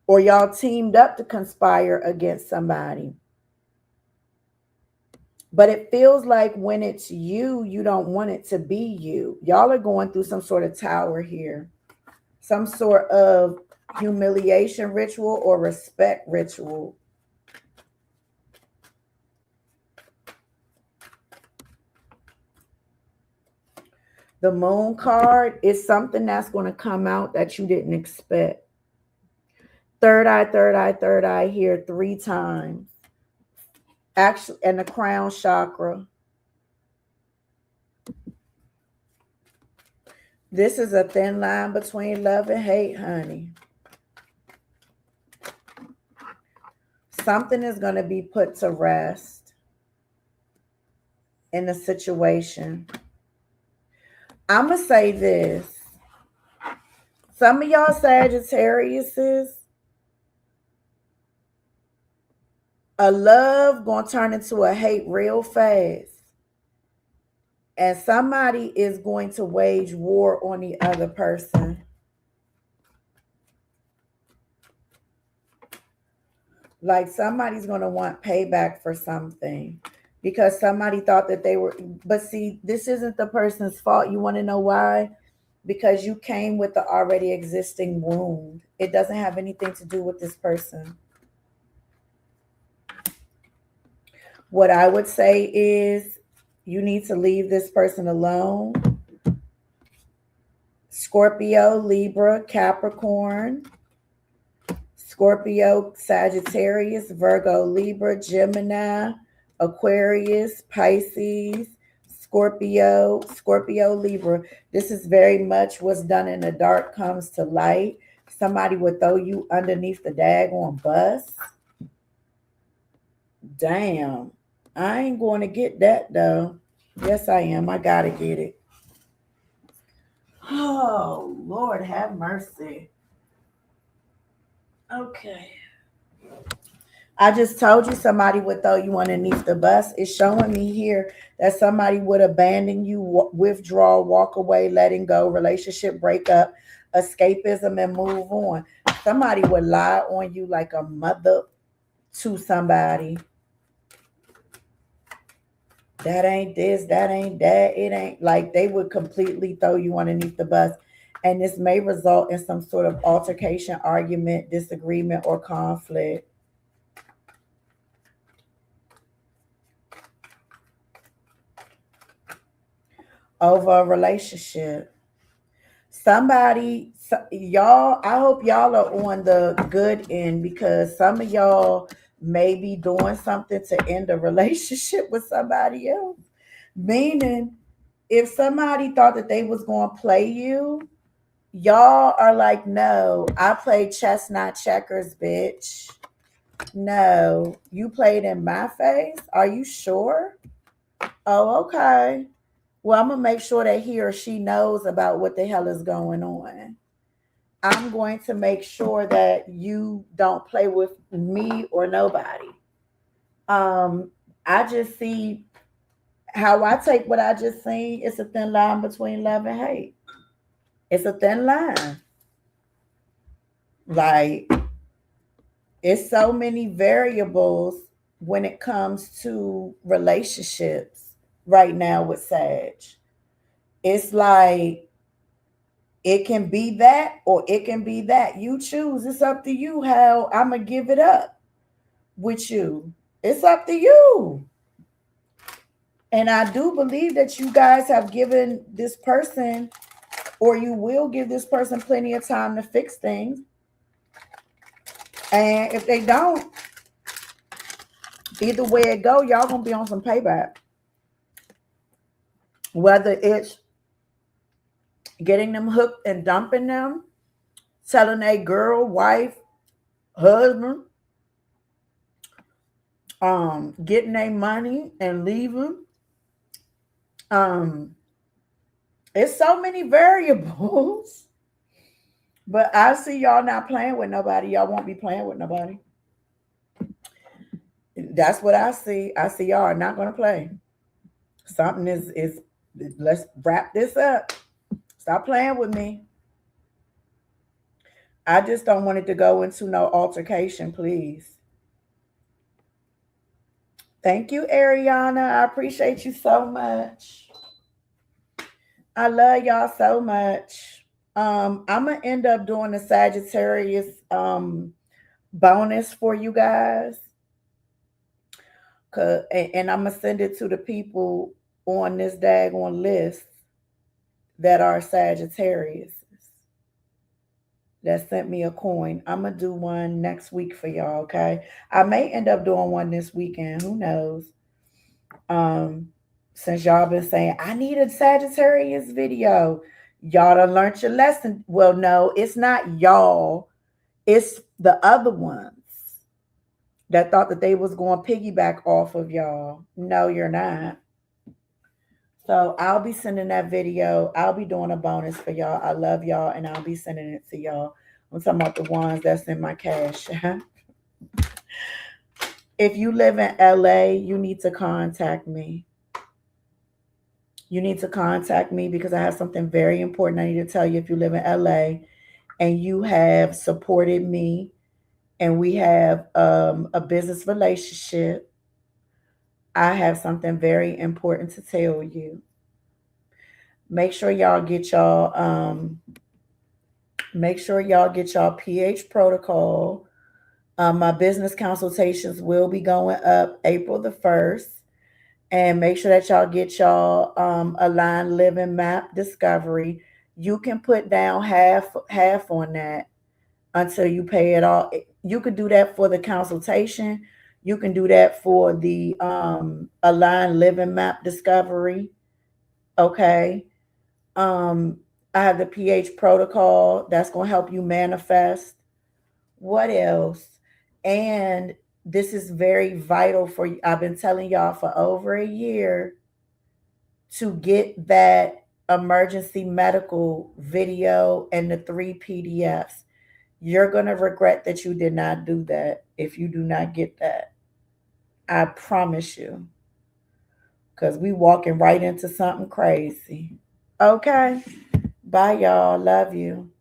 A: Or y'all teamed up to conspire against somebody. But it feels like when it's you, you don't want it to be you. Y'all are going through some sort of tower here. Some sort of humiliation ritual or respect ritual. The Moon card is something that's going to come out that you didn't expect. Third eye, third eye, third eye here 3 times. Actually, and the crown chakra. This is a thin line between love and hate, honey. Something is going to be put to rest in the situation. I'm going to say this. Some of y'all Sagittariuses, a love going to turn into a hate real fast. And somebody is going to wage war on the other person. Like somebody's going to want payback for something. Because somebody thought that they were, but see, this isn't the person's fault. You want to know why? Because you came with the already existing wound. It doesn't have anything to do with this person. What I would say is you need to leave this person alone. Scorpio, Libra, Capricorn, Scorpio, Sagittarius, Virgo, Libra, Gemini, Aquarius, Pisces, Scorpio, Libra. This is very much what's done in the dark comes to light. Somebody would throw you underneath the daggone bus. Damn. I ain't going to get that though. Yes, I am. I gotta get it. Oh, Lord, have mercy. Okay. I just told you somebody would throw you underneath the bus. It's showing me here that somebody would abandon you, withdraw, walk away, letting go, relationship breakup, escapism, and move on. Somebody would lie on you like a mother to somebody. That ain't this, that ain't that. It ain't like they would completely throw you underneath the bus. And this may result in some sort of altercation, argument, disagreement, or conflict over a relationship. Y'all, I hope y'all are on the good end because some of y'all may be doing something to end a relationship with somebody else. Meaning, if somebody thought that they was going to play you, y'all are like, no, I played chess, not checkers, bitch. No, you played in my face. Are you sure? Oh, okay. Well, I'm gonna make sure that he or she knows about what the hell is going on. I'm going to make sure that you don't play with me or nobody. Um, I just see how I take what I just seen. It's a thin line between love and hate. It's a thin line. Like it's so many variables when it comes to relationships right now with Sag. It's like it can be that or it can be that. You choose. It's up to you how I'm going to give it up with you. It's up to you. And I do believe that you guys have given this person or you will give this person plenty of time to fix things. And if they don't, either way it go, y'all gonna be on some payback. Whether it's getting them hooked and dumping them, telling a girl, wife, husband, getting their money and leaving. Um, it's so many variables. But I see y'all not playing with nobody. Y'all won't be playing with nobody. That's what I see. I see y'all are not gonna play. Something is let's wrap this up. Stop playing with me. I just don't want it to go into no altercation, please. Thank you, Ariana. I appreciate you so much. I love y'all so much. I'm gonna end up doing a Sagittarius bonus for you guys. And I'm gonna send it to the people on this daggone list that are Sagittarius that sent me a coin. I'm gonna do one next week for y'all, okay? I may end up doing one this weekend. Who knows? Um, since y'all been saying I need a Sagittarius video, y'all done learned your lesson. Well, no, it's not y'all. It's the other ones that thought that they was going to piggyback off of y'all. No, you're not. So I'll be sending that video. I'll be doing a bonus for y'all. I love y'all, and I'll be sending it to y'all. I'm talking about the ones that's in my cash. If you live in LA, you need to contact me. You need to contact me because I have something very important I need to tell you. If you live in LA and you have supported me and we have a business relationship, I have something very important to tell you. Make sure y'all get y'all pH protocol. My business consultations will be going up April the 1st. And make sure that y'all get y'all aligned living map discovery. You can put down half on that until you pay it all. You could do that for the consultation. You can do that for the aligned living map discovery. Okay. Um, I have the pH protocol that's going to help you manifest. What else? And This is very vital for you. I've been telling y'all for over a year to get that emergency medical video and the 3 PDFs. You're going to regret that you did not do that if you do not get that. I promise you. Because we walking right into something crazy. Okay. Bye, y'all. Love you.